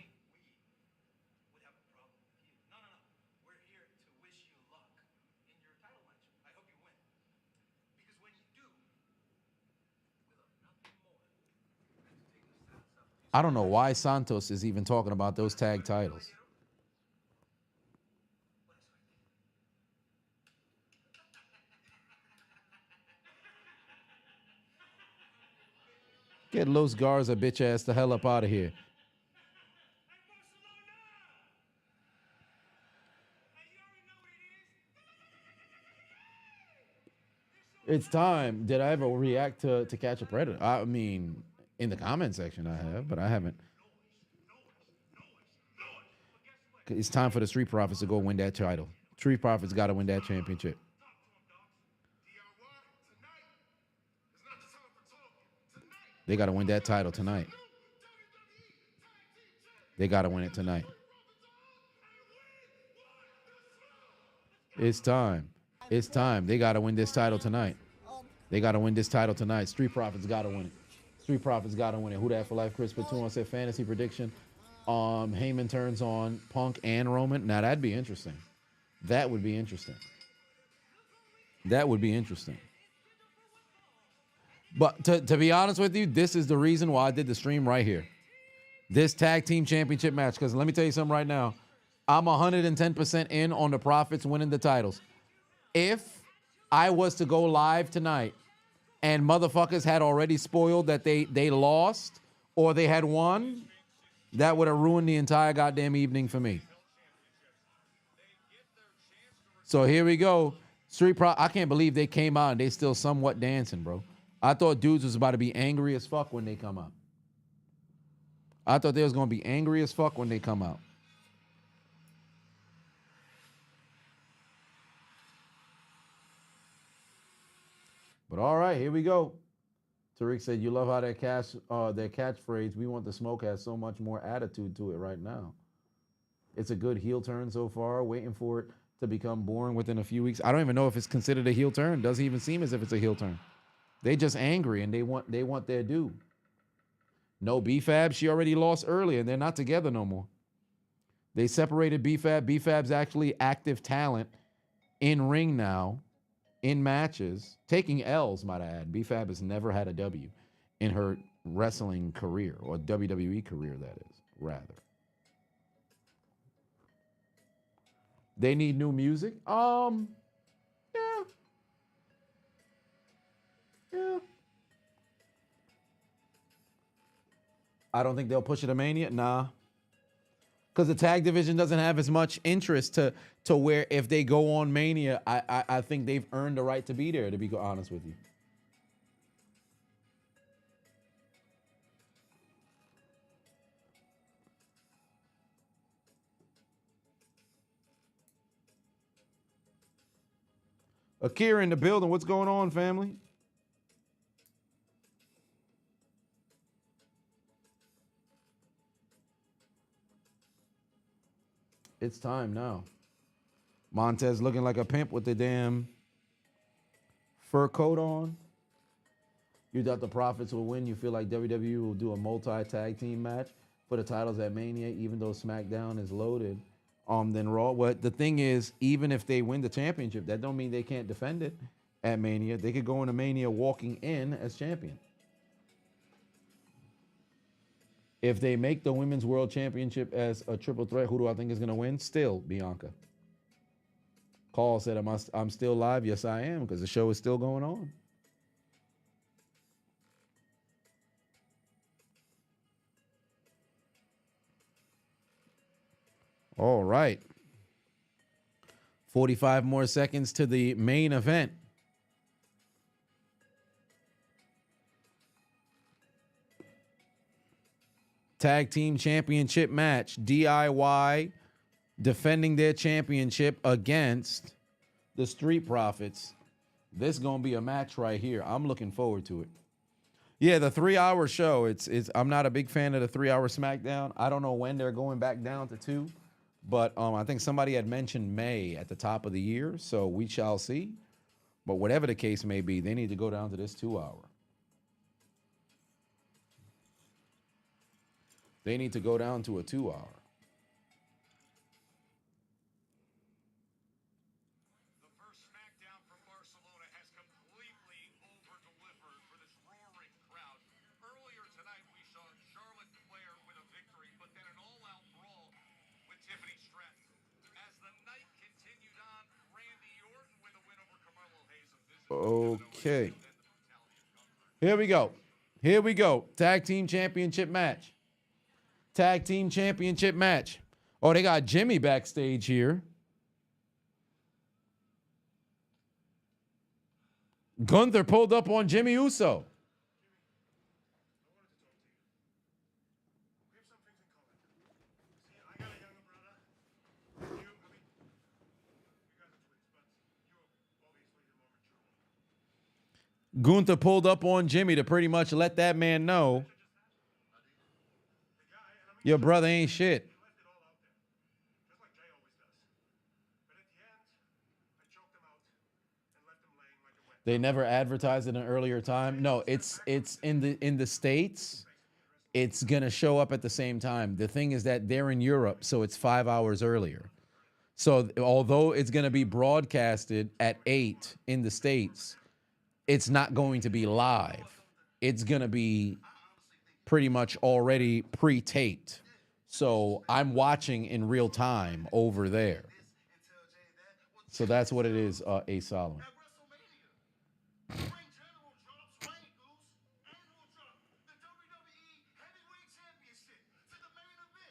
I don't know why Santos is even talking about those tag titles. Get Los Garza bitch ass the hell up out of here. It's time. Did I ever react to Catch a Predator? I mean, in the comment section I have, but I haven't. It's time for the Street Profits to go win that title. Street Profits got to win that championship. They got to win that title tonight. They got to win it tonight. It's time. It's time. They got to win this title tonight. They got to win this title tonight. Street Profits got to win it. Street Profits got to win it. Who that for life? Chris Patoon said fantasy prediction. Heyman turns on Punk and Roman. Now that'd be interesting. That would be interesting. That would be interesting. But to be honest with you, this is the reason why I did the stream right here. This tag team championship match. Because let me tell you something right now. I'm 110% in on the Profits winning the titles. If I was to go live tonight and motherfuckers had already spoiled that they lost or they had won, that would have ruined the entire goddamn evening for me. So here we go. I can't believe they came out and they still somewhat dancing, bro. I thought dudes was about to be angry as fuck when they come out. I thought they was going to be angry as fuck when they come out. But all right, here we go. Tariq said, you love how their catchphrase, we want the smoke, has so much more attitude to it right now. It's a good heel turn so far, waiting for it to become boring within a few weeks. I don't even know if it's considered a heel turn. Doesn't even seem as if it's a heel turn. They just angry and they want their due. No B-Fab, she already lost earlier and they're not together no more. They separated B-Fab. B-Fab's actually active talent in ring now, in matches, taking L's, might I add. B-Fab has never had a W in her wrestling career, or WWE career, that is, rather. They need new music? Yeah. I don't think they'll push it to Mania. Nah. Because the tag division doesn't have as much interest to where if they go on Mania, I think they've earned the right to be there, to be honest with you. Akira in the building. What's going on, family? It's time now. Montez looking like a pimp with the damn fur coat on. You thought the Profits will win. You feel like WWE will do a multi-tag team match for the titles at Mania, even though SmackDown is loaded than Raw. But the thing is, even if they win the championship, that don't mean they can't defend it at Mania. They could go into Mania walking in as champion. If they make the Women's World Championship as a triple threat, who do I think is going to win? Still Bianca. Call said, I'm still live. Yes, I am, because the show is still going on. All right. 45 more seconds to the main event. Tag Team Championship match. DIY defending their championship against the Street Profits. This is going to be a match right here. I'm looking forward to it. Yeah, the 3-hour show. I'm not a big fan of the 3-hour SmackDown. I don't know when they're going back down to 2. But I think somebody had mentioned May at the top of the year, so we shall see. But whatever the case may be, they need to go down to this 2-hour. They need to go down to a 2-hour. The first SmackDown from Barcelona has completely over-delivered for this roaring crowd. Earlier tonight, we saw Charlotte Flair with a victory, but then an all-out brawl with Tiffany Stratton. As the night continued on, Randy Orton with a win over Carmelo Hayes. Okay. Here we go. Here we go. Tag Team Championship match. Tag Team Championship match. Oh, they got Jimmy backstage here. Gunther pulled up on Jimmy Uso. Gunther pulled up on Jimmy to pretty much let that man know your brother ain't shit. They never advertised it an earlier time. No, it's in the States. It's gonna show up at the same time. The thing is that they're in Europe, so it's 5 hours earlier. So although it's gonna be broadcasted at 8 in the States, it's not going to be live. It's gonna be pretty much already pre-taped. So I'm watching in real time over there. So that's what it is, A. Solomon.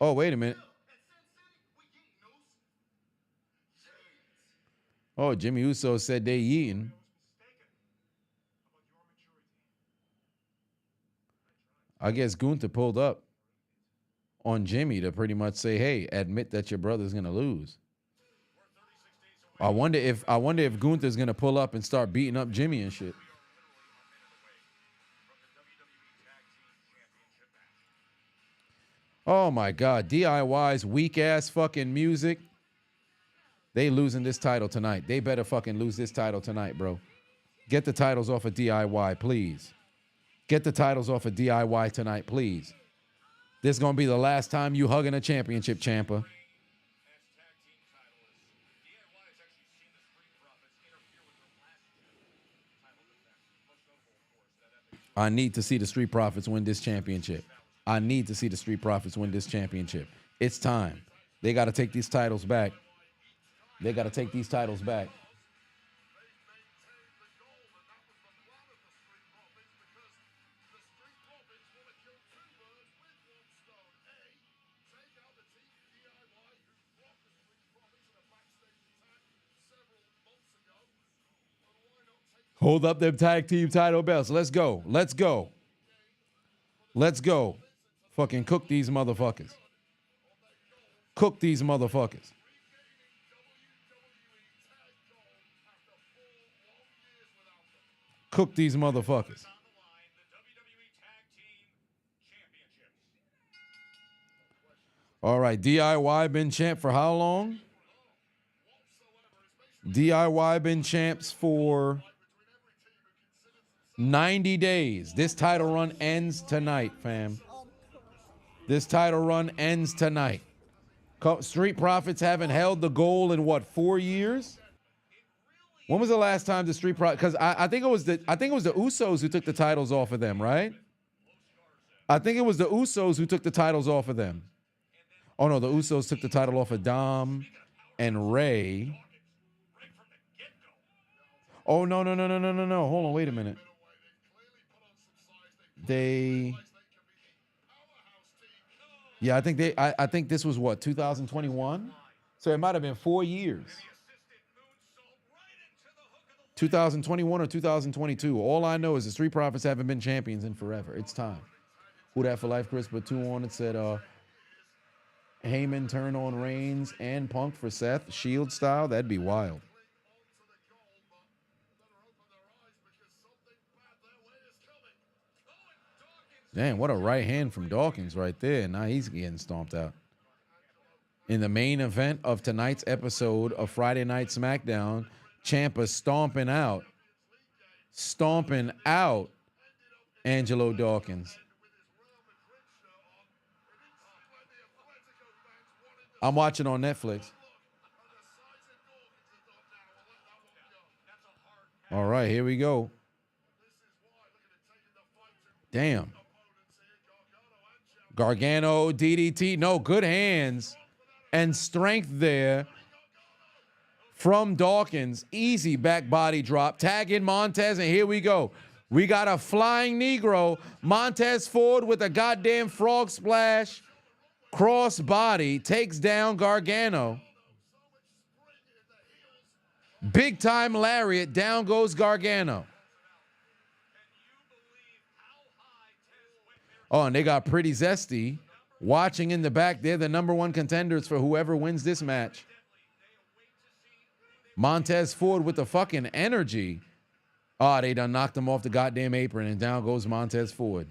Oh, wait a minute. Oh, Jimmy Uso said they eating. I guess Gunther pulled up on Jimmy to pretty much say, hey, admit that your brother's going to lose. I wonder if Gunther's going to pull up and start beating up Jimmy and shit. Oh my God, DIY's weak ass fucking music. They losing this title tonight. They better fucking lose this title tonight, bro. Get the titles off of DIY, please. Get the titles off of DIY tonight, please. This is going to be the last time you hugging a championship, Ciampa. I need to see the Street Profits win this championship. I need to see the Street Profits win this championship. It's time. They got to take these titles back. They got to take these titles back. Hold up them tag team title belts. Let's go. Let's go. Let's go. Fucking cook these motherfuckers. Cook these motherfuckers. Cook these motherfuckers. All right, DIY been champ for how long? DIY been champs for 90 days. This title run ends tonight, fam. This title run ends tonight. Street Profits haven't held the goal in what, 4 years? When was the last time the Street Profits? Because I think it was the Usos who took the titles off of them, right? I think it was the Usos who took the titles off of them. Oh no, the Usos took the title off of Dom and Ray. Oh no. Hold on, wait a minute. Yeah, I think this was what, 2021? So it might have been 4 years. 2021 or 2022. All I know is the Street Profits haven't been champions in forever. It's time. Who that for life, Chris? But 2 on it said Heyman turn on Reigns and Punk for Seth, Shield style. That'd be wild. Damn, what a right hand from Dawkins right there. Now he's getting stomped out. In the main event of tonight's episode of Friday Night SmackDown, Ciampa stomping out Angelo Dawkins. I'm watching on Netflix. All right, here we go. Damn. Gargano, DDT. No, good hands and strength there from Dawkins. Easy back body drop. Tag in Montez, and here we go. We got a flying Negro. Montez Ford with a goddamn frog splash. Cross body. Takes down Gargano. Big time lariat. Down goes Gargano. Oh, and they got Pretty Zesty watching in the back. They're the #1 contenders for whoever wins this match. Montez Ford with the fucking energy. Oh, they done knocked him off the goddamn apron, and down goes Montez Ford.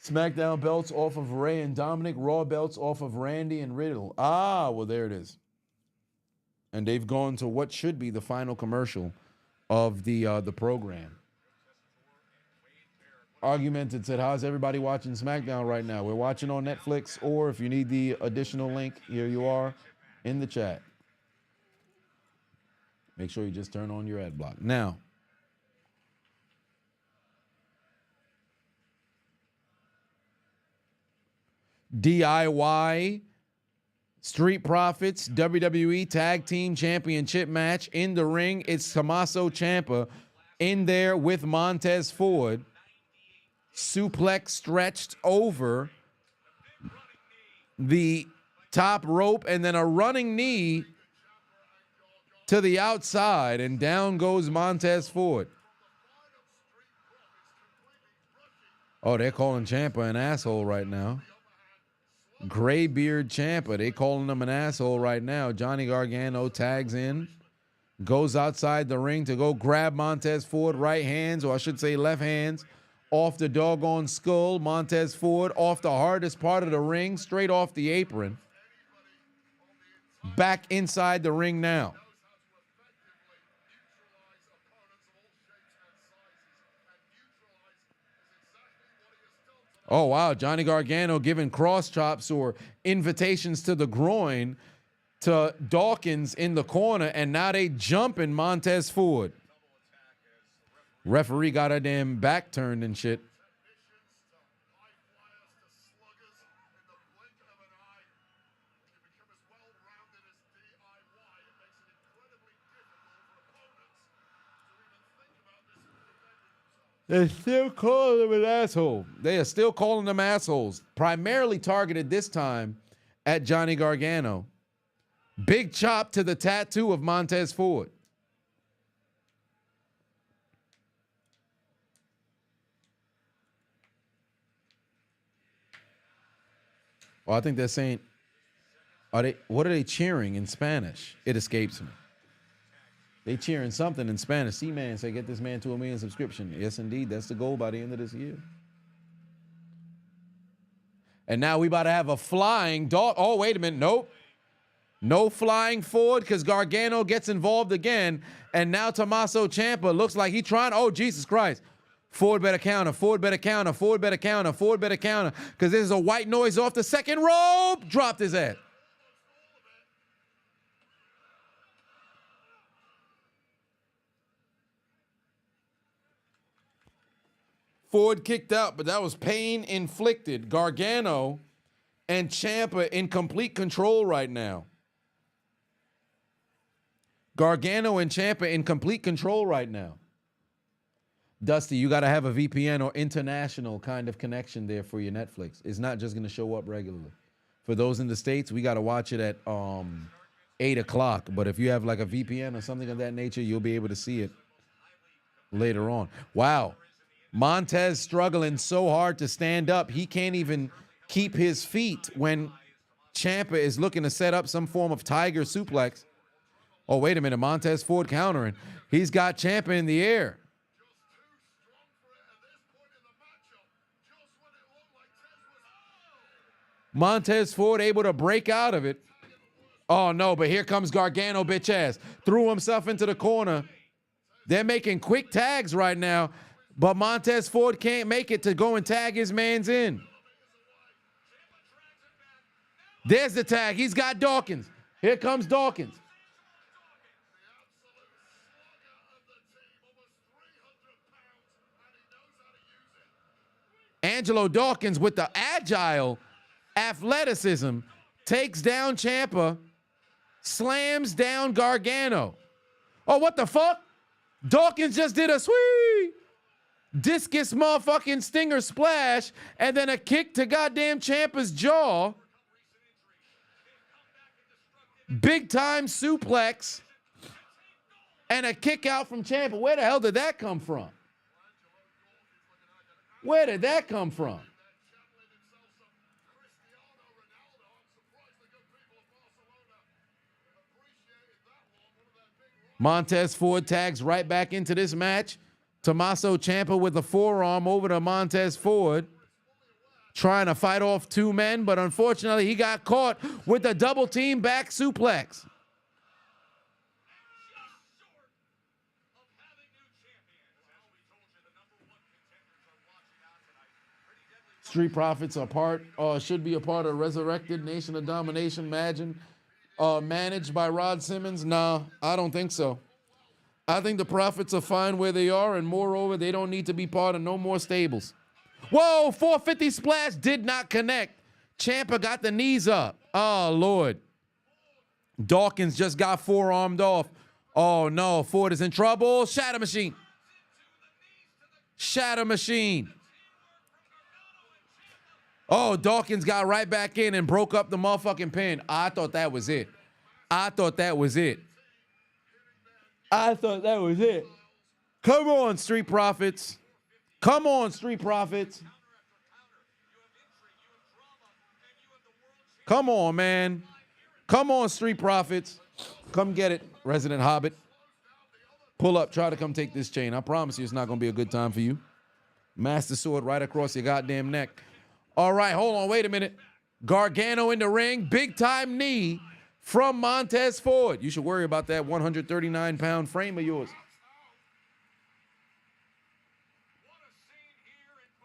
SmackDown belts off of Ray and Dominic. Raw belts off of Randy and Riddle. Ah, well, there it is. And they've gone to what should be the final commercial of the program. Argumented said, how's everybody watching SmackDown right now? We're watching on Netflix, or if you need the additional link, here you are in the chat. Make sure you just turn on your ad block. Now, DIY Street Profits WWE Tag Team Championship match in the ring. It's Tommaso Ciampa in there with Montez Ford. Suplex stretched over the top rope, and then a running knee to the outside, and down goes Montez Ford. Oh, they're calling Ciampa an asshole right now. Graybeard Ciampa, they calling him an asshole right now. Johnny Gargano tags in, goes outside the ring to go grab Montez Ford, right hands, or I should say left hands, off the doggone skull. Montez Ford off the hardest part of the ring, straight off the apron. Back inside the ring now. Oh, wow. Johnny Gargano giving cross chops or invitations to the groin to Dawkins in the corner, and now they jumping Montez Ford. Referee got a damn back turned and shit. They're still calling him an asshole. They are still calling them assholes. Primarily targeted this time at Johnny Gargano. Big chop to the tattoo of Montez Ford. Well, I think they're saying, what are they cheering in Spanish? It escapes me. They cheering something in Spanish. C-Man say, get this man to 1 million subscription. Yes, indeed. That's the goal by the end of this year. And now we about to have a flying dog. Oh, wait a minute. Nope. No flying forward because Gargano gets involved again. And now Tommaso Ciampa looks like he's trying. Oh, Jesus Christ. Ford better counter. Ford better counter. Ford better counter. Ford better counter. Because there's a white noise off the second rope. Dropped his ass. Ford kicked out, but that was pain inflicted. Gargano and Ciampa in complete control right now. Gargano and Ciampa in complete control right now. Dusty, you got to have a VPN or international kind of connection there for your Netflix. It's not just going to show up regularly. For those in the States, we got to watch it at 8 o'clock. But if you have like a VPN or something of that nature, you'll be able to see it later on. Wow. Montez struggling so hard to stand up. He can't even keep his feet when Ciampa is looking to set up some form of tiger suplex. Oh, wait a minute. Montez Ford countering. He's got Ciampa in the air. Montez Ford able to break out of it. Oh, no, but here comes Gargano, bitch ass. Threw himself into the corner. They're making quick tags right now, but Montez Ford can't make it to go and tag his mans in. There's the tag. He's got Dawkins. Here comes Dawkins. Angelo Dawkins with the agile athleticism takes down Ciampa, slams down Gargano. Oh, what the fuck? Dawkins just did a sweet discus motherfucking stinger splash and then a kick to goddamn Ciampa's jaw. Big time suplex and a kick out from Ciampa. Where the hell did that come from? Where did that come from? Montez Ford tags right back into this match. Tommaso Ciampa with a forearm over to Montez Ford, trying to fight off two men, but unfortunately he got caught with a double team back suplex. Street Profits are should be a part of Resurrected Nation of Domination, managed by Rod Simmons. Nah, I don't think so. I think the Profits are fine where they are, and moreover, they don't need to be part of no more stables. Whoa, 450 splash did not connect. Ciampa got the knees up. Oh, Lord. Dawkins just got forearmed off. Oh, no, Ford is in trouble. Shatter Machine. Shatter Machine. Oh, Dawkins got right back in and broke up the motherfucking pin. I thought that was it. I thought that was it. I thought that was it. Come on, Street Profits. Come on, Street Profits. Come on, man. Come on, Street Profits. Come get it, Resident Hobbit. Pull up. Try to come take this chain. I promise you it's not going to be a good time for you. Master Sword right across your goddamn neck. All right, hold on. Wait a minute. Gargano in the ring. Big time knee from Montez Ford. You should worry about that 139-pound frame of yours.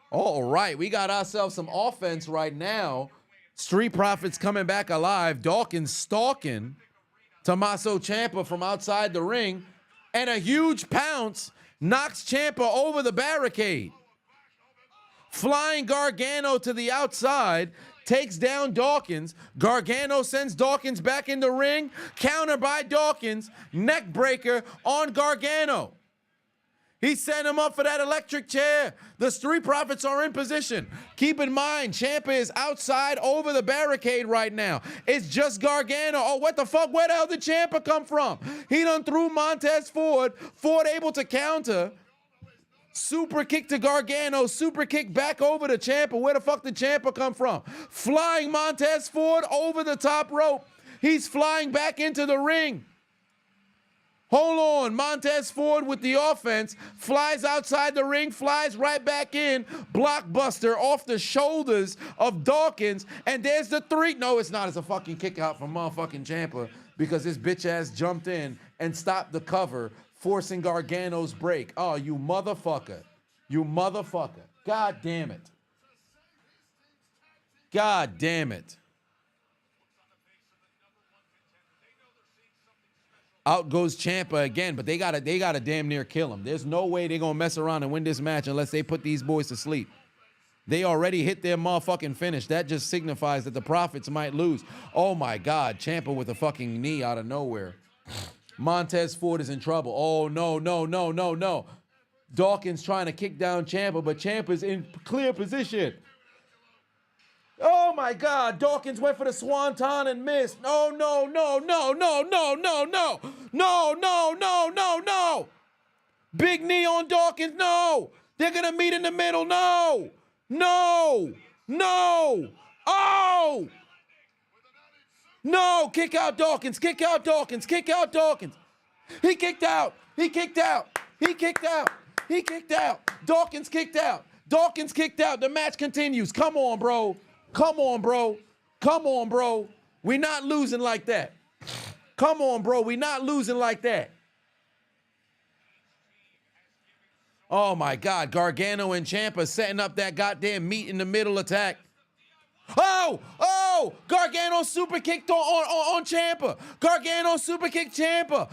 All right, we got ourselves some offense right now. Street Profits coming back alive. Dawkins stalking Tommaso Ciampa from outside the ring. And a huge pounce knocks Ciampa over the barricade. Flying Gargano to the outside, takes down Dawkins. Gargano sends Dawkins back in the ring. Counter by Dawkins. Neck breaker on Gargano. He sent him up for that electric chair. The Street Profits are in position. Keep in mind, Ciampa is outside over the barricade right now. It's just Gargano. Oh, what the fuck? Where the hell did Ciampa come from? He done threw Montez Ford. Ford able to counter. Super kick to Gargano. Super kick back over to Ciampa. Where the fuck did Ciampa come from? Flying Montez Ford over the top rope. He's flying back into the ring. Hold on. Montez Ford with the offense. Flies outside the ring. Flies right back in. Blockbuster off the shoulders of Dawkins. And there's the three. No, it's not. It's a fucking kick out from motherfucking Ciampa because this bitch ass jumped in and stopped the cover, forcing Gargano's break. Oh, you motherfucker. You motherfucker. God damn it. God damn it. Out goes Ciampa again, but they gotta damn near kill him. There's no way they're gonna mess around and win this match unless they put these boys to sleep. They already hit their motherfucking finish. That just signifies that the Profits might lose. Oh my God, Ciampa with a fucking knee out of nowhere. Montez Ford is in trouble. Oh, no, no, no, no, no. Dawkins trying to kick down Ciampa, but Ciampa's in clear position. Oh, my God. Dawkins went for the swanton and missed. No, no, no, no, no, no, no, no. No, no, no, no, no. Big knee on Dawkins. No. They're going to meet in the middle. No. No. No. Oh. No, kick out Dawkins, kick out Dawkins, kick out Dawkins. He kicked out, he kicked out, he kicked out, he kicked out. Dawkins kicked out, Dawkins kicked out. The match continues. Come on, bro. Come on, bro. Come on, bro. We're not losing like that. Come on, bro. We're not losing like that. Oh, my God. Gargano and Ciampa setting up that goddamn meet in the middle attack. Oh, oh, Gargano super kicked on Ciampa. Gargano super kicked Ciampa.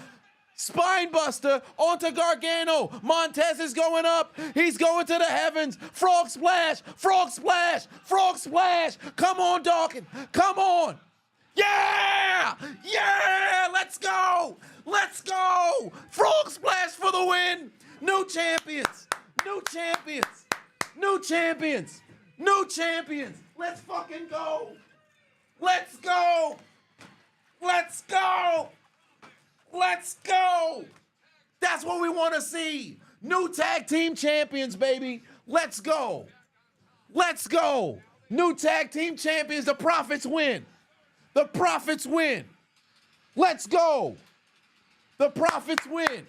Spine buster onto Gargano. Montez is going up. He's going to the heavens. Frog splash, frog splash, frog splash. Come on, Dawkins. Come on. Yeah, yeah, let's go. Let's go. Frog splash for the win. New champions, new champions, new champions, new champions. Let's fucking go. Let's go. Let's go. Let's go. That's what we want to see. New tag team champions, baby. Let's go. Let's go. New tag team champions. The Profits win. The Profits win. Let's go. The Profits win.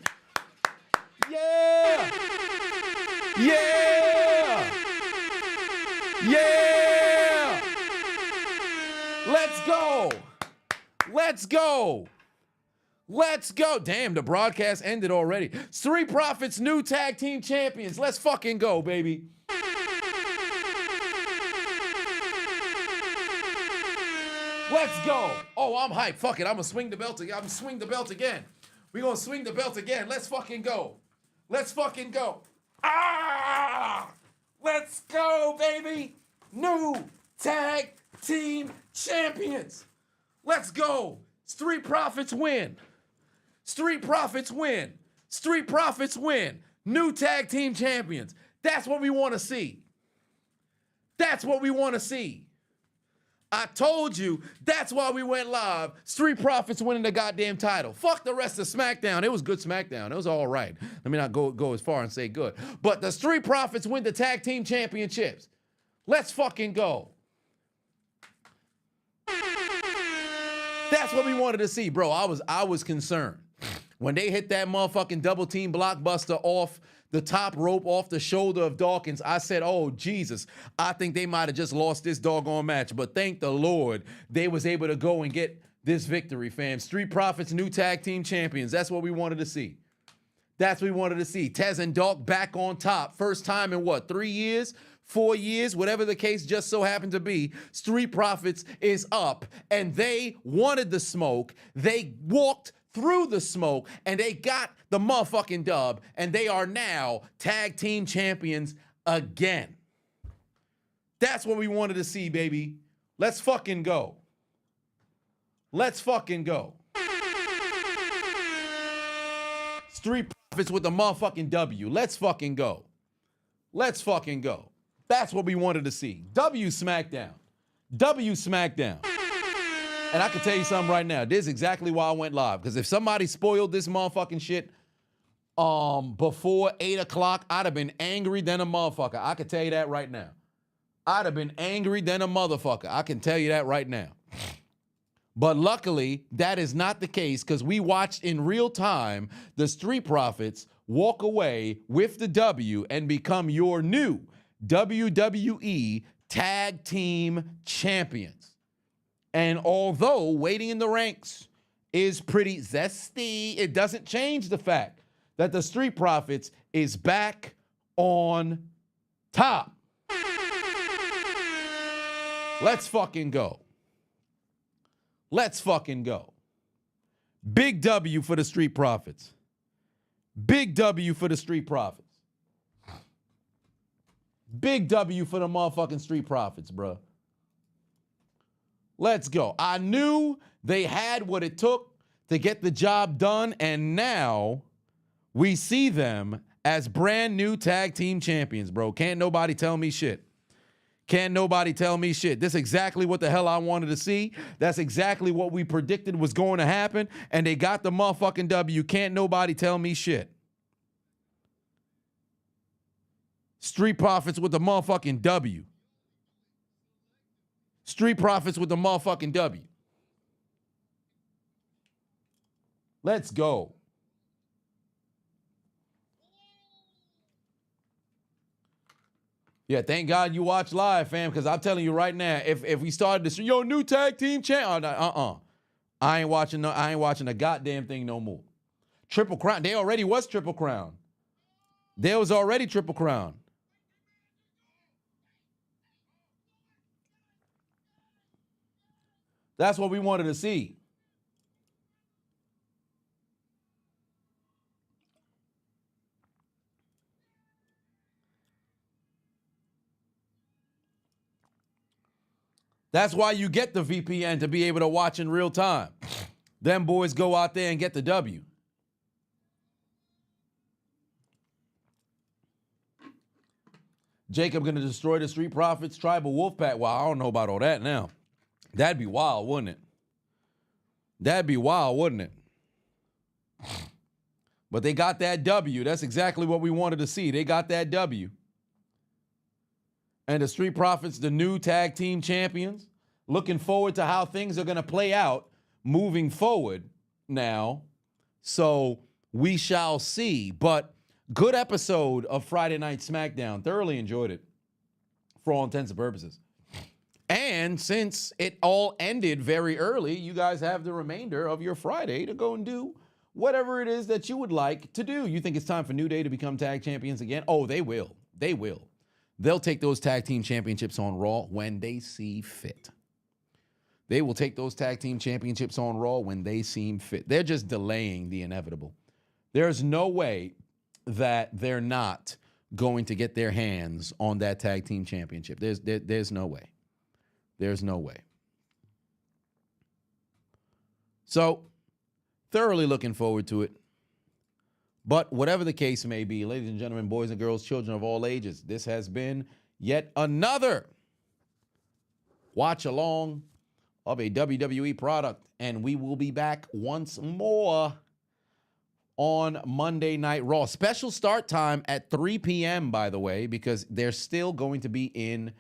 Yeah. Yeah. Yeah. Let's go. Let's go. Let's go. Damn, the broadcast ended already. Street Profits, new tag team champions. Let's fucking go, baby. Let's go. Oh, I'm hyped. Fuck it. I'm gonna swing the belt again. I'm gonna swing the belt again. We're gonna swing the belt again. Let's fucking go. Let's fucking go. Ah! Let's go, baby. New tag team champions. Let's go. Street Profits win. Street Profits win. Street Profits win. New tag team champions. That's what we want to see. That's what we want to see. I told you, that's why we went live. Street Profits winning the goddamn title. Fuck the rest of SmackDown. It was good SmackDown. It was all right. Let me not go as far and say good. But the Street Profits win the tag team championships. Let's fucking go. That's what we wanted to see, bro. I was concerned. When they hit that motherfucking double team blockbuster off the top rope, off the shoulder of Dawkins, I said, oh, Jesus, I think they might have just lost this doggone match. But thank the Lord they was able to go and get this victory, fam. Street Profits, new tag team champions. That's what we wanted to see. That's what we wanted to see. Tez and Dawk back on top. First time in what, 3 years? 4 years, whatever the case just so happened to be, Street Profits is up, and they wanted the smoke. They walked through the smoke, and they got the motherfucking dub, and they are now tag team champions again. That's what we wanted to see, baby. Let's fucking go. Let's fucking go. Street Profits with the motherfucking W. Let's fucking go. Let's fucking go. That's what we wanted to see. W SmackDown. W SmackDown. And I can tell you something right now. This is exactly why I went live. Because if somebody spoiled this motherfucking shit before 8 o'clock, I'd have been angry than a motherfucker. I can tell you that right now. I'd have been angry than a motherfucker. I can tell you that right now. But luckily, that is not the case because we watched in real time the Street Profits walk away with the W and become your new WWE Tag Team Champions. And although waiting in the ranks is pretty zesty, it doesn't change the fact that the Street Profits is back on top. Let's fucking go. Let's fucking go. Big W for the Street Profits. Big W for the Street Profits. Big W for the motherfucking Street Profits, bro. Let's go. I knew they had what it took to get the job done, and now we see them as brand new tag team champions, bro. Can't nobody tell me shit. Can't nobody tell me shit. This is exactly what the hell I wanted to see. That's exactly what we predicted was going to happen, and they got the motherfucking W. Can't nobody tell me shit. Street Profits with the motherfucking W. Street Profits with the motherfucking W. Let's go. Yeah, thank God you watch live, fam, because I'm telling you right now, if we started this, new tag team champ, I ain't watching a goddamn thing no more. Triple Crown, they already was Triple Crown. There was already Triple Crown. That's what we wanted to see. That's why you get the VPN, to be able to watch in real time. Them boys go out there and get the W. Jacob gonna destroy the Street Profits Tribal Wolfpack. Well, I don't know about all that now. That'd be wild, wouldn't it? That'd be wild, wouldn't it? But they got that W. That's exactly what we wanted to see. They got that W. And the Street Profits, the new tag team champions. Looking forward to how things are going to play out moving forward now. So we shall see. But good episode of Friday Night SmackDown. Thoroughly enjoyed it for all intents and purposes. And since it all ended very early, you guys have the remainder of your Friday to go and do whatever it is that you would like to do. You think it's time for New Day to become tag champions again? Oh, they will. They will. They'll take those tag team championships on Raw when they see fit. They will take those tag team championships on Raw when they seem fit. They're just delaying the inevitable. There's no way that they're not going to get their hands on that tag team championship. There's no way. There's no way. So, thoroughly looking forward to it. But whatever the case may be, ladies and gentlemen, boys and girls, children of all ages, this has been yet another watch along of a WWE product. And we will be back once more on Monday Night Raw. Special start time at 3 p.m., by the way, because they're still going to be in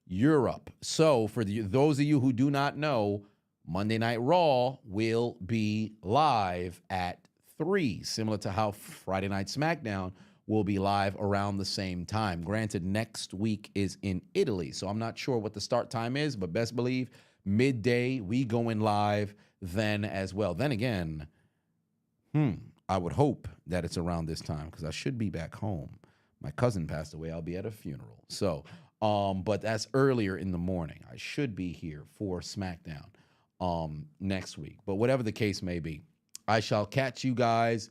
Europe. So for those of you who do not know, Monday Night Raw will be live at 3, similar to how Friday Night SmackDown will be live around the same time. Granted, next week is in Italy, so I'm not sure what the start time is, but best believe midday, we going live then as well. Then again, I would hope that it's around this time because I should be back home. My cousin passed away. I'll be at a funeral. So, but that's earlier in the morning. I should be here for SmackDown next week. But whatever the case may be, I shall catch you guys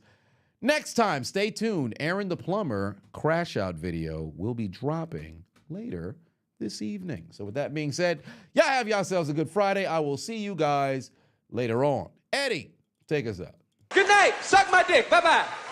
next time. Stay tuned. Aaron the Plumber crash out video will be dropping later this evening. So with that being said, y'all have yourselves a good Friday. I will see you guys later on. Eddie, take us out. Good night. Suck my dick. Bye-bye.